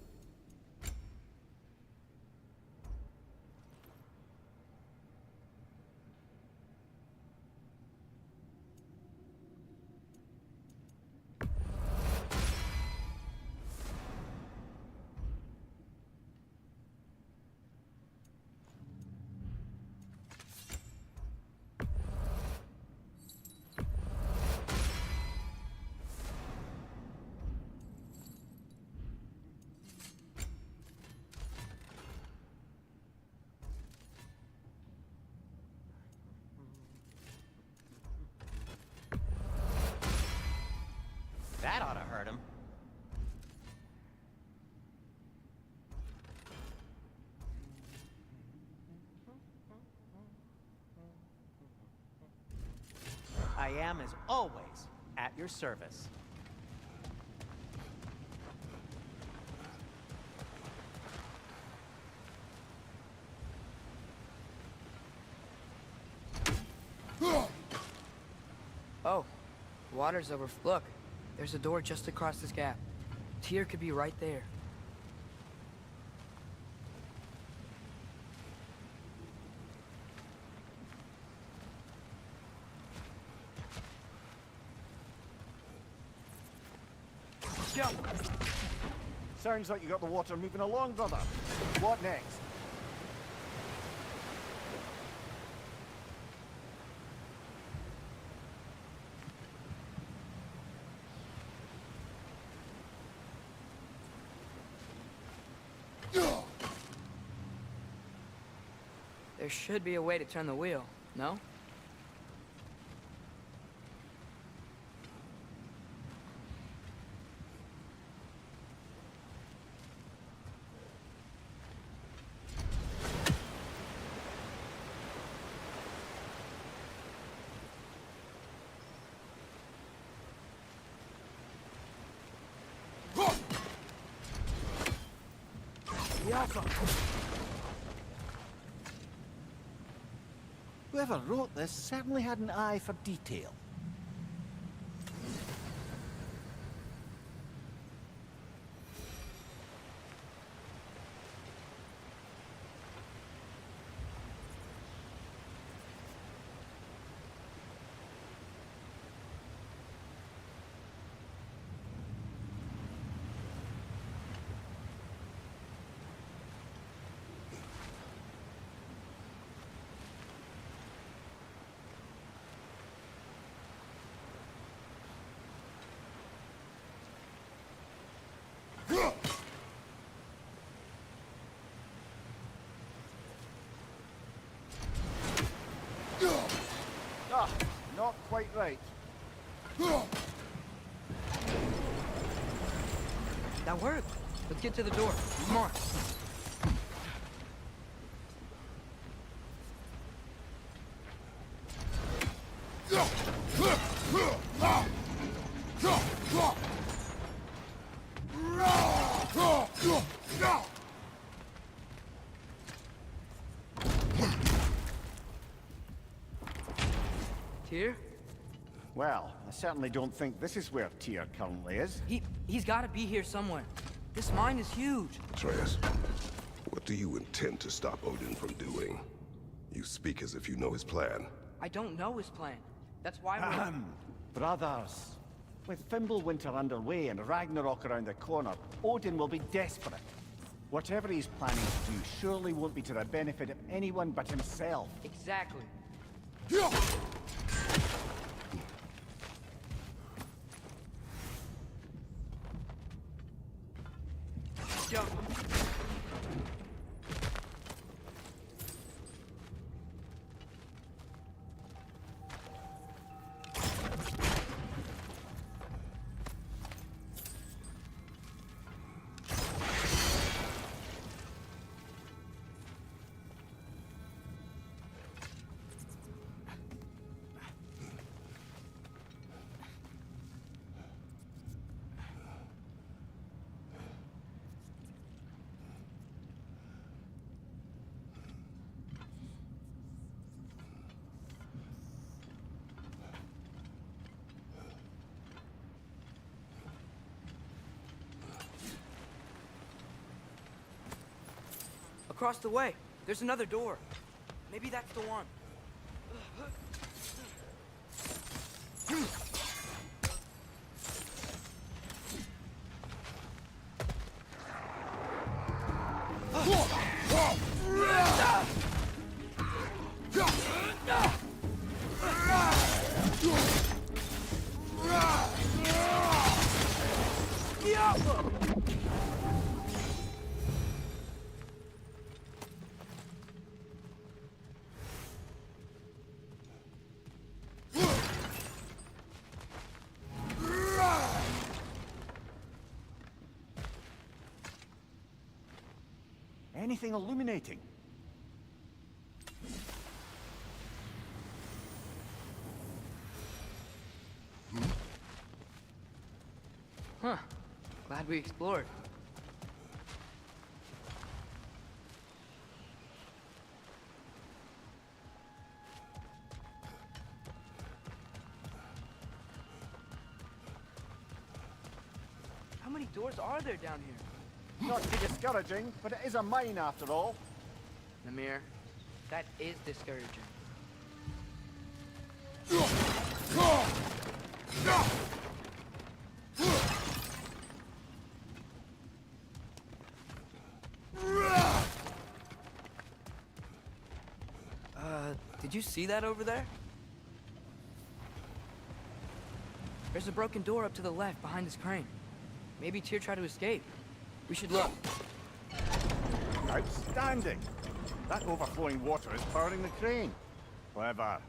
That ought to hurt him. I am, as always, at your service. Oh, Water's over. Look, there's a door just across this gap. Tyr could be right there. Jump! Sounds like you got the water moving along, brother. What next? There should be a way to turn the wheel, no? Whoever wrote this certainly had an eye for detail. Ah, not quite right. That worked. Let's get to the door. Come on. Tyr? Well, I certainly don't think this is where Tyr currently is. He's got to be here somewhere. This mine is huge. Atreus, what do you intend to stop Odin from doing? You speak as if you know his plan. I don't know his plan. That's why we're... Ahem. Brothers, with Fimbulwinter underway and Ragnarok around the corner, Odin will be desperate. Whatever he's planning to do surely won't be to the benefit of anyone but himself. Exactly. Jump. Across the way, there's another door. Maybe that's the one. Anything illuminating? Huh. Glad we explored. many doors are there down here? Not to be discouraging, but it is a mine after all. Namir, that is discouraging. Did you see that over there? There's a broken door up to the left behind this crane. Maybe Tyr tried to escape. We should look. Outstanding! That overflowing water is powering the crane. Clever.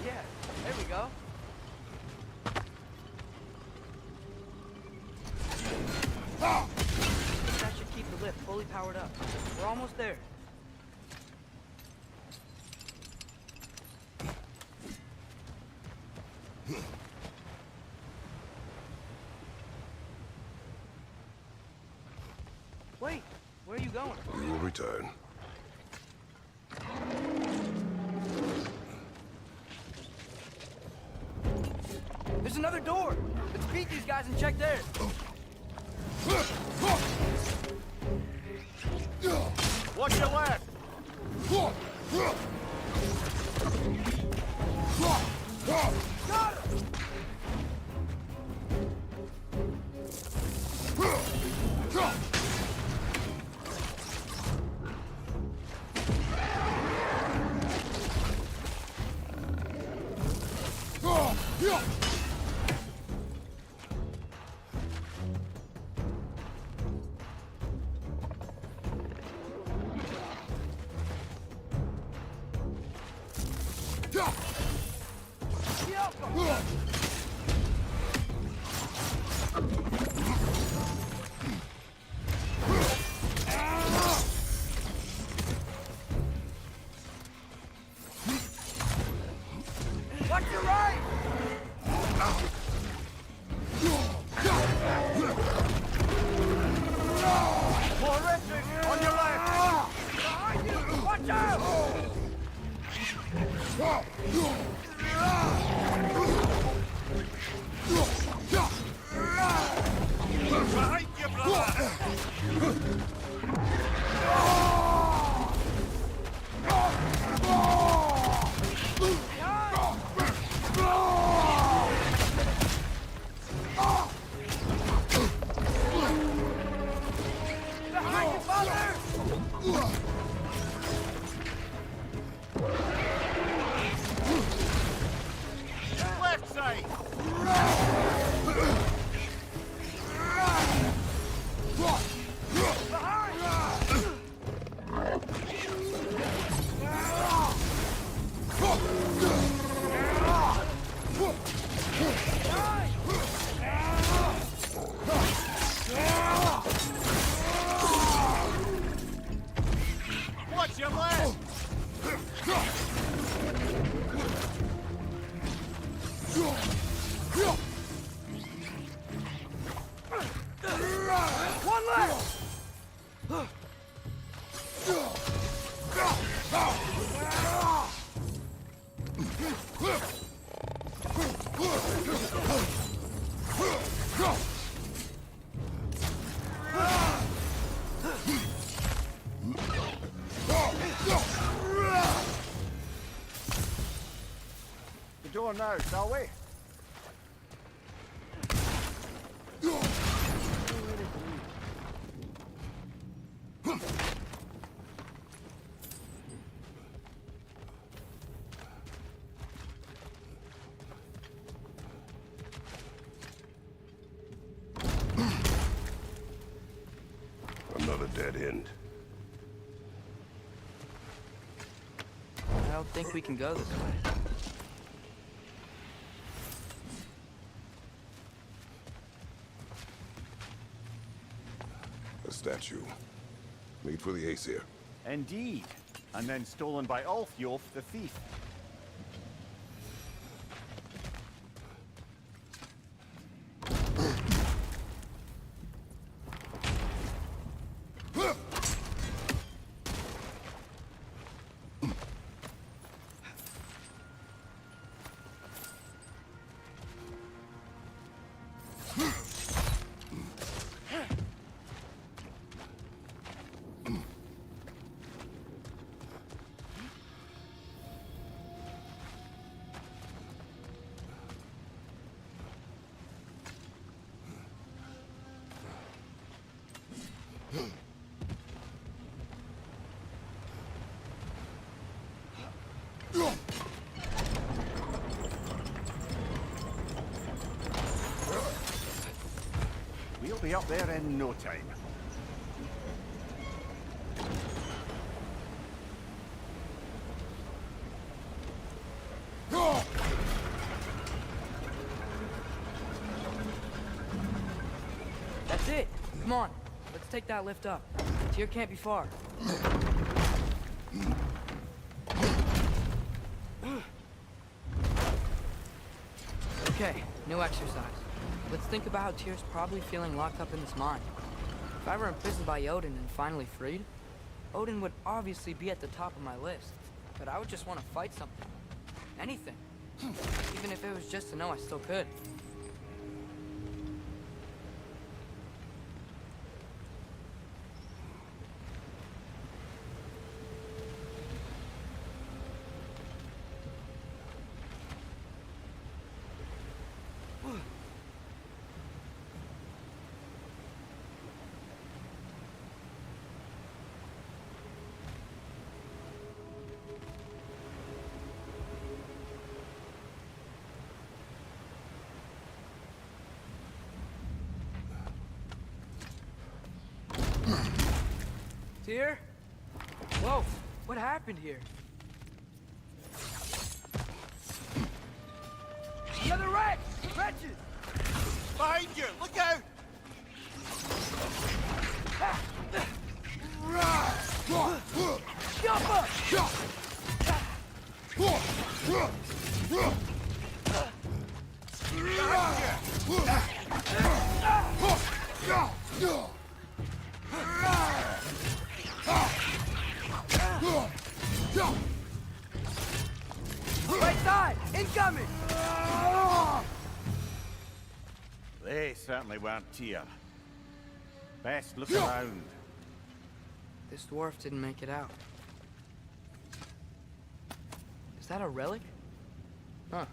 Yeah, there we go. That should keep the lift fully powered up. We're almost there. Wait, where are you going? We will return. There's another door! Let's beat these guys and check theirs! Watch your left! Got him! Watch your right! Horrific! On your left! Behind you! Watch out! Behind you, brother! Behind you, father! Left side! Watch your left! One left! The door now, shall we? Another dead end. I don't think we can go this way. A statue. Made for the Aesir. Indeed. And then stolen by Ulfjolf the thief. We'll be up there in no time. That's it. Come on. Let's take that lift up. Tyr can't be far. Okay, new exercise. Let's think about how Tyr's probably feeling locked up in this mine. If I were imprisoned by Odin and finally freed, Odin would obviously be at the top of my list. But I would just want to fight something. Anything. Even if it was just to know I still could. Tyr? Whoa, what happened here? The other wretch! Wretches! Behind you! Look out! Jump up! Right side! Incoming! They certainly weren't Tyr. Best look around. This dwarf didn't make it out. Is that a relic? Huh.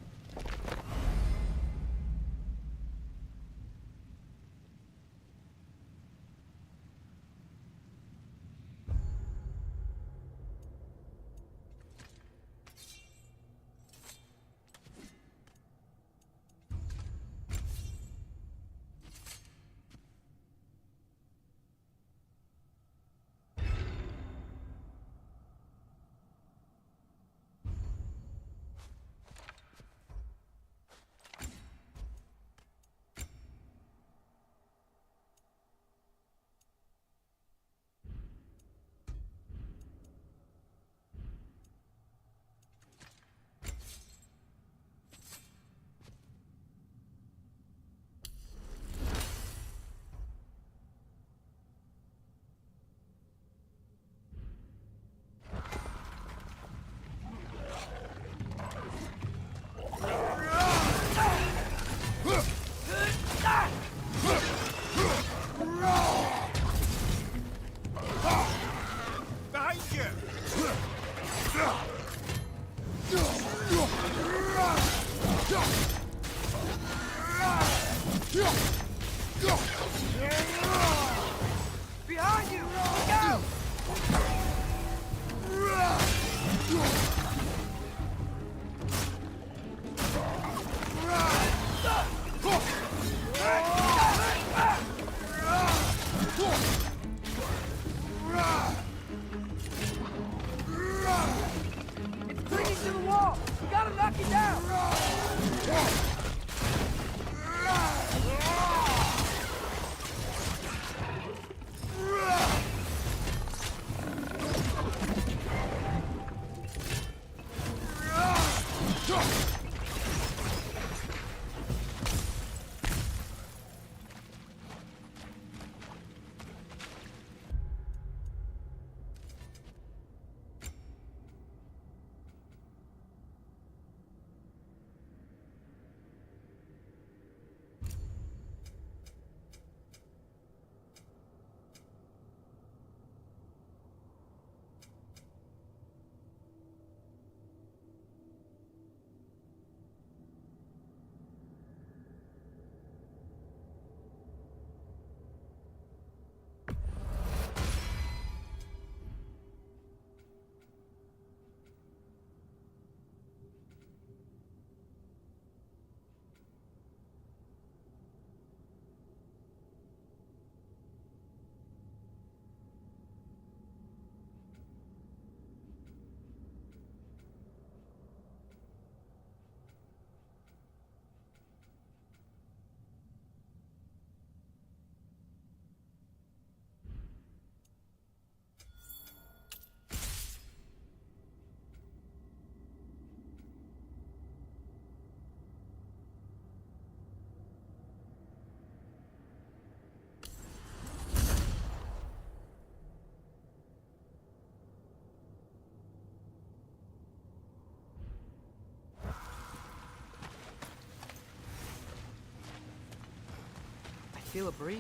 feel a breeze.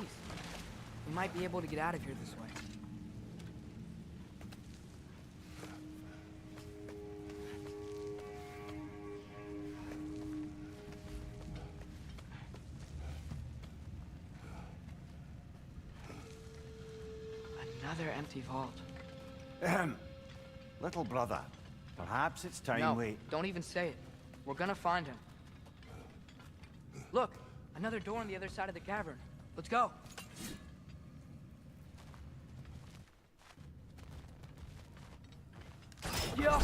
We might be able to get out of here this way. Another empty vault. Little brother, perhaps it's time No, we... don't even say it. We're gonna find him. Look, another door on the other side of the cavern. Let's go. Yeah.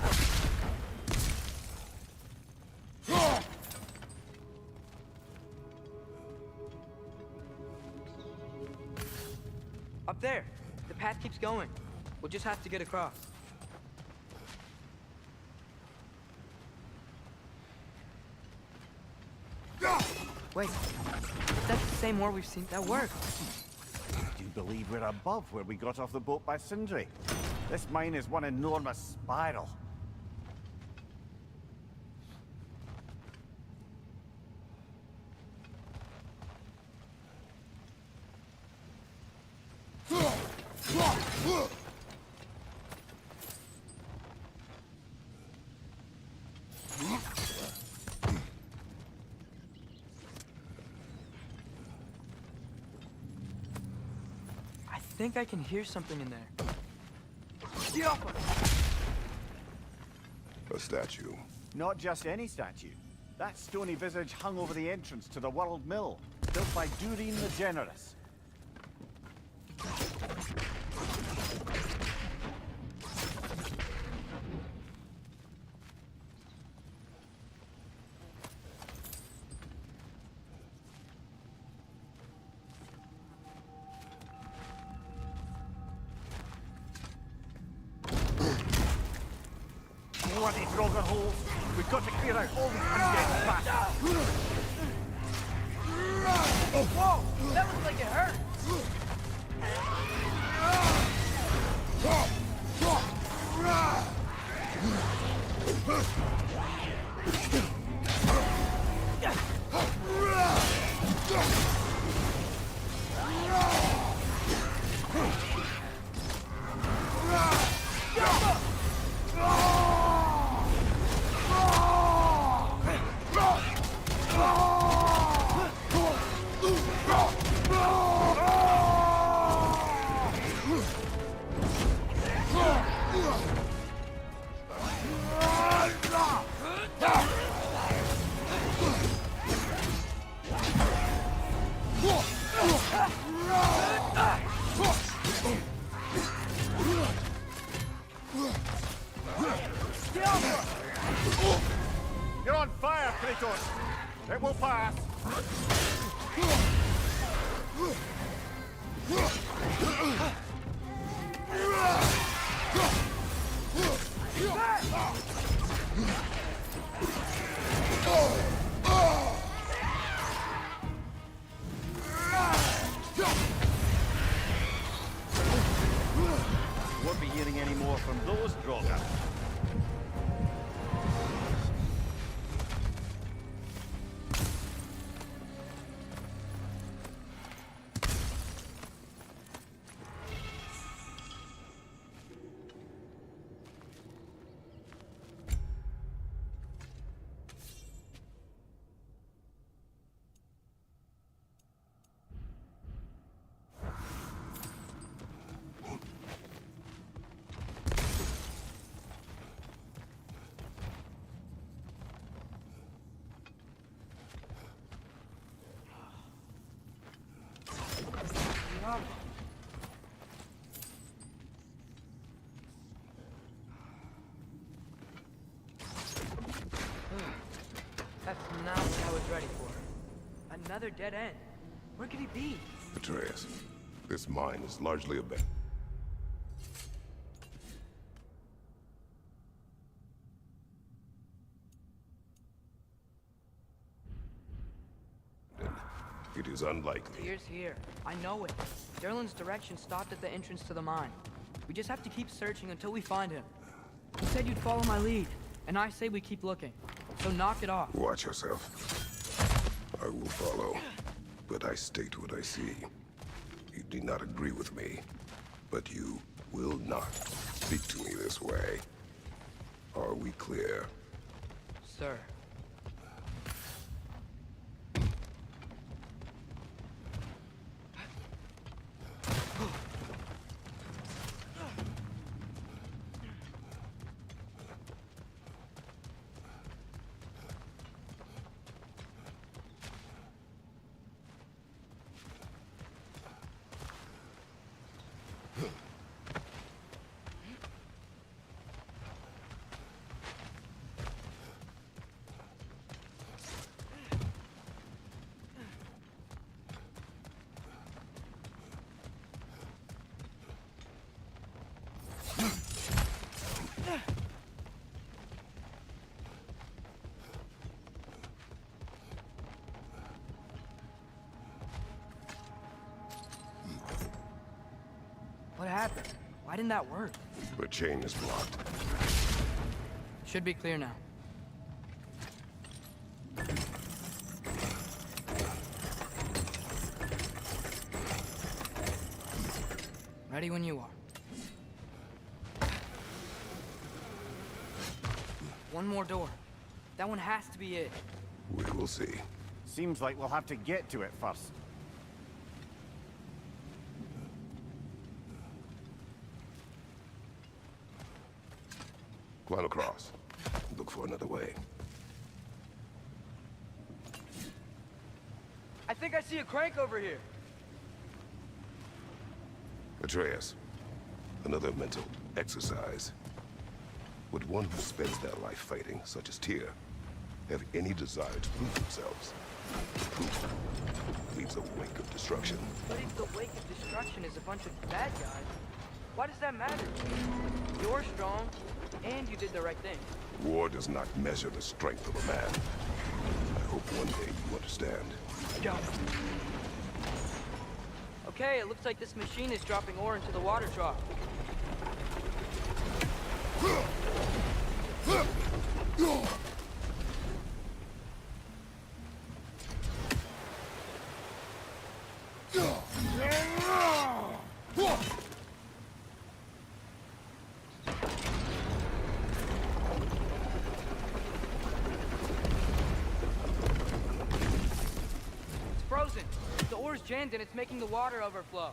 Up there. The path keeps going. We'll just have to get across. Wait, that's the same ore we've seen. That worked. Do you believe we're above where we got off the boat by Sindri? This mine is one enormous spiral. I think I can hear something in there. A statue. Not just any statue. That stony visage hung over the entrance to the World Mill, built by Durin the Generous. Bloody Draugr holes! We've got to clear out all these undead fast! Whoa! That looks like it hurt! You're on fire, Kratos! It will pass! Won't be hearing any more from those Draugr. That's not what I was ready for. Another dead end. Where could he be? Atreus, this mine is largely abandoned. It is unlikely. Here's here. I know it. Derlin's direction stopped at the entrance to the mine. We just have to keep searching until we find him. You said you'd follow my lead, and I say we keep looking. So knock it off. Watch yourself. I will follow, but I state what I see. You do not agree with me, but you will not speak to me this way. Are we clear? Sir. What happened? Why didn't that work? The chain is blocked. Should be clear now. Ready when you are. One more door. That one has to be it. We will see. Seems like we'll have to get to it first. Climb across. Look for another way. I think I see a crank over here. Atreus, another mental exercise. Would one who spends their life fighting, such as Tyr, have any desire to prove themselves? Proof leaves a wake of destruction. But if the wake of destruction is a bunch of bad guys, why does that matter? You're strong, and you did the right thing. War does not measure the strength of a man. I hope one day you understand. Go. Okay, it looks like this machine is dropping ore into the water trough. It's frozen. The ore's jammed and it's making the water overflow.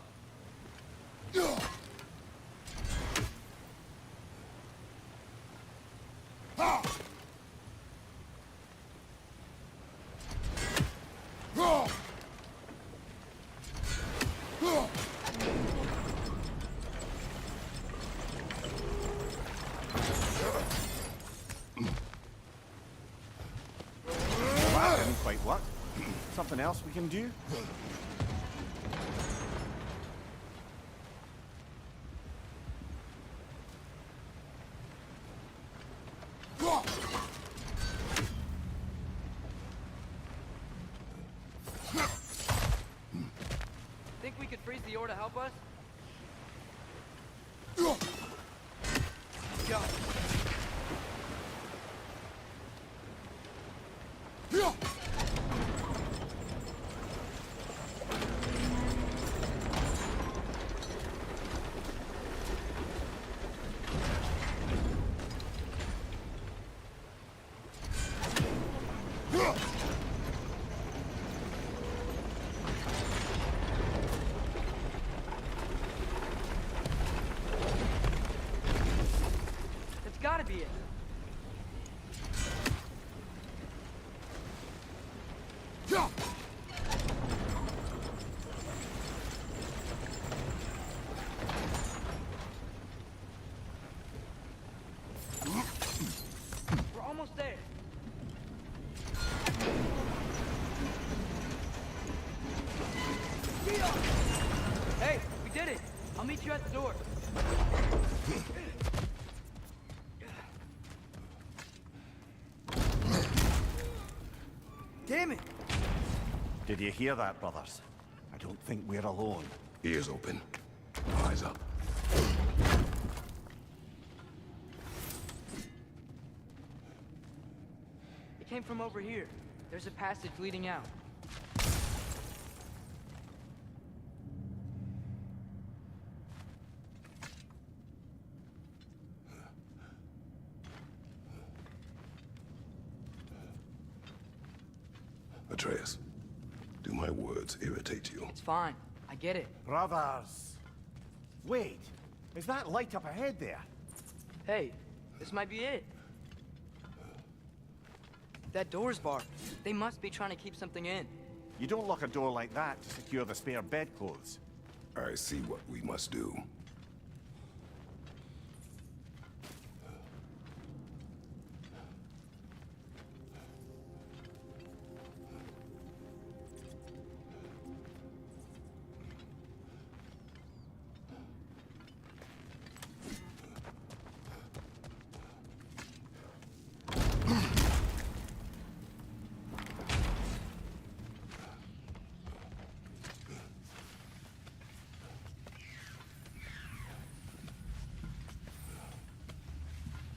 That didn't quite work. Something else we can do? Think we could freeze the ore to help us? Go. That's gotta be it. We're almost there. Hey, we did it. I'll meet you at the door. Damn it! Did you hear that, brothers? I don't think we're alone. Ears open. Eyes up. It came from over here. There's a passage leading out. Atreus, do my words irritate you? It's fine. I get it. Brothers! Wait, is that light up ahead there? Hey, this might be it. That door's barred. They must be trying to keep something in. You don't lock a door like that to secure the spare bedclothes. I see what we must do.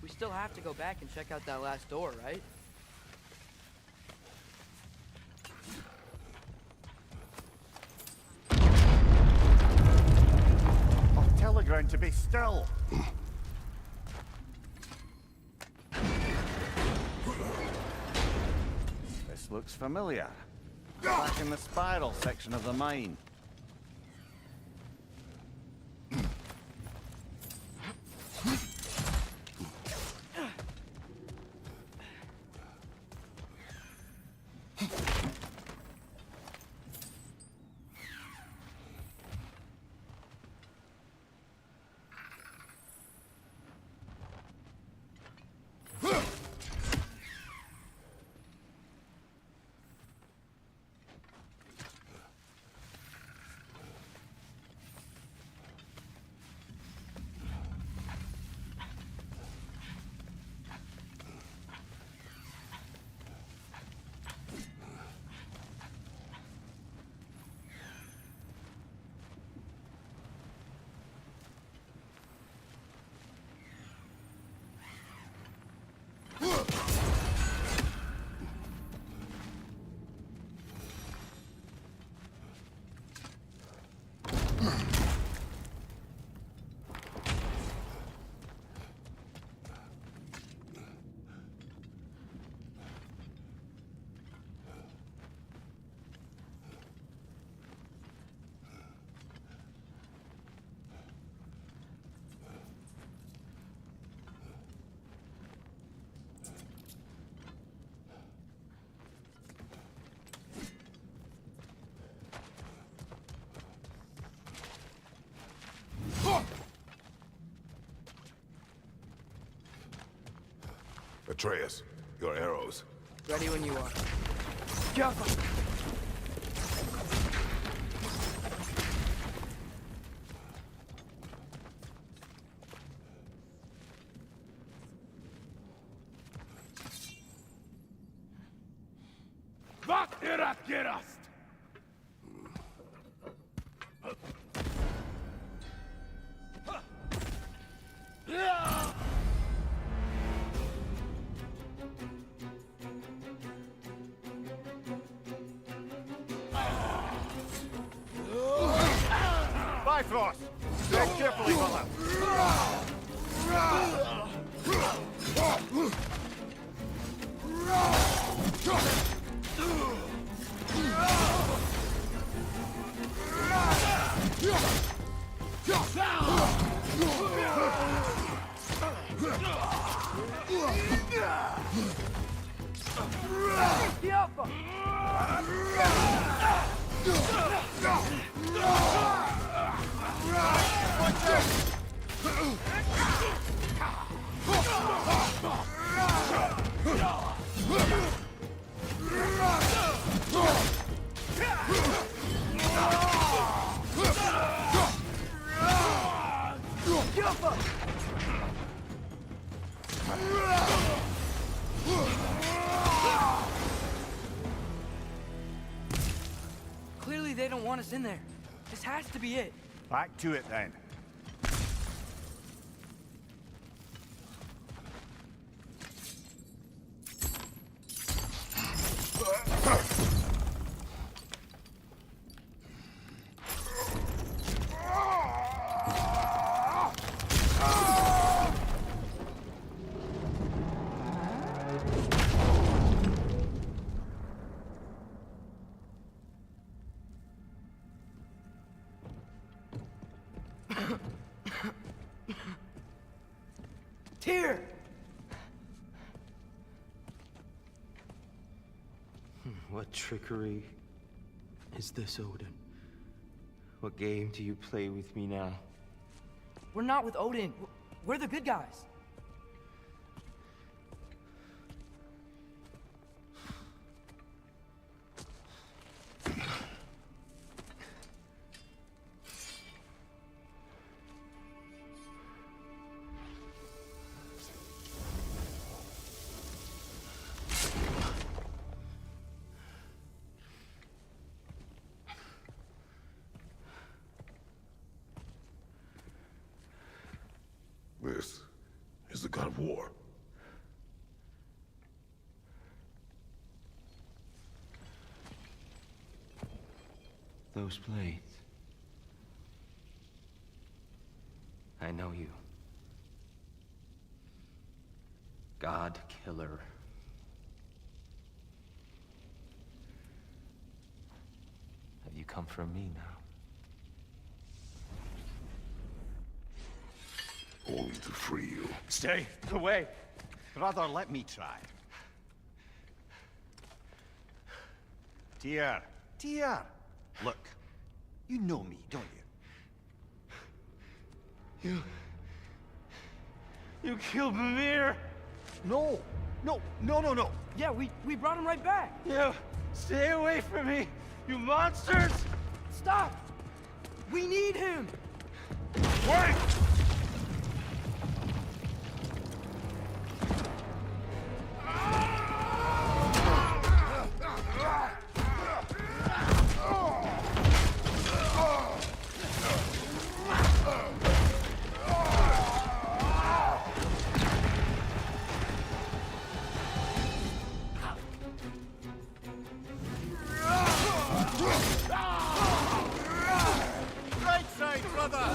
We still have to go back and check out that last door, right? Oh, tell the ground to be still! This looks familiar. Back in the spiral section of the mine. Atreus, your arrows. Ready when you are. Wat erat gerast! Bifrost! Tread carefully, brother! Clearly they don't want us in there. This has to be it. Back to it then. Tyr! What trickery is this, Odin? What game do you play with me now? We're not with Odin. We're the good guys. This is the god of war. Those blades. I know you. God Killer. Have you come for me now? Only to free you. Stay away. Brother, let me try. Tyr. Tyr. Look, you know me, don't you? You killed Mimir! No. No. Yeah, we brought him right back. You stay away from me, you monsters! Stop! We need him! Wait! Right side, brother!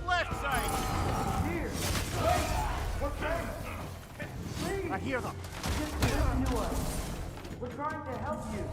Left side! I hear them. We're trying to help you.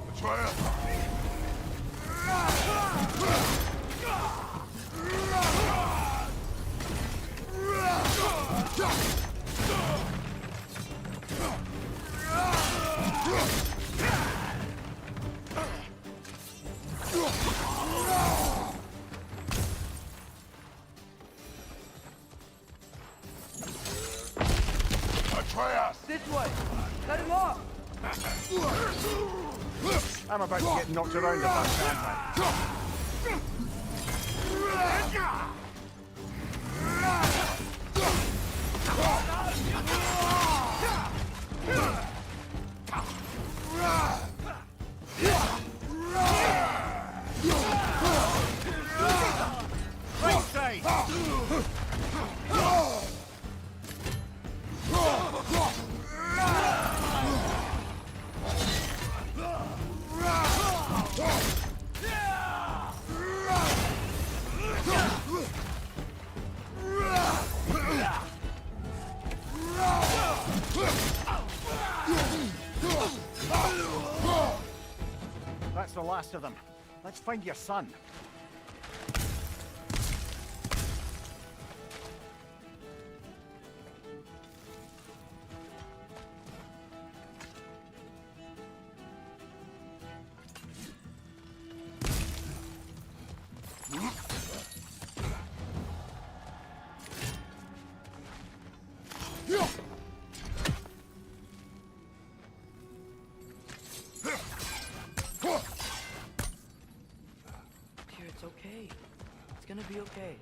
This way! Cut him off! I'm about to get knocked around a bunch, aren't I? Right side! That's the last of them. Let's find your son. Tyr, it's okay. It's gonna be okay.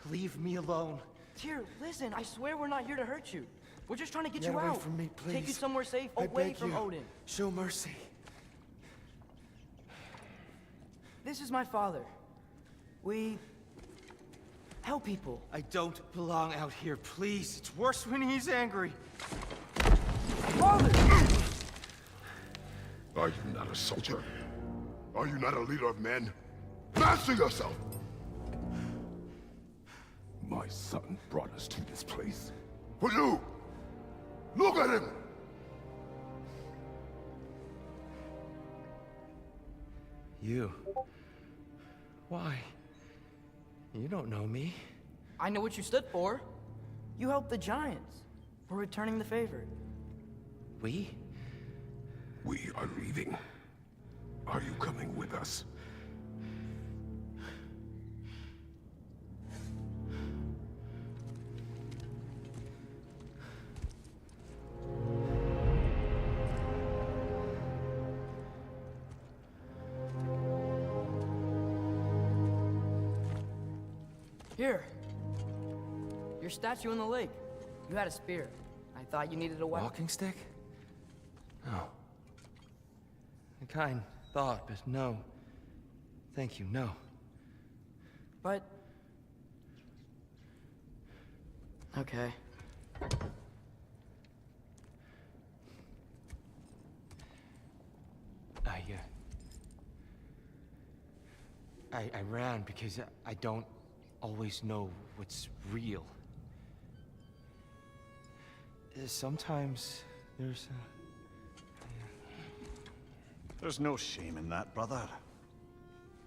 Leave me alone. Tyr, listen, I swear we're not here to hurt you. We're just trying to get Get you away out. from me, Take you please. somewhere safe, I away beg from you. Odin. Show mercy. This is my father. We help people. I don't belong out here, please. It's worse when he's angry. Father! Are you not a soldier? Are you not a leader of men? Master yourself! My son brought us to this place. For you! Look at him! You. Why? You don't know me. I know what you stood for. You helped the Giants. We're returning the favor. We? We are leaving. Are you coming with us? Here. Your statue in the lake. You had a spear. I thought you needed a weapon. Walking stick? No. A kind thought, but no. Thank you, no. But... Okay. I ran because I don't always know what's real. Sometimes there's There's no shame in that, brother.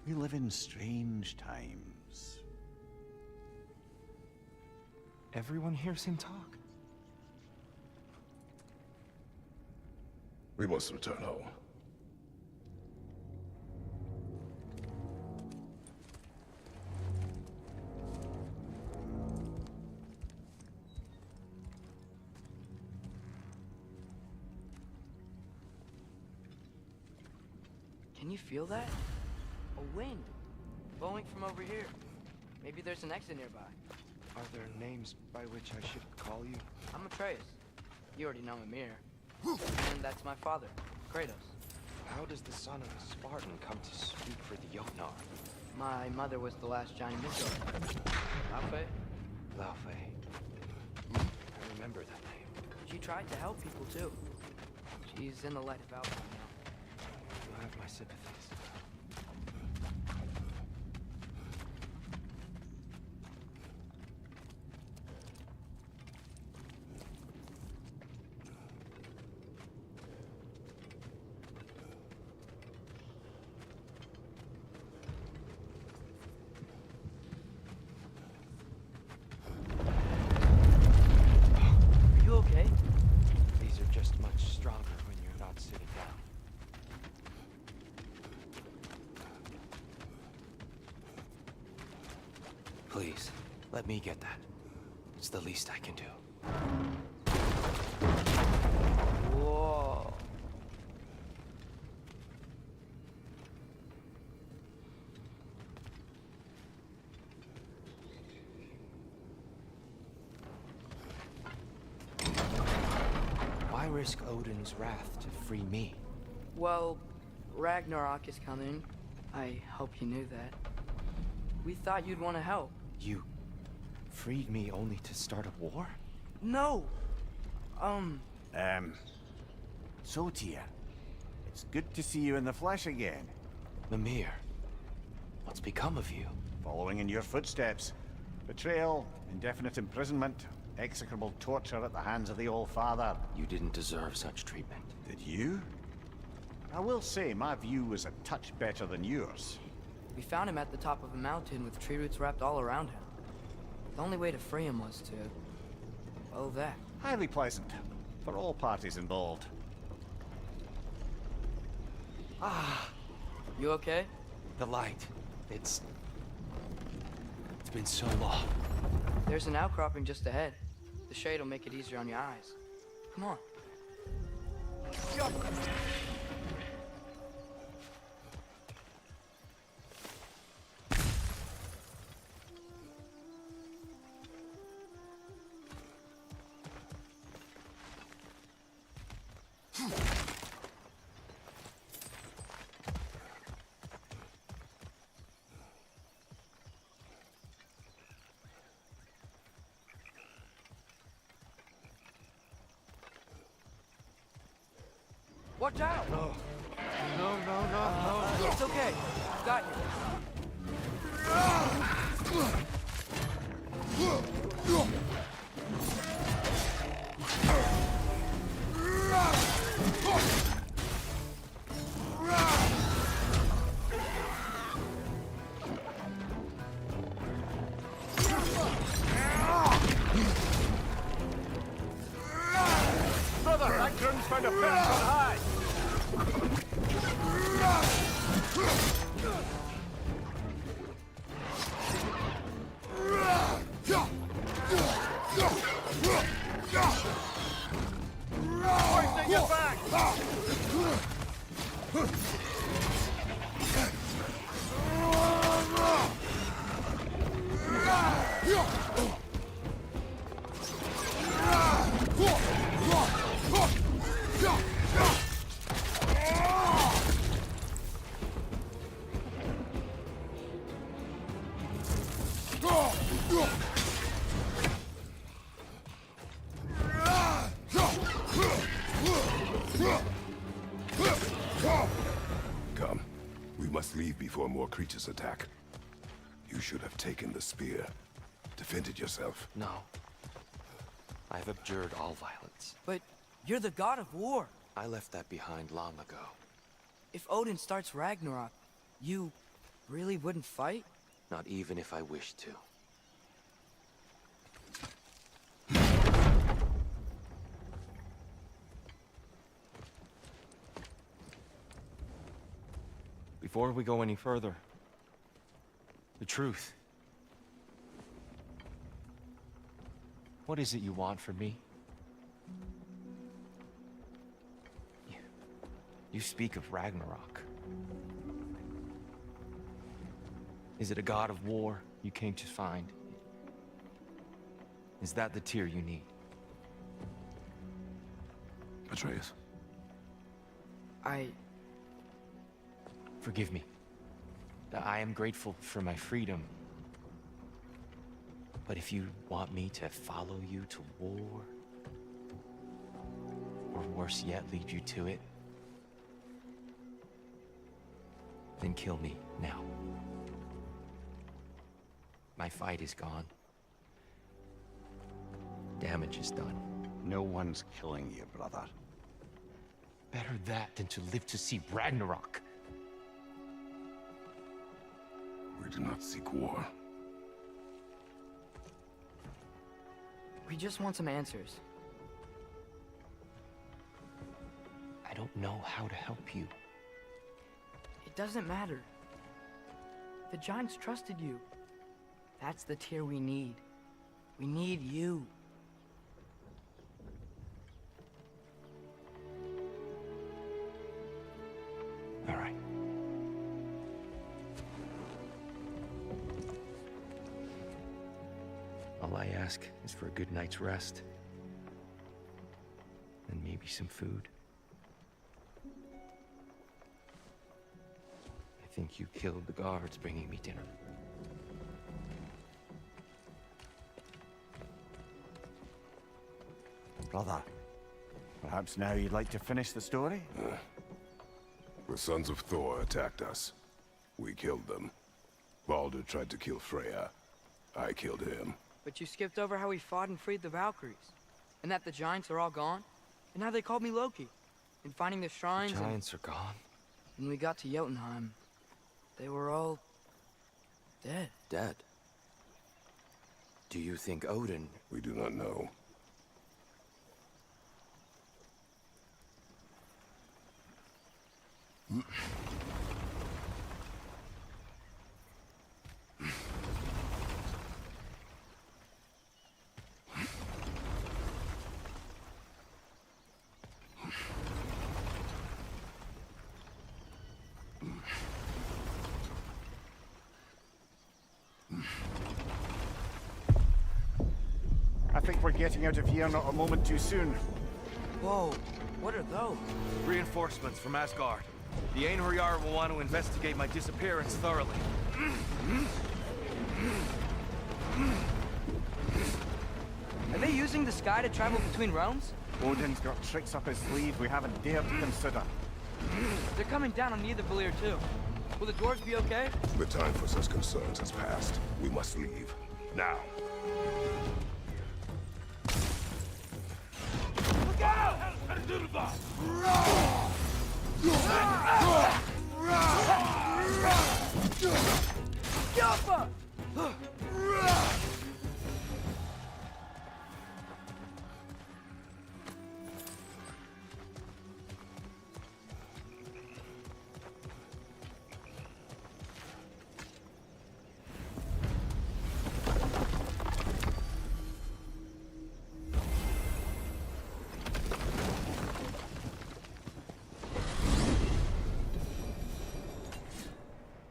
We live in strange times. Everyone hears him talk. We must return home. Can you feel that? A wind. Blowing from over here. Maybe there's an exit nearby. Are there names by which I should call you? I'm Atreus. You already know Mimir. And that's my father, Kratos. How does the son of a Spartan come to speak for the Jotnar? My mother was the last giant Midgard. Laufey? Laufey. I remember that name. She tried to help people too. She's in the light of Valhalla now. You have my sympathies. Are you okay? These are just much stronger when you're not sitting down. Please, let me get that. It's the least I can do. Whoa. Why risk Odin's wrath to free me? Well, Ragnarok is coming. I hope you knew that. We thought you'd want to help. You freed me only to start a war? No! So, Tyr, it's good to see you in the flesh again. Mimir, what's become of you? Following in your footsteps. Betrayal, indefinite imprisonment, execrable torture at the hands of the Old Father. You didn't deserve such treatment. Did you? I will say, my view was a touch better than yours. We found him at the top of a mountain with tree roots wrapped all around him. The only way to free him was to... well, that. Highly pleasant, for all parties involved. You okay? The light. It's been so long. There's an outcropping just ahead. The shade will make it easier on your eyes. Come on. Watch out! No, no, no, no. It's okay. Got you. Brother, that groom's found a person high! Hoisting it back! Come. We must leave before more creatures attack. You should have taken the spear. Defended yourself. No. I have abjured all violence. But you're the god of war. I left that behind long ago. If Odin starts Ragnarok, you really wouldn't fight? Not even if I wished to. Before we go any further, the truth. What is it you want from me? You speak of Ragnarok. Is it a god of war you came to find? Is that the tear you need? Atreus. Forgive me. I am grateful for my freedom. But if you want me to follow you to war, or worse yet, lead you to it, then kill me now. My fight is gone. Damage is done. No one's killing you, brother. Better that than to live to see Ragnarok. We do not seek war. We just want some answers. I don't know how to help you. It doesn't matter. The giants trusted you. That's the tear we need. We need you. All right. All I ask is for a good night's rest. And maybe some food. I think you killed the guards bringing me dinner. Brother, perhaps now you'd like to finish the story? The sons of Thor attacked us. We killed them. Baldur tried to kill Freya. I killed him. But you skipped over how we fought and freed the Valkyries. And that the giants are all gone. And how they called me Loki. And finding the shrines Giants are gone. and when we got to Jotunheim, they were all dead. Dead. Do you think Odin... We do not know. I think we're getting out of here not a moment too soon. Whoa, What are those? Reinforcements from Asgard. The Einherjar will want to investigate my disappearance thoroughly. Are they using the sky to travel between realms? Odin's got tricks up his sleeve we haven't dared to consider. They're coming down on Nidavellir too. Will the dwarves be okay? The time for such concerns has passed. We must leave. Now. Look out! Jumper!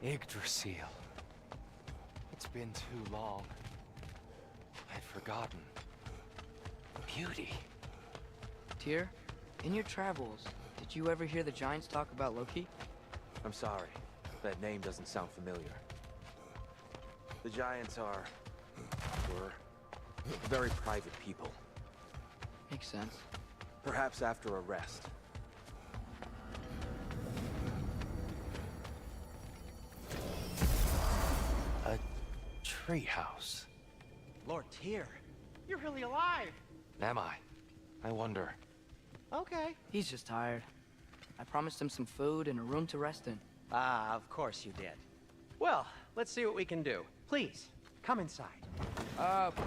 Yggdrasil. It's been too long. I'd forgotten. Beauty. Tyr, in your travels, did you ever hear the giants talk about Loki? I'm sorry. That name doesn't sound familiar. The Giants were very private people. Makes sense. Perhaps after a rest. A treehouse. Lord Tyr, you're really alive. Am I? I wonder. Okay. He's just tired. I promised him some food and a room to rest in. Ah, of course you did. Well, let's see what we can do. Please, come inside.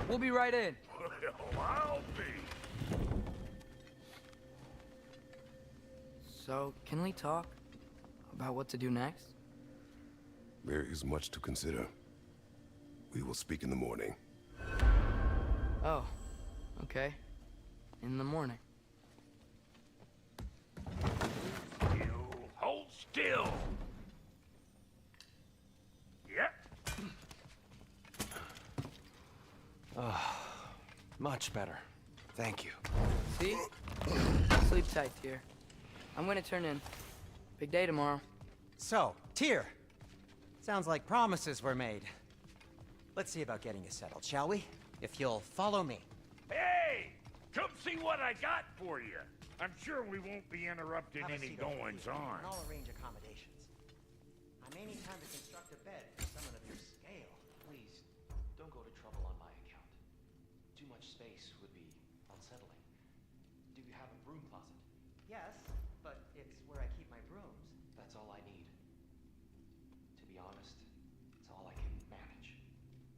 We'll be right in. Well, I'll be. So, can we talk about what to do next? There is much to consider. We will speak in the morning. Oh, okay. In the morning. You hold still. Yep. Much better. Thank you. See? Sleep tight, Tyr. I'm gonna turn in. Big day tomorrow. So, Tyr. Sounds like promises were made. Let's see about getting you settled, shall we? If you'll follow me. Hey! Come see what I got for you. I'm sure we won't be interrupting Have a any seat over goings here, on. and I'll arrange accommodations. I may need time to construct a bed for someone of your scale. Please, don't go to trouble on my account. Too much space would be unsettling. Do you have a broom closet? Yes, but it's where I keep my brooms. That's all I need. To be honest, it's all I can manage.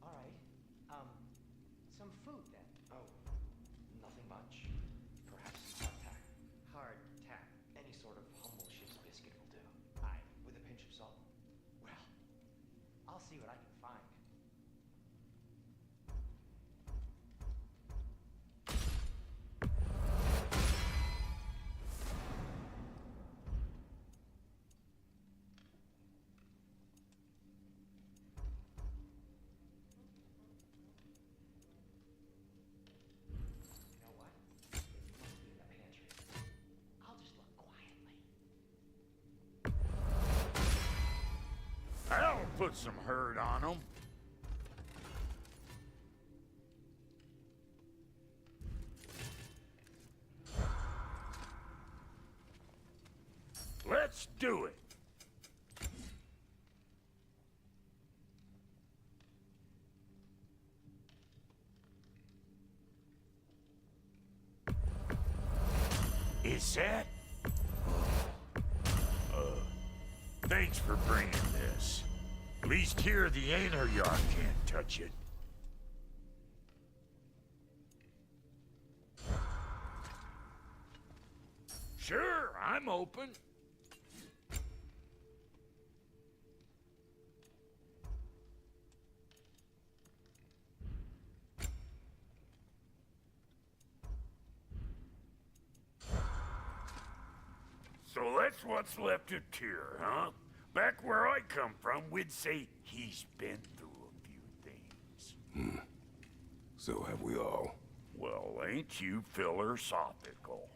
All right. Some food then. Oh, nothing much. Perhaps some hardtack. Hard tack. Any sort of humble ship's biscuit will do. Aye. With a pinch of salt. Well, I'll see what I can find. You know what? It must be in the pantry. I'll just look quietly. That'll put some hurt on them. Let's do it. Is that? Thanks for bringing this. At least here the Einherjar can't touch it. Sure, I'm open. So that's what's left of Tyr, huh? Back where I come from, we'd say he's been through a few things. So have we all. Well, ain't you philosophical?